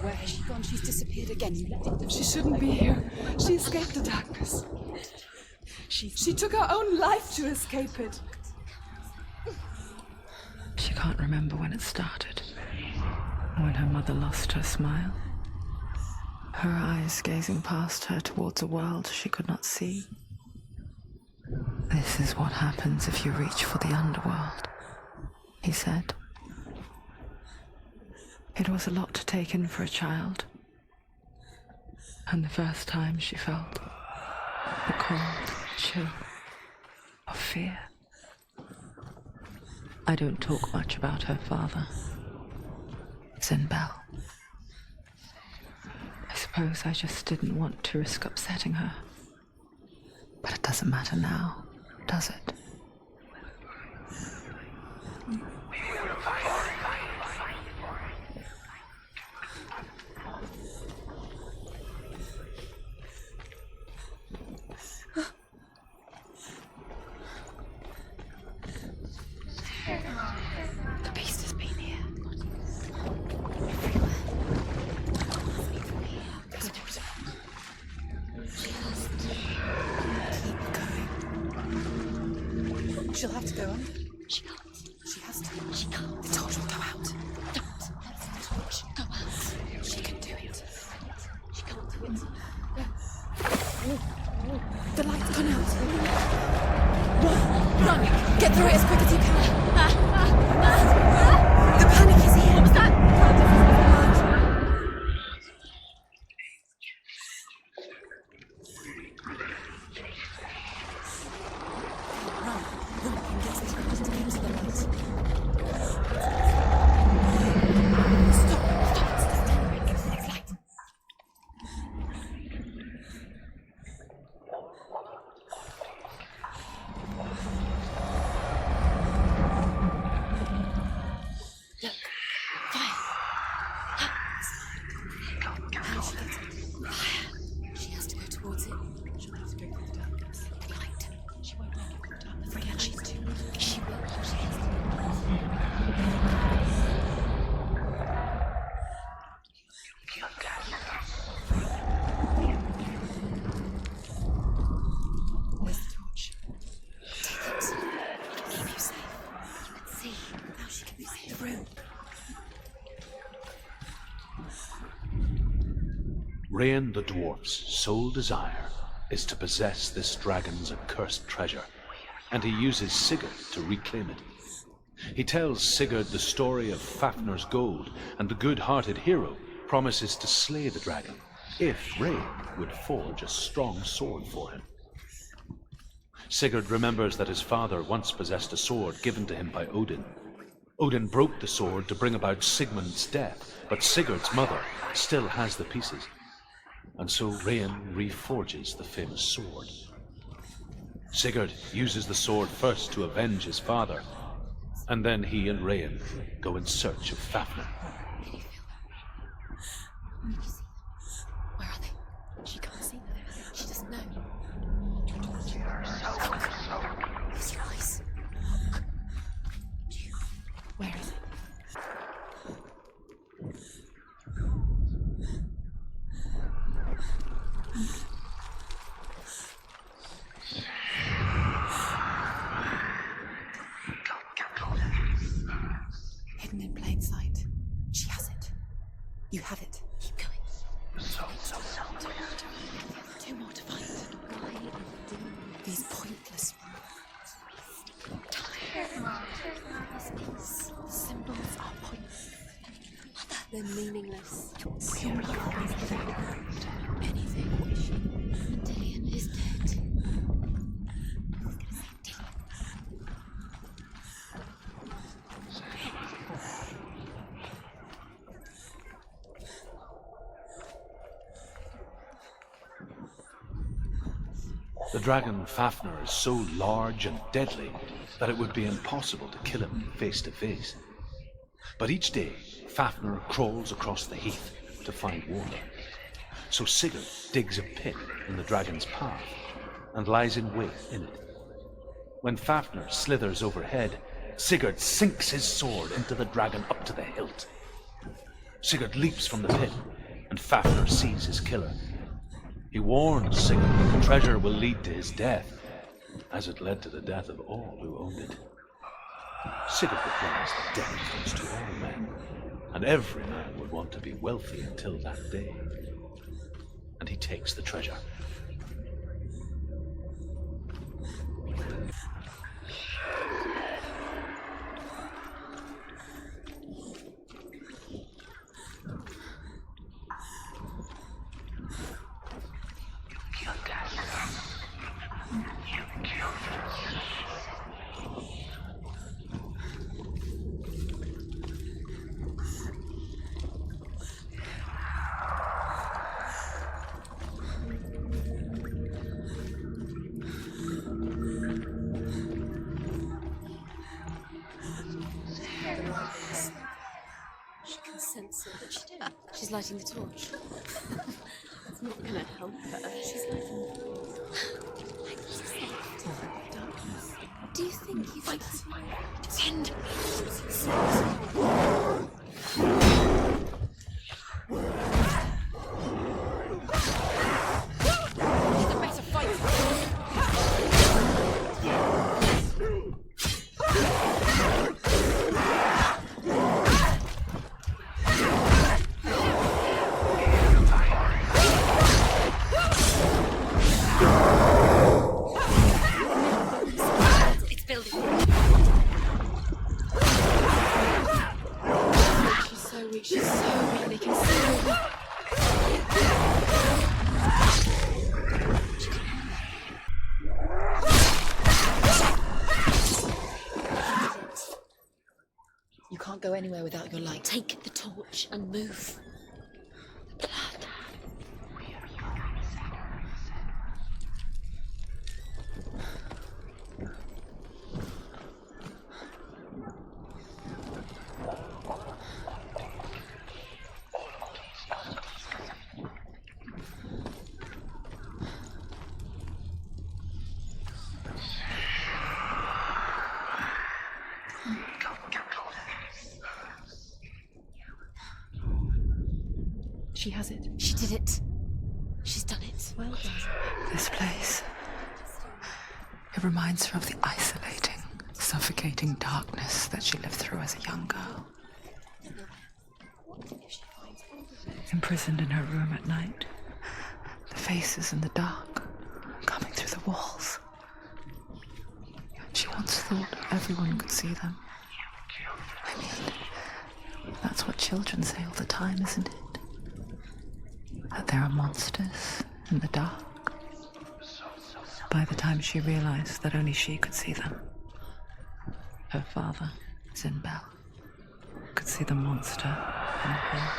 Where has she gone? She's disappeared again. You let it. She shouldn't be here. She escaped the darkness. She took her own life to escape it. She can't remember when it started. When her mother lost her smile. Her eyes gazing past her towards a world she could not see. This is what happens if you reach for the underworld, he said. It was a lot to take in for a child. And the first time she felt the cold chill of fear. I don't talk much about her father, Zinbel. I suppose I just didn't want to risk upsetting her. But it doesn't matter now, does it? The beast has been here. She'll have to go on. She can't. She has to. She can't. The torch will go out. Don't let the torch go out. She can do it. She can't do it. The light's gone out. Run! Get through it as quick as you can. The panic is here. What was that? Run and get as close to the light. Rain the dwarf's sole desire is to possess this dragon's accursed treasure, and he uses Sigurd to reclaim it. He tells Sigurd the story of Fafnir's gold, and the good-hearted hero promises to slay the dragon if Rain would forge a strong sword for him. Sigurd remembers that his father once possessed a sword given to him by Odin. Odin broke the sword to bring about Sigmund's death, but Sigurd's mother still has the pieces. And so Rain reforges the famous sword. Sigurd uses the sword first to avenge his father, and then he and Rain go in search of Fafnir. Where are they? She can't see them. She doesn't know. Close your eyes. Where is it? Hidden in plain sight. She has it. You have it. Keep going. Two more to find. Why these pointless the symbols are pointless. They're meaningless. You're anything. Dillion is dead. The dragon Fafnir is so large and deadly that it would be impossible to kill him face to face. But each day, Fafnir crawls across the heath to find water. So Sigurd digs a pit in the dragon's path and lies in wait in it. When Fafnir slithers overhead, Sigurd sinks his sword into the dragon up to the hilt. Sigurd leaps from the pit, and Fafnir sees his killer. He warns Sigurd that the treasure will lead to his death, as it led to the death of all who owned it. Sigurd replies that death comes to all men, and every man would want to be wealthy until that day. And he takes the treasure. She's lighting the torch. It's not gonna help her. She's lighting the darkness. Do you think you fight? Send. Go anywhere without your light. Take the torch and move. The blood. She has it. She did it. She's done it. Well done. This place. It reminds her of the isolating, suffocating darkness that she lived through as a young girl. Imprisoned in her room at night, faces in the dark, coming through the walls. She once thought everyone could see them. I mean, that's what children say all the time, isn't it? That there are monsters in the dark. By the time she realized that only she could see them, her father, Zinbel, could see the monster in her.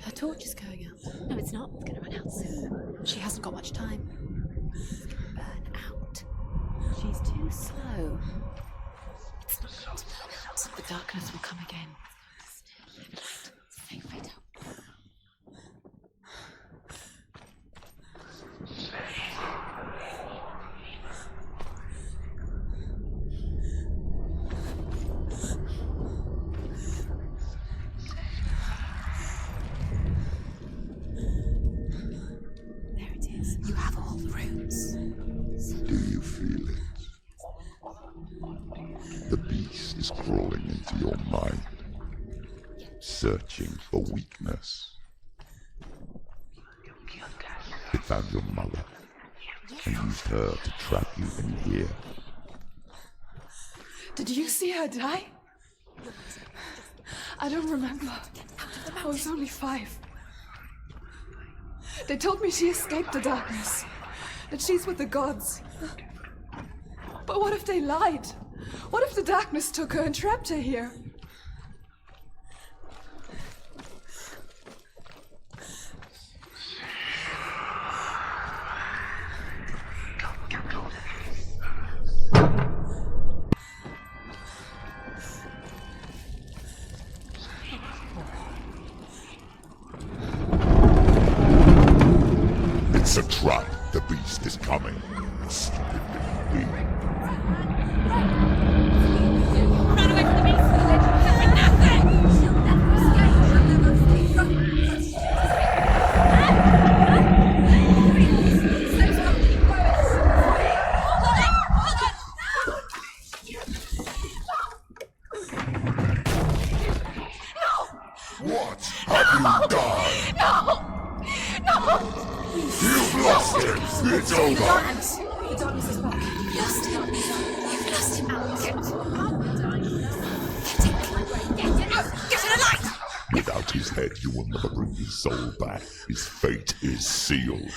Her torch is going out. No, it's not. It's going to run out soon. She hasn't got much time. It's going to burn out. She's too slow. It's not going to burn out. The darkness will come again. Stay right up. You have all the roots. Do you feel it? The beast is crawling into your mind, searching for weakness. It found your mother and used her to trap you in here. Did you see her die? I don't remember. I was only 5. They told me she escaped the darkness, that she's with the gods. But what if they lied? What if the darkness took her and trapped her here? It's a trap. The beast is coming. Run away from the beast! For nothing! She'll never escape. She'll never escape. What have you done? No! You've lost him! It's over! The darkness is back. You've lost him. You've lost him. Get to the light! Without his head, you will never bring his soul back. His fate is sealed.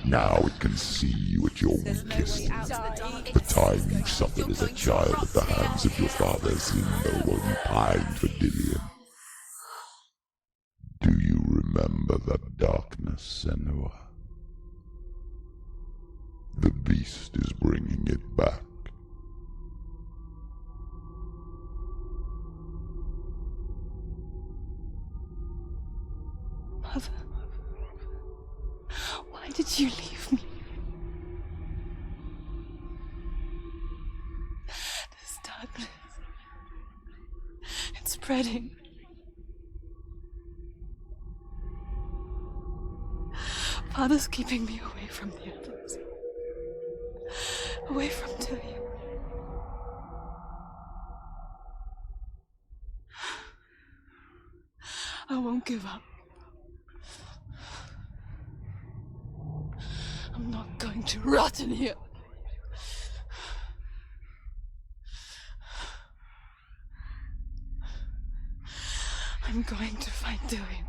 Now it can see you at your weakest. The time you suffered as a child at the hands of your father Zinbel while you pined for Dillion. Do you remember that darkness, Senua? The beast is bringing it back. Mother, why did you leave me? This darkness, it's spreading. Father's keeping me away from the others. Away from Dillion. I won't give up. I'm not going to rot in here. I'm going to find Dillion.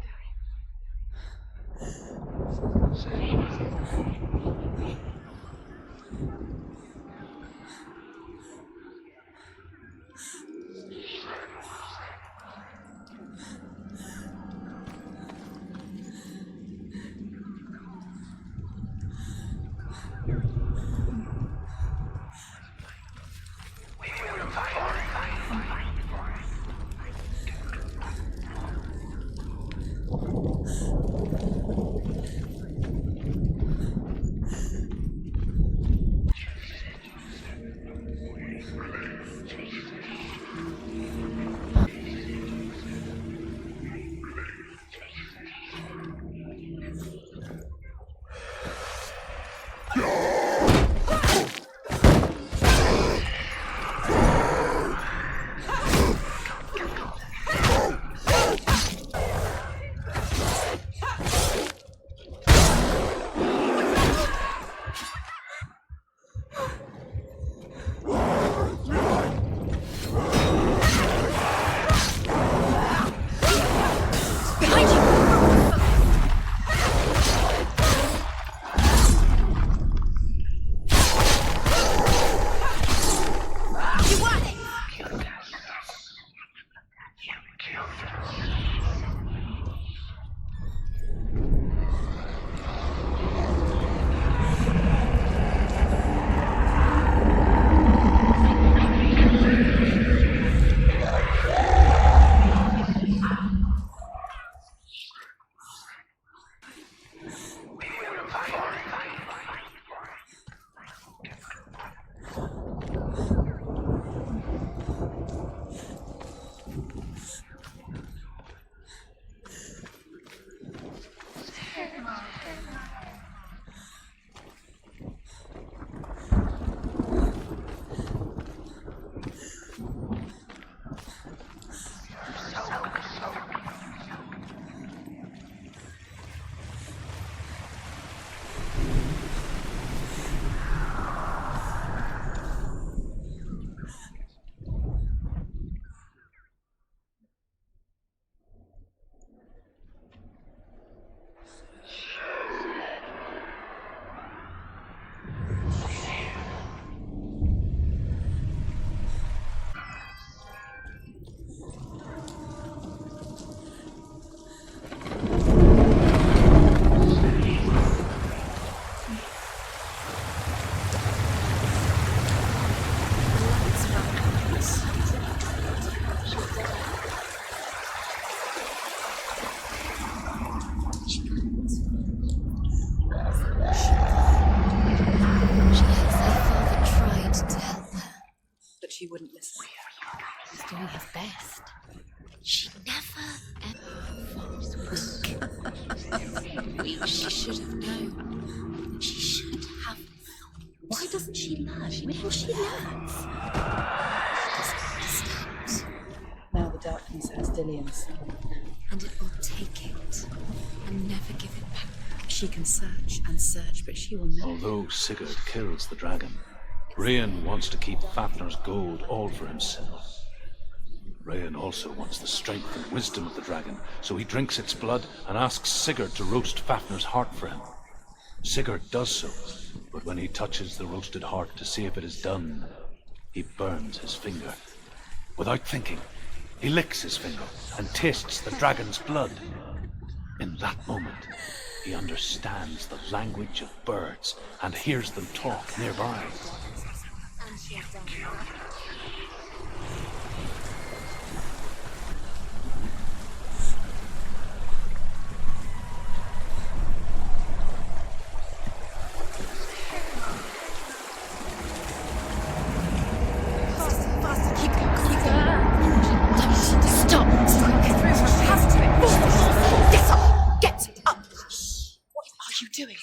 should have known. She should have. Why doesn't she learn? When she learns. She doesn't understand. Now the darkness has Dillian's soul. And it will take it and never give it back. She can search and search, but she will never. Although Sigurd kills the dragon, Rayan wants to keep Fafnir's gold all for himself. Rayan also wants the strength and wisdom of the dragon, so he drinks its blood and asks Sigurd to roast Fafnir's heart for him. Sigurd does so, but when he touches the roasted heart to see if it is done, he burns his finger. Without thinking, he licks his finger and tastes the dragon's blood. In that moment, he understands the language of birds and hears them talk nearby. Doing?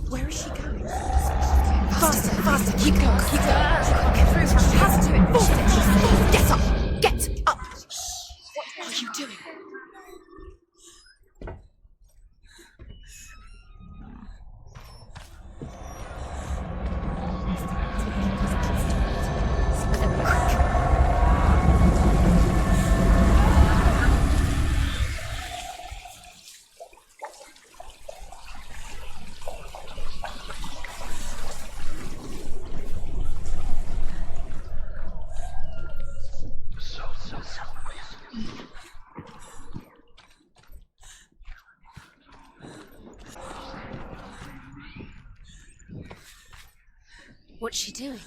Where is she going? Faster, faster, keep going, keep going. She can't get through, she has to do it. Force it. Get up, get up. What are you doing? What's she doing?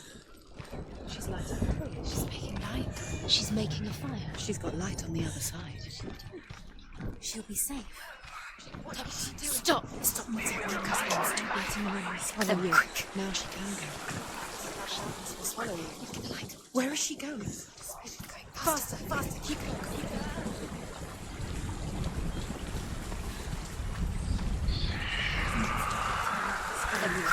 She's lighting a fire. She's making light. She's making a fire. She's got light on the other side. She'll be safe. Stop! Stop! Stop eating the memories. Swallow you. Now she can go. She'll swallow you. Where is she going? Faster, faster, keep going, keep going. Swallow you.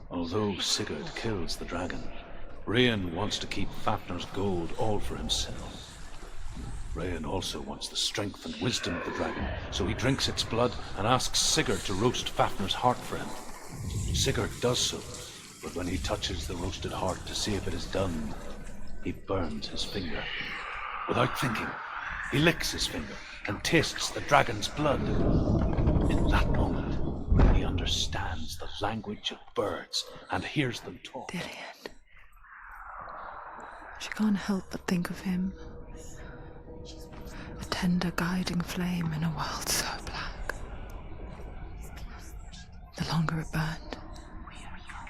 Although Sigurd kills the dragon, Rayan wants to keep Fafnir's gold all for himself. Rayan also wants the strength and wisdom of the dragon, so he drinks its blood and asks Sigurd to roast Fafnir's heart for him. Sigurd does so, but when he touches the roasted heart to see if it is done, he burns his finger. Without thinking, He licks his finger and tastes the dragon's blood. In that moment, he understands the language of birds and hears them talk. Dillian. She can't help but think of him. A tender guiding flame in a world so black. The longer it burned,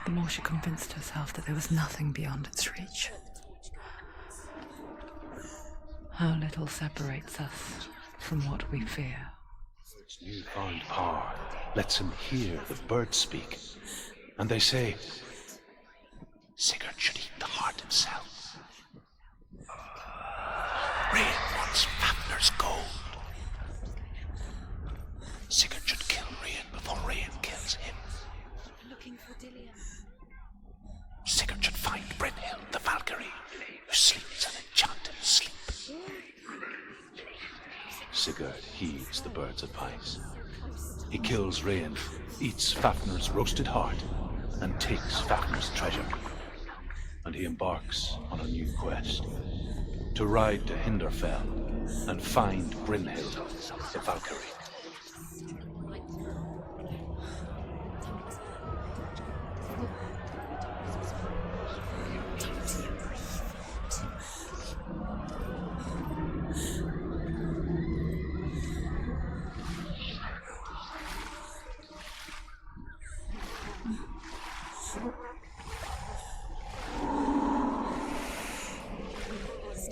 the more she convinced herself that there was nothing beyond its reach. How little separates us from what we fear. Its newfound power lets him hear the birds speak, and they say, Sigurd should eat the heart himself. Rain wants Fafnir's gold. Sigurd should kill Rain before Rain kills him. Looking for Dillian. Sigurd should find Brynhild the Valkyrie, who sleeps an enchanted sleep. Sigurd heeds the bird's advice. He kills Rain, eats Fafnir's roasted heart, and takes Fafnir's treasure. And he embarks on a new quest, to ride to Hinderfell and find Brynhild the Valkyrie.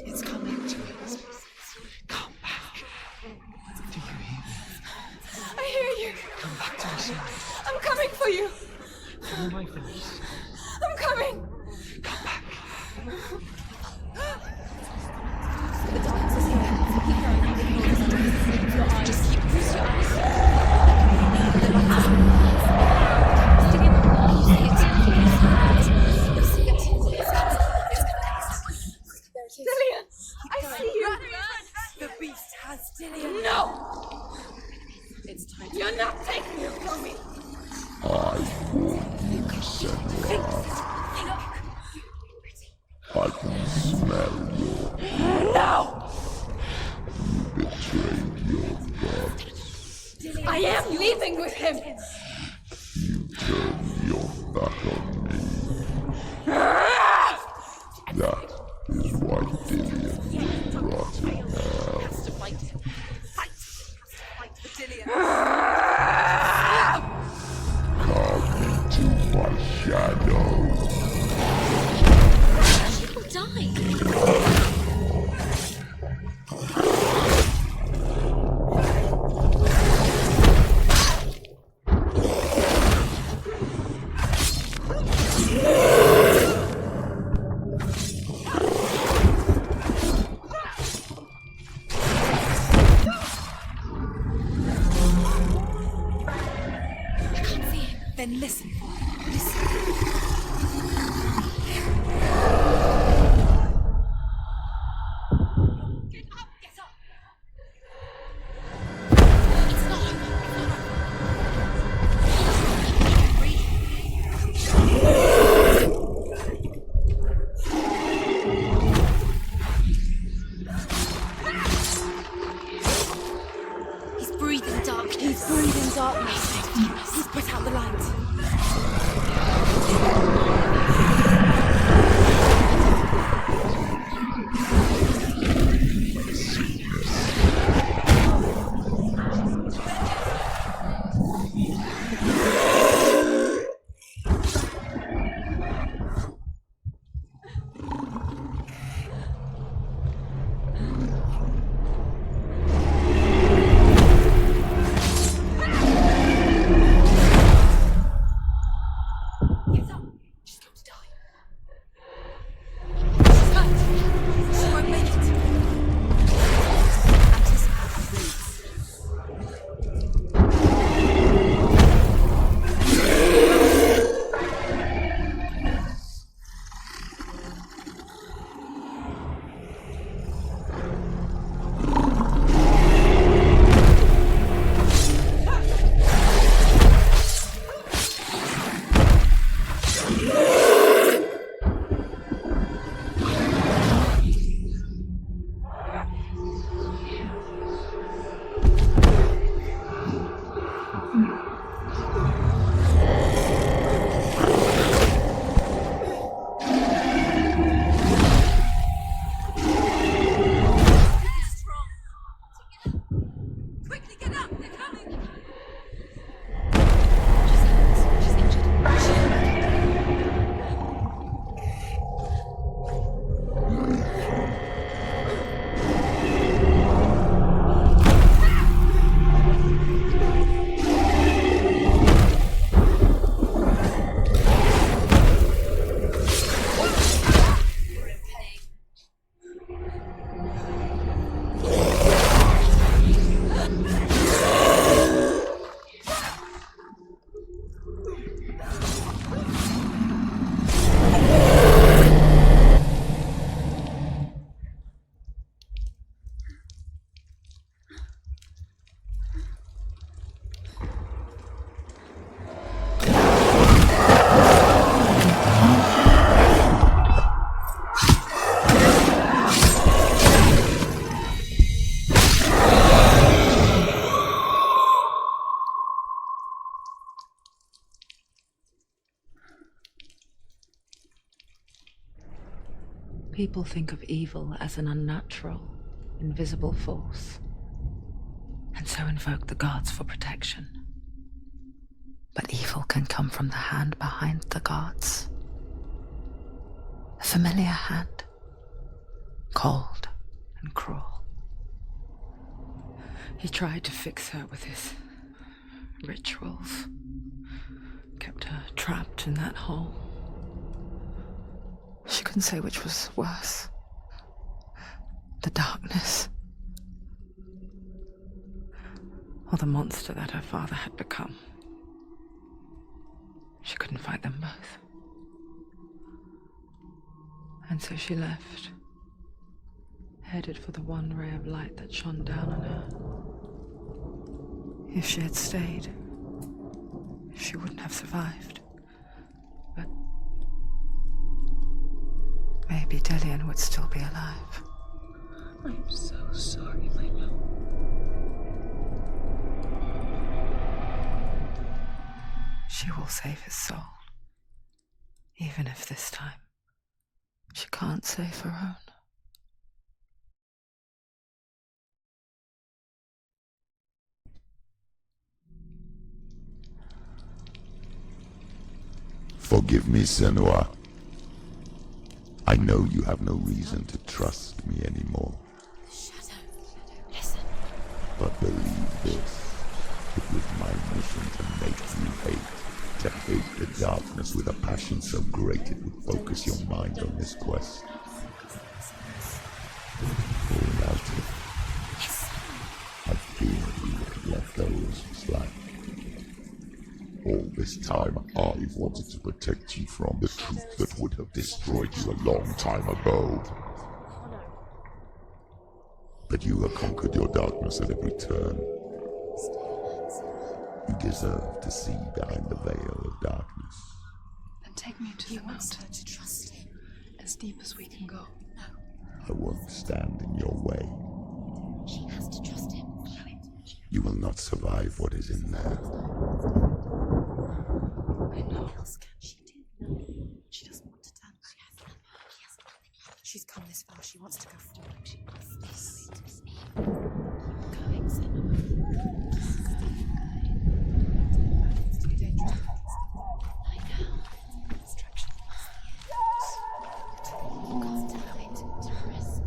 It's coming. Come back. Do you hear me? I hear you. Come back to us now. I'm coming for you. Follow my voice. I'm coming. Come back. The darkness is here. Keep going. Your eyes. Just keep close your eyes. The light is here. You see it. You see it. It's coming. It's coming. There it is. Dillian, I see you. The beast has Dillian. No! It's time. You're not taking it from me. I warned you, Senua. I can smell your No! You betrayed your gods. I am leaving with him. You turned your back on me. That is why Dillian will rot in hell. To fight him. Fight. Fight for Dillian. Carve me to my shadow. People die. Then listen. Get up! Get up! It's not over. He's breathing darkness. He's breathing darkness. He's put out the light. people think of evil as an unnatural, invisible force, and so invoke the gods for protection. But evil can come from the hand behind the gods. A familiar hand, cold and cruel. He tried to fix her with his rituals, kept her trapped in that hole. She couldn't say which was worse. The darkness, or the monster that her father had become. She couldn't fight them both. And so she left, headed for the one ray of light that shone down on her. If she had stayed, she wouldn't have survived. But maybe Dillian would still be alive. I'm so sorry, my love. She will save his soul, even if this time she can't save her own. Forgive me, Senua. I know you have no reason to trust me anymore. Listen. But believe this, it was my mission to make you hate. To hate the darkness with a passion so great it would focus your mind on this quest. All out it. I feared you would have left those slack. All this time, I've wanted to protect you from the truth that would have destroyed you a long time ago. But you have conquered your darkness at every turn. You deserve to see behind the veil of darkness. Then take me to the mountain. To trust him. As deep as we can go. I won't stand in your way. She has to trust him. You will not survive what is in there. I know. What else can she do? No. She doesn't want to turn back. She's come this far. She wants to go forward. She must this. Going, Senua. It's too dangerous. I know. Distraction. You can't allow it to rest.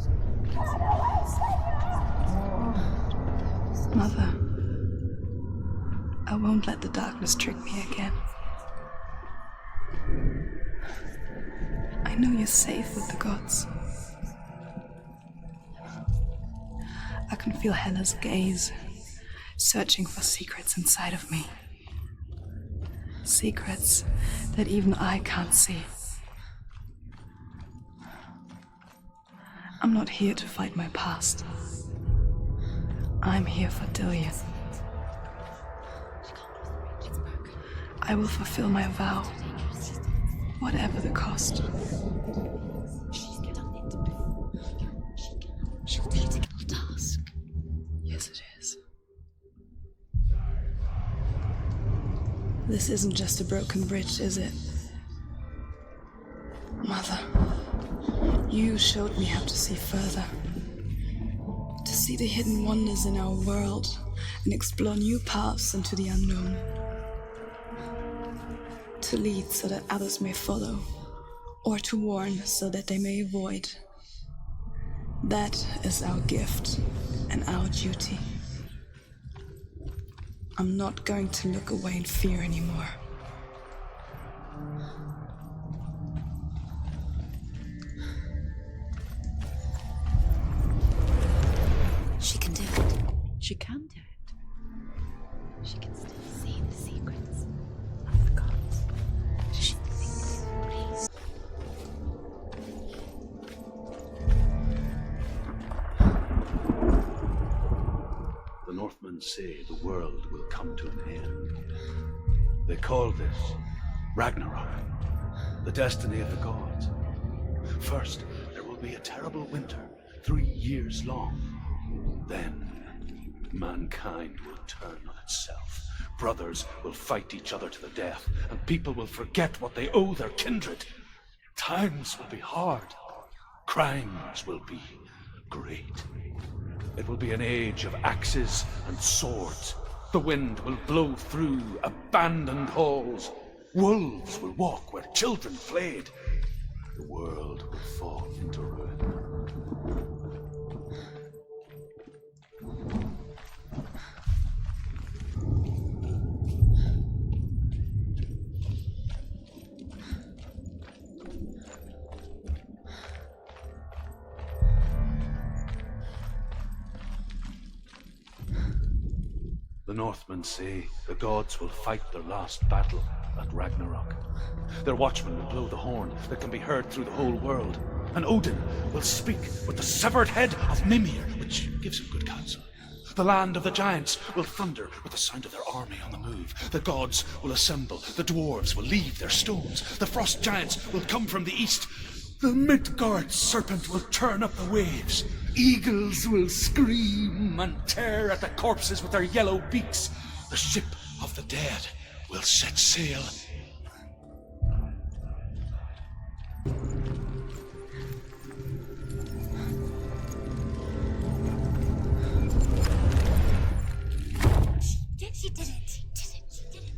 Mother, I won't let the darkness trick me again. I know you're safe with the gods. I can feel Hela's gaze, searching for secrets inside of me. Secrets that even I can't see. I'm not here to fight my past. I'm here for Dillian. I will fulfill my vow, whatever the cost. She'll take a difficult task. Yes, it is. This isn't just a broken bridge, is it? Mother, you showed me how to see further. To see the hidden wonders in our world and explore new paths into the unknown. To lead so that others may follow, or to warn so that they may avoid. That is our gift and our duty. I'm not going to look away in fear anymore. She can do it. She can do it. She can still see the secrets of the gods. She thinks, please. The Northmen say the world will come to an end. They call this Ragnarok, the destiny of the gods. First, there will be a terrible winter, 3 years long. Then, mankind will turn on itself. Brothers will fight each other to the death, and people will forget what they owe their kindred. Times will be hard, Crimes will be great. It will be an age of axes and swords. The wind will blow through abandoned halls. Wolves will walk where children played. The world will fall into ruin. The Northmen say the gods will fight their last battle at Ragnarok. Their watchmen will blow the horn that can be heard through the whole world, and Odin will speak with the severed head of Mimir, which gives him good counsel. The land of the giants will thunder with the sound of their army on the move. The gods will assemble, the dwarves will leave their stones, the frost giants will come from the east. The Midgard serpent will turn up the waves. Eagles will scream and tear at the corpses with their yellow beaks. The ship of the dead will set sail. She did it. She did it.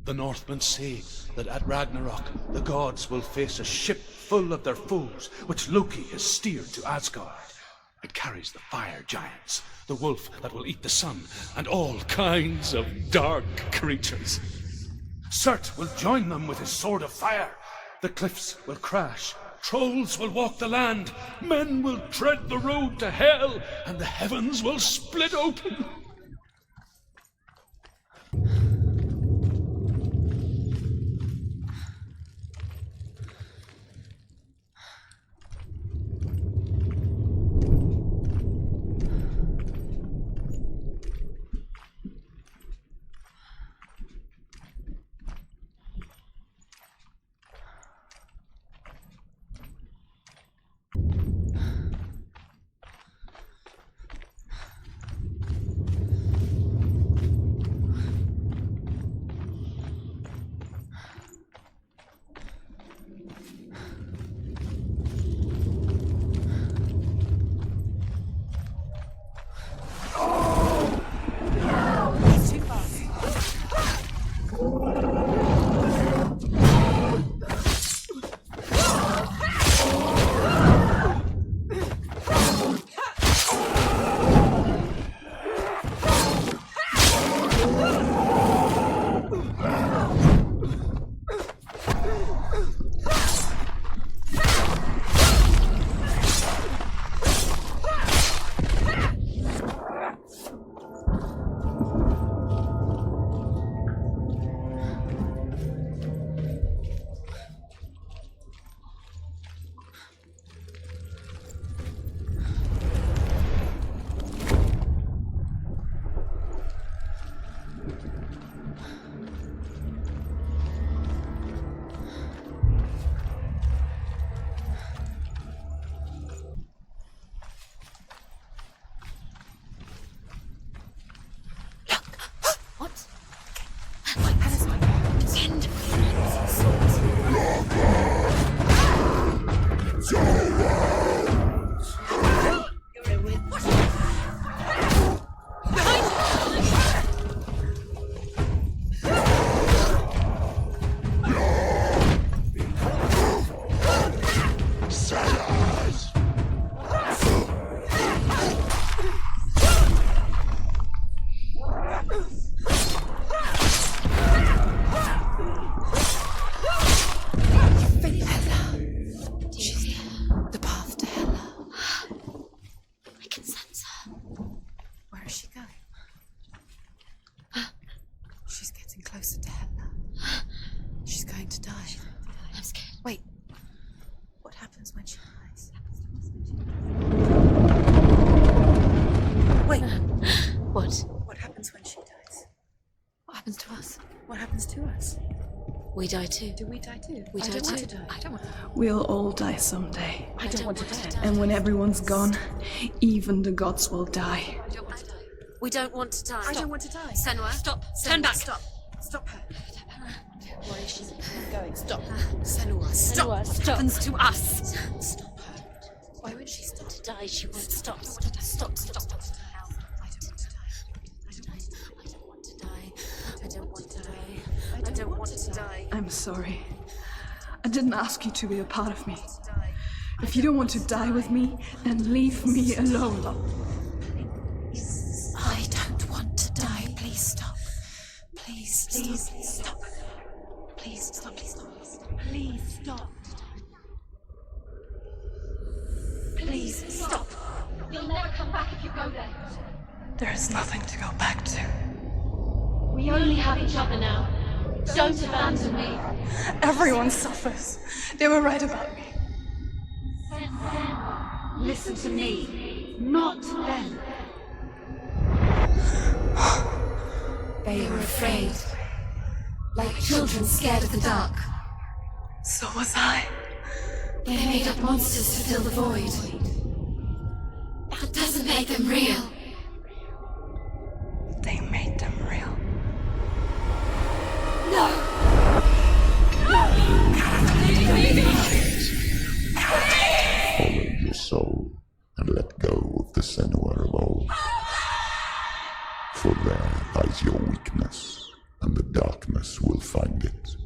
The Northmen say that at Ragnarok the gods will face a ship full of their foes, which Loki has steered to Asgard. It carries the fire giants, the wolf that will eat the sun, and all kinds of dark creatures. Surt will join them with his sword of fire. The cliffs will crash, trolls will walk the land, men will tread the road to hell, and the heavens will split open. Wait. What happens when she dies? Wait. What? What happens when she dies? What happens to us? What happens to us? We die too. Do we die too? We die too. I don't want to die. We'll all die someday. I don't want to die. And when everyone's gone, even the gods will die. I don't want to die. We don't want to die. I don't want to die. Senua. Stop. Turn back. Stop. Stop her. Why is she going? Stop. Senua. Stop. What happens to us? Stop her. Why would she stop to die? She won't stop. Stop. I don't want to die. I don't want to die. I'm sorry. I didn't ask you to be a part of me. If you don't want to die with me, then leave me alone. I don't want to die. Please stop. Please stop. Please stop. Please stop. Please stop. You'll never come back if you go there. There is nothing to go back to. We only have each other now. Don't abandon me. Everyone suffers. They were right about me. Listen to me, not them. They were afraid. Like children scared of the dark. So was I. They made up monsters to fill the void. That doesn't make them real. They made them real. No! Follow your soul and let go of the Senua of old. For there lies your weakness, and the darkness will find it.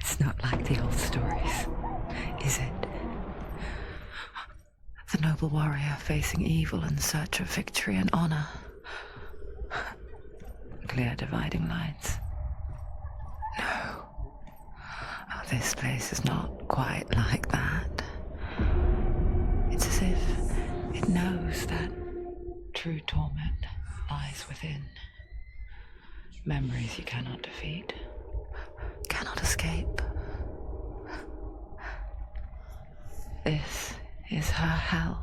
It's not like the old stories, is it? The noble warrior facing evil in search of victory and honor. Clear dividing lines. No. Oh, this place is not quite like that. It's as if it knows that true torment lies within. Memories you cannot defeat, cannot escape. This is her hell.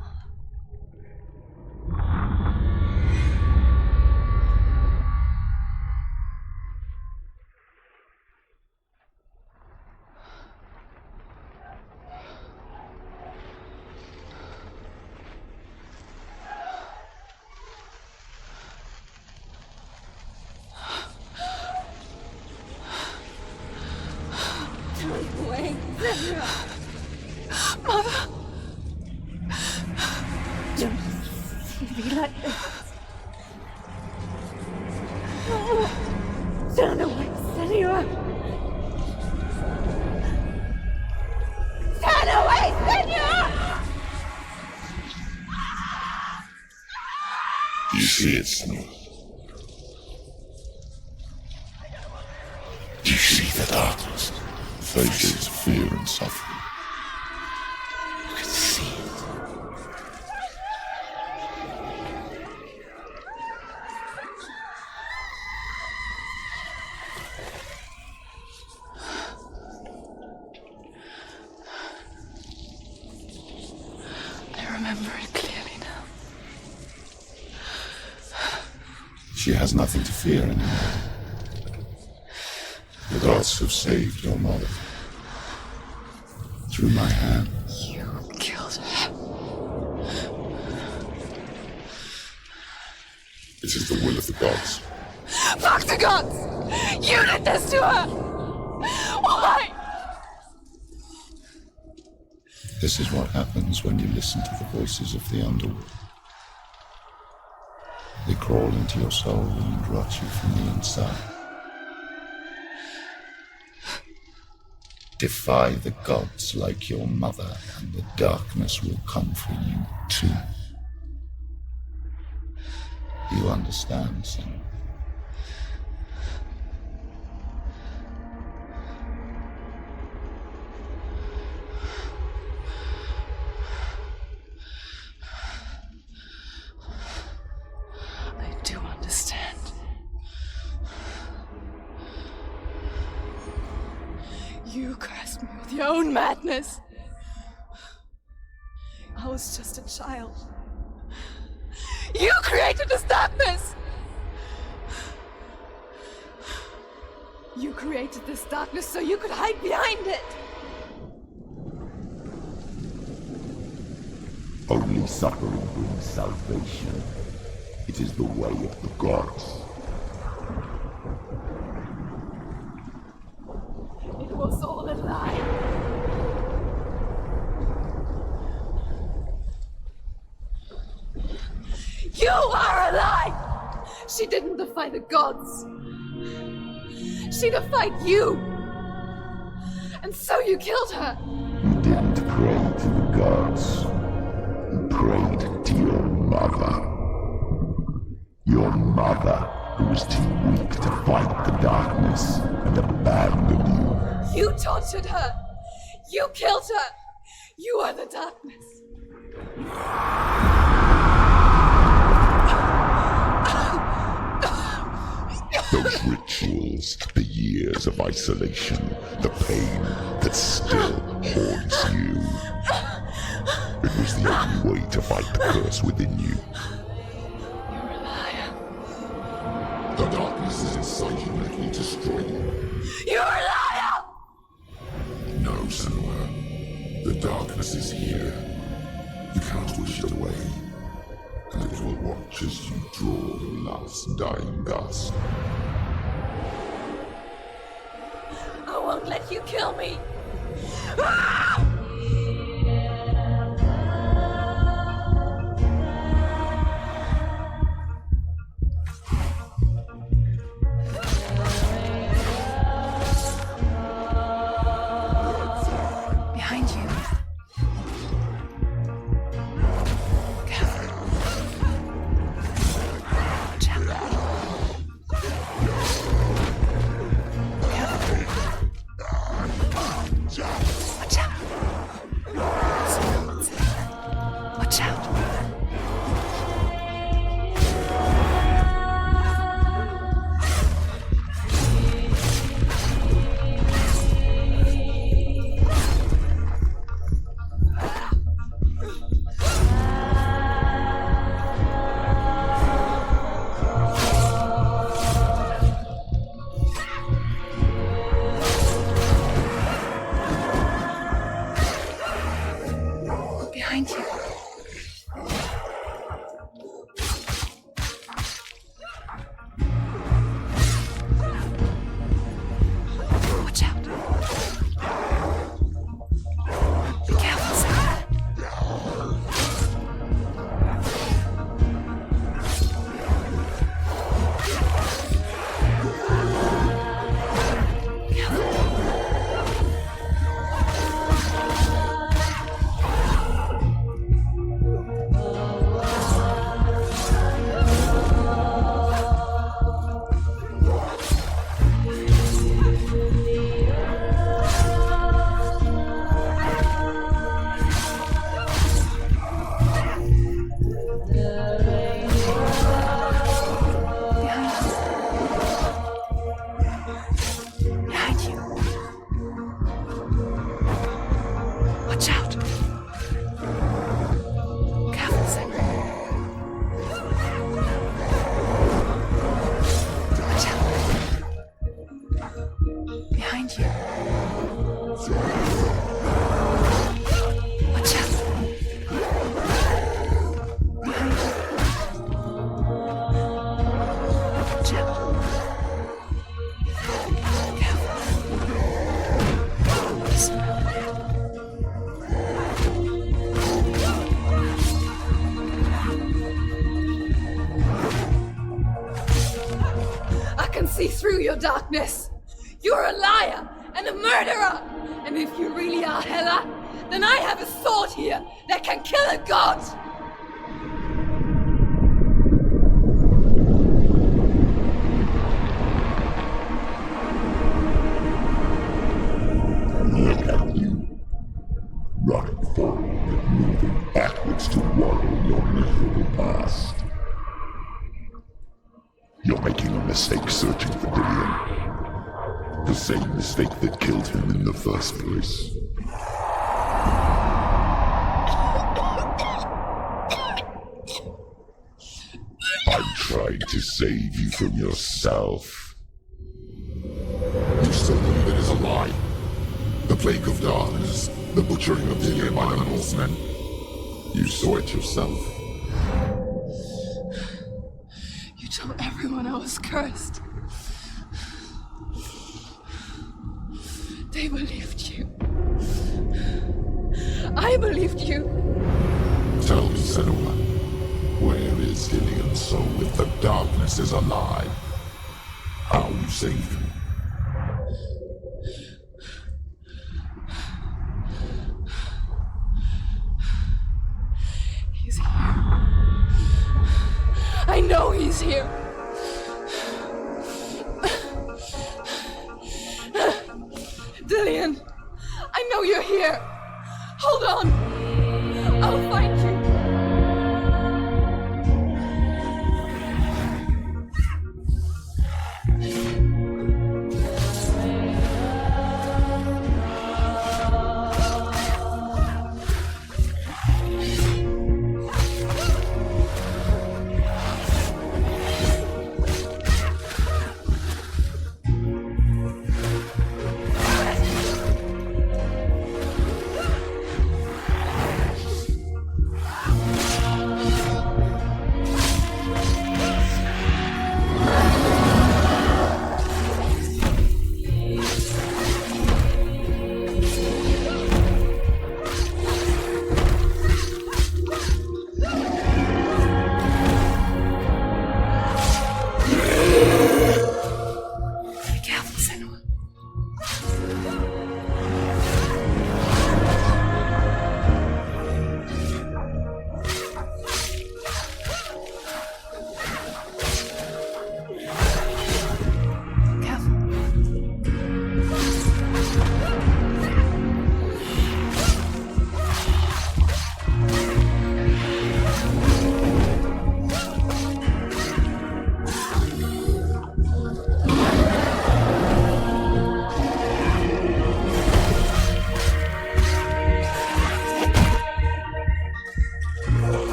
Wait, Mother! Don't see me like this. Turn away, Senua! Turn away, Senua! You see it, Senua? You see the darkness, faces fear and suffering. You can see it. I remember it clearly now. She has nothing to fear anymore. The gods have saved your mother. Through my hands. You killed her. This is the will of the gods. Fuck the gods! You did this to her! Why? This is what happens when you listen to the voices of the underworld. They crawl into your soul and rot you from the inside. Defy the gods like your mother, and the darkness will come for you too. You understand, son? You cursed me with your own madness. I was just a child. You created this darkness! You created this darkness so you could hide behind it! Only suffering brings salvation. It is the way of the gods. It was all a lie. You are a lie! She didn't defy the gods. She defied you! And so you killed her! You didn't pray to the gods. You prayed to your mother. Your mother, who was too weak to fight the darkness and abandoned you. You tortured her! You killed her! You are the darkness! Those rituals, the years of isolation, the pain that still haunts you. It was the only way to fight the curse within you. You're a liar. The darkness is inside you, let me destroy you. You're a liar! No, Senua. The darkness is here. You cannot wish it away. And it will watch as you draw the last dying gasp. I won't let you kill me! Behind you. See through your darkness. You're a liar and a murderer. And if you really are Hela, then I have a sword here that can kill a god. Look at you. Running forward and moving backwards to wallow your miserable past. You're making a mistake searching for Dillion. The same mistake that killed him in the first place. I'm trying to save you from yourself. You still believe it is a lie? The plague of darkness, the butchering of Hela by the Northmen. You saw it yourself. You told everyone I was cursed. They believed you. I believed you. Tell me, Senua, where is Dillian's soul if the darkness is alive? How you saved him? He's here. I know he's here. Dillian, I know you're here. Hold on. I'll find you.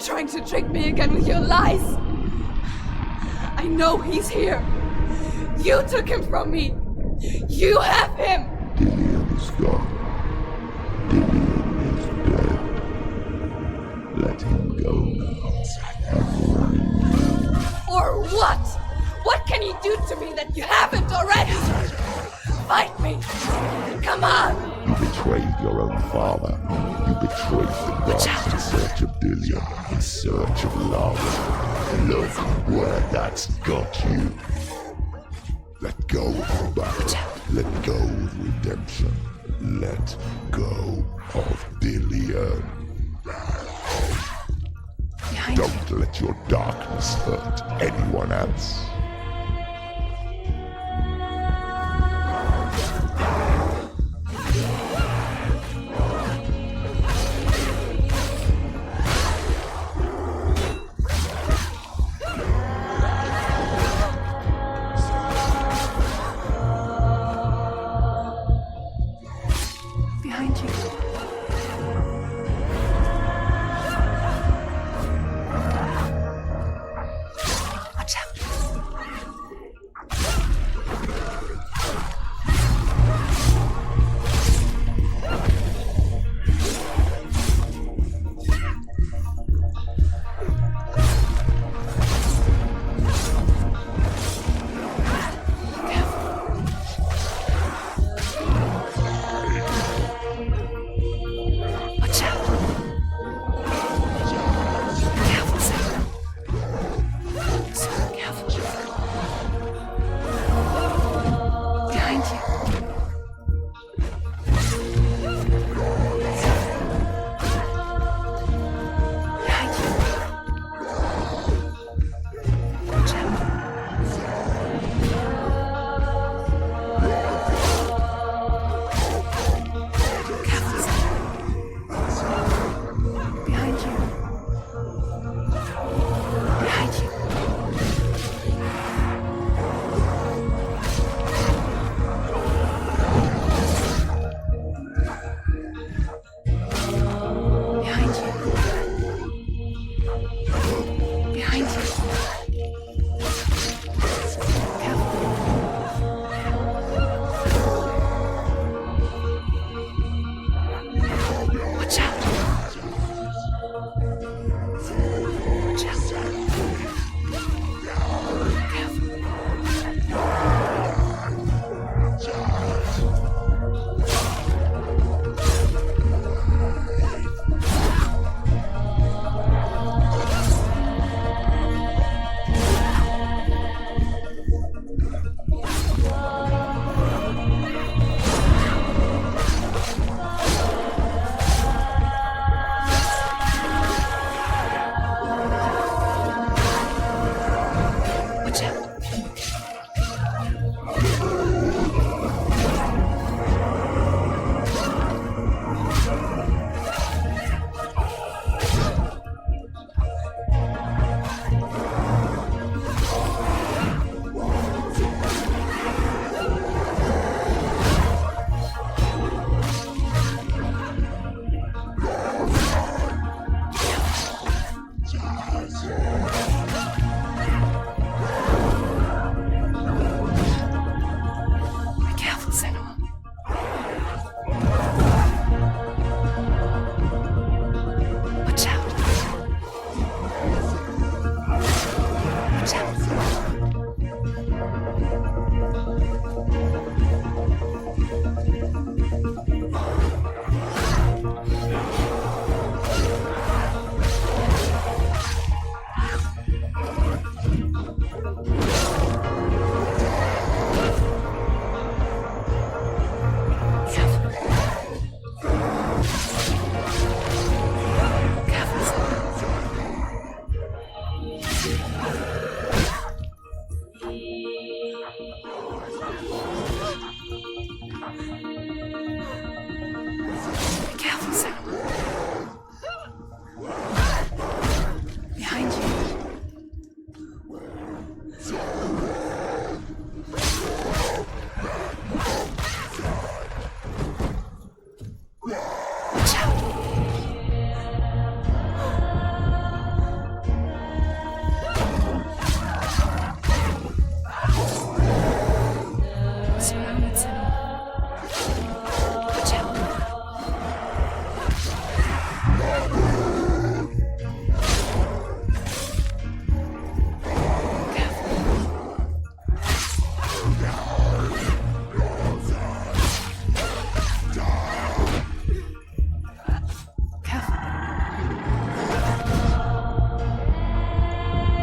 Trying to trick me again with your lies. I know he's here. You took him from me. You have him. Dillian is gone. Dillian is dead. Let him go now. Or what? What can you do to me that you haven't already? Fight me. Come on. You betrayed your own father. You betrayed the gods in search of Dillian, in search of love. Look where that's got you. Let go of battle. Let go of redemption. Let go of Dillian. Don't let your darkness hurt anyone else. Be careful, Senua. Behind you. Watch out. Surrounded, Senua. Watch out.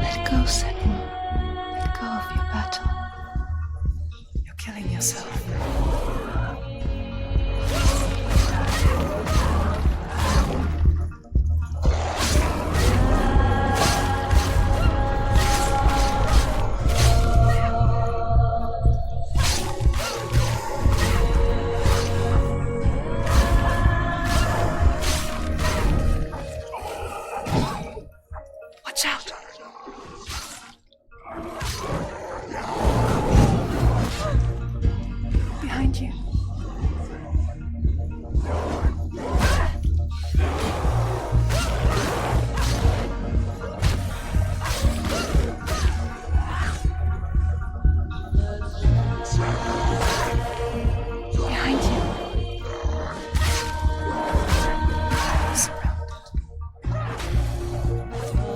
Let go, Senua. Let go of your battle. You're killing yourself. Watch out. Behind you. Behind you. Surrounded.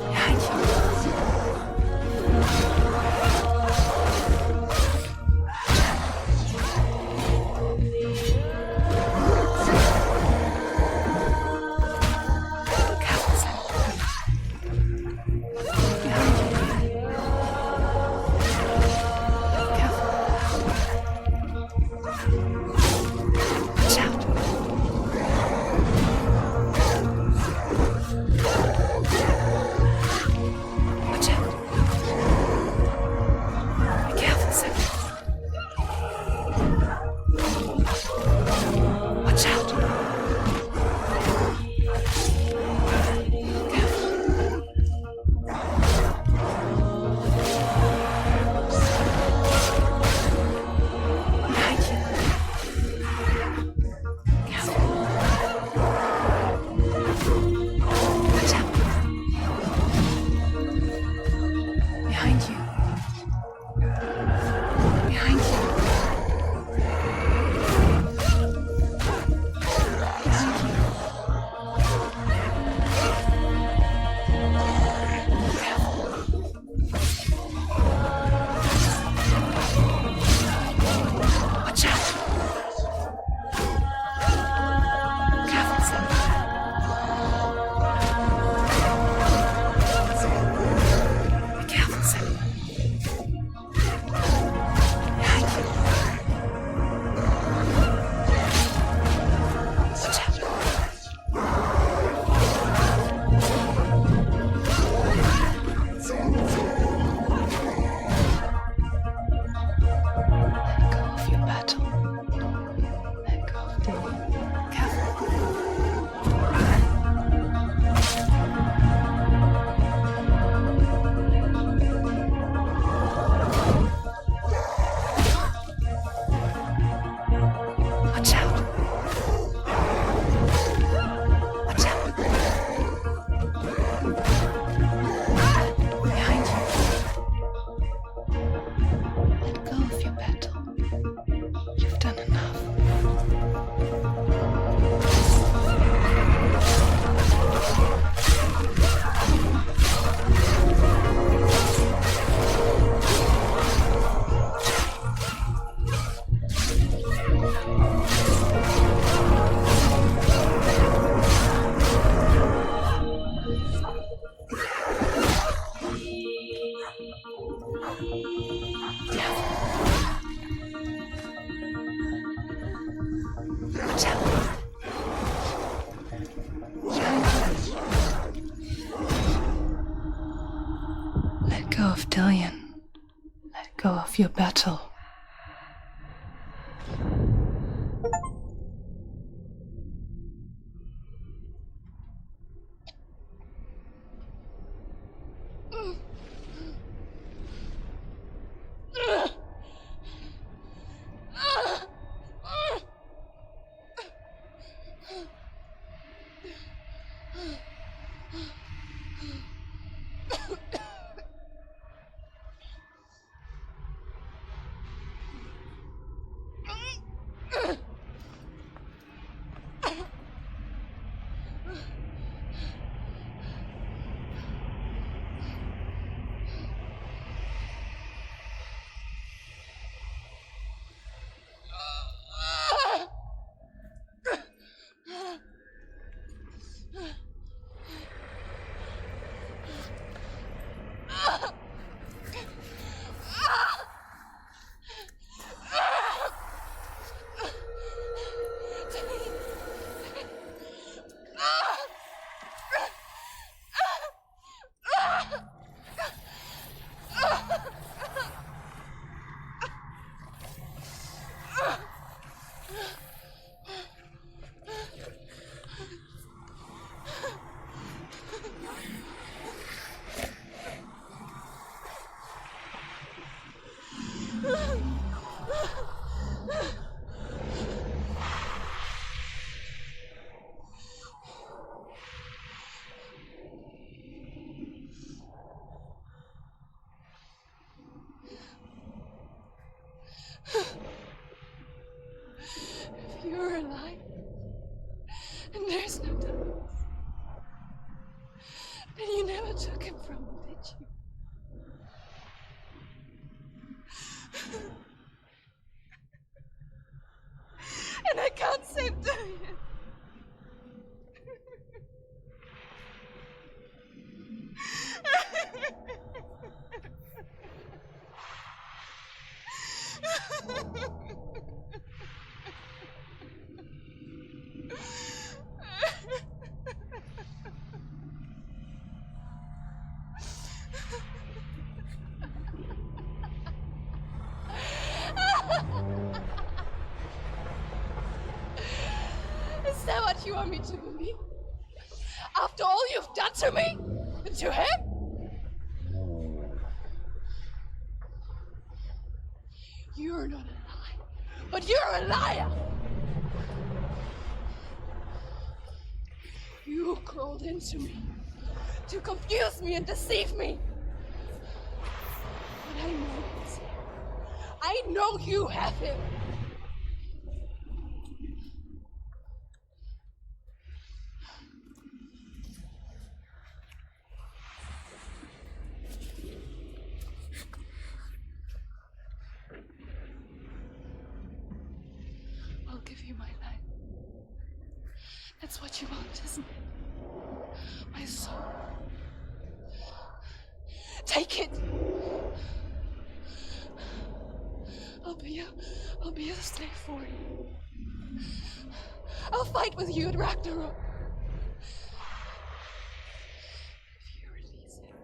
Behind you. Careful, Senua. Behind you. Careful. Watch out. Watch out. Be careful, Senua. Watch out. Behind you. Careful. Watch out. Behind you. Behind you. Behind you. Watch out. Careful, Senua. Be careful, Senua. Behind you. Watch out. Let go of your battle. Let go of the careful. Watch out. Watch out. Behind you. Let go of your battle. You've done enough. Watch out. Let go of Dillion. Let go of your battle. is no darkness. But you never took him from me, did you? And I can't save doing it. Is that what you want me to believe? After all you've done to me? And to him? You're not a liar, but you're a liar! You crawled into me to confuse me and deceive me. But I know this. I know you have him. I'll give you my life. That's what you want, isn't it? My soul. Take it. I'll be a slave for you. I'll fight with you at Ragnarok. If you release him.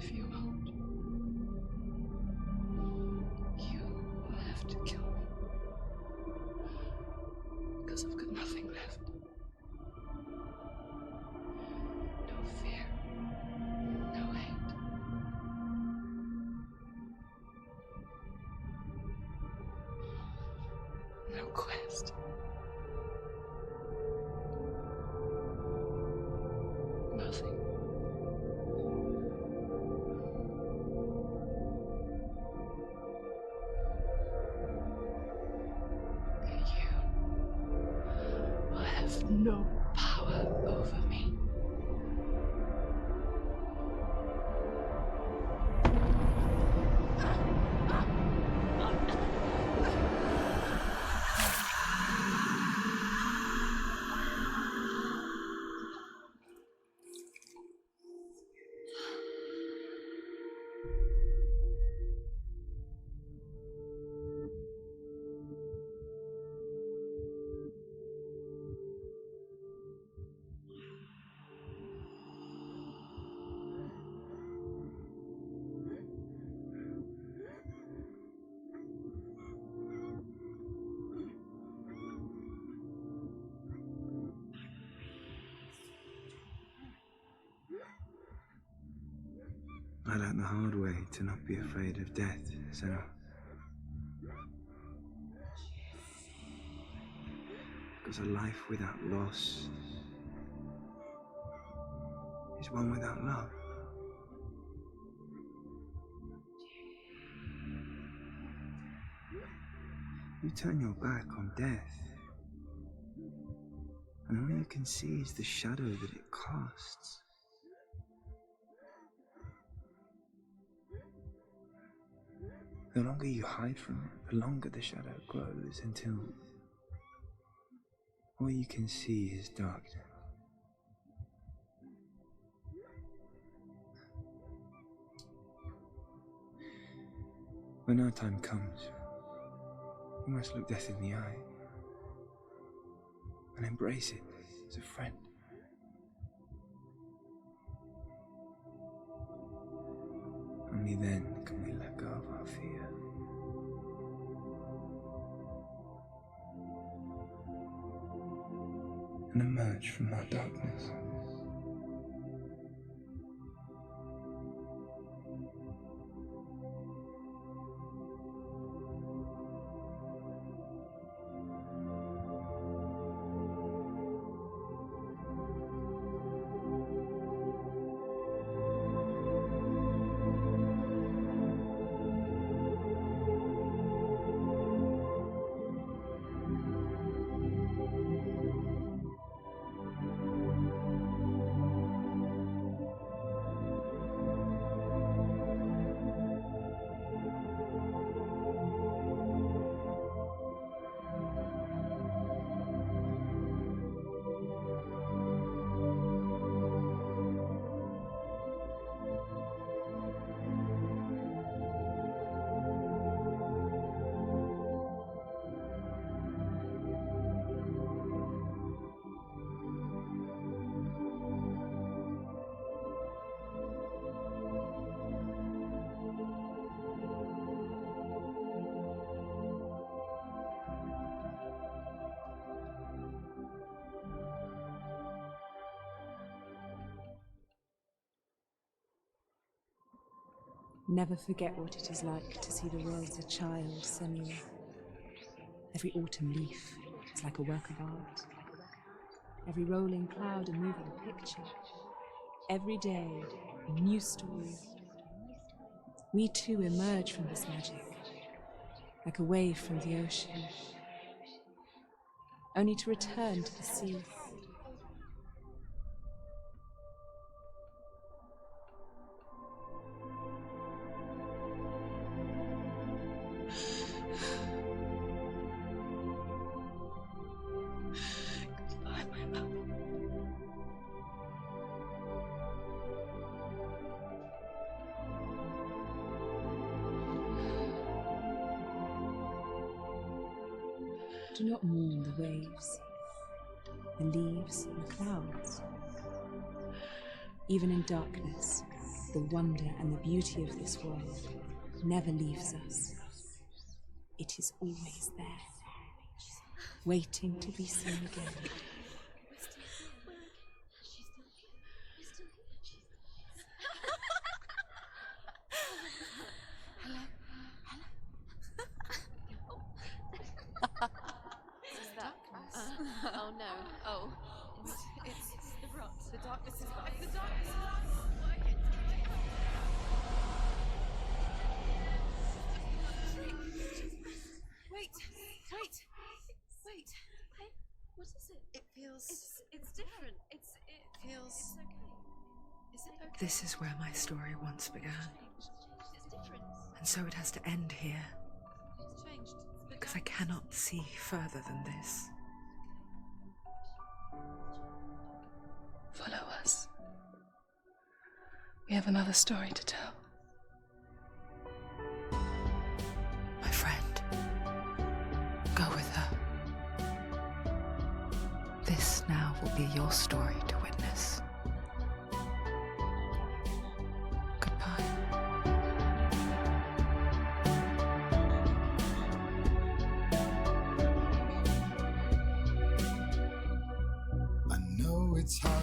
If you won't, you will have to kill me. Because I've got nothing left. No fear. No hate. No quest. Nothing. No power over me. I learned the hard way to not be afraid of death, Senua. Because a life without loss is one without love. You turn your back on death, and all you can see is the shadow that it casts. The longer you hide from it, the longer the shadow grows until All you can see is darkness. When our time comes, we must look death in the eye and embrace it as a friend. Only then can we let go of our fear. And emerge from our darkness. Never forget what it is like to see the world as a child, Senua. Every autumn leaf is like a work of art. Every rolling cloud a moving picture. Every day, a new story. We too emerge from this magic, like a wave from the ocean, only to return to the sea. Do not mourn the waves, the leaves, and the clouds. Even in darkness, the wonder and the beauty of this world never leaves us. It is always there, waiting to be seen again. Oh no. Oh. It's the rot. The darkness is back. The darkness is working. Wait. What is it? It feels. It's different. It feels. It's okay. Is it okay? This is where my story once began. It's different. And so it has to end here. It's changed. Because I cannot see further than this. Follow us. We have another story to tell. My friend, go with her. This now will be your story to witness. Goodbye. I know it's hard.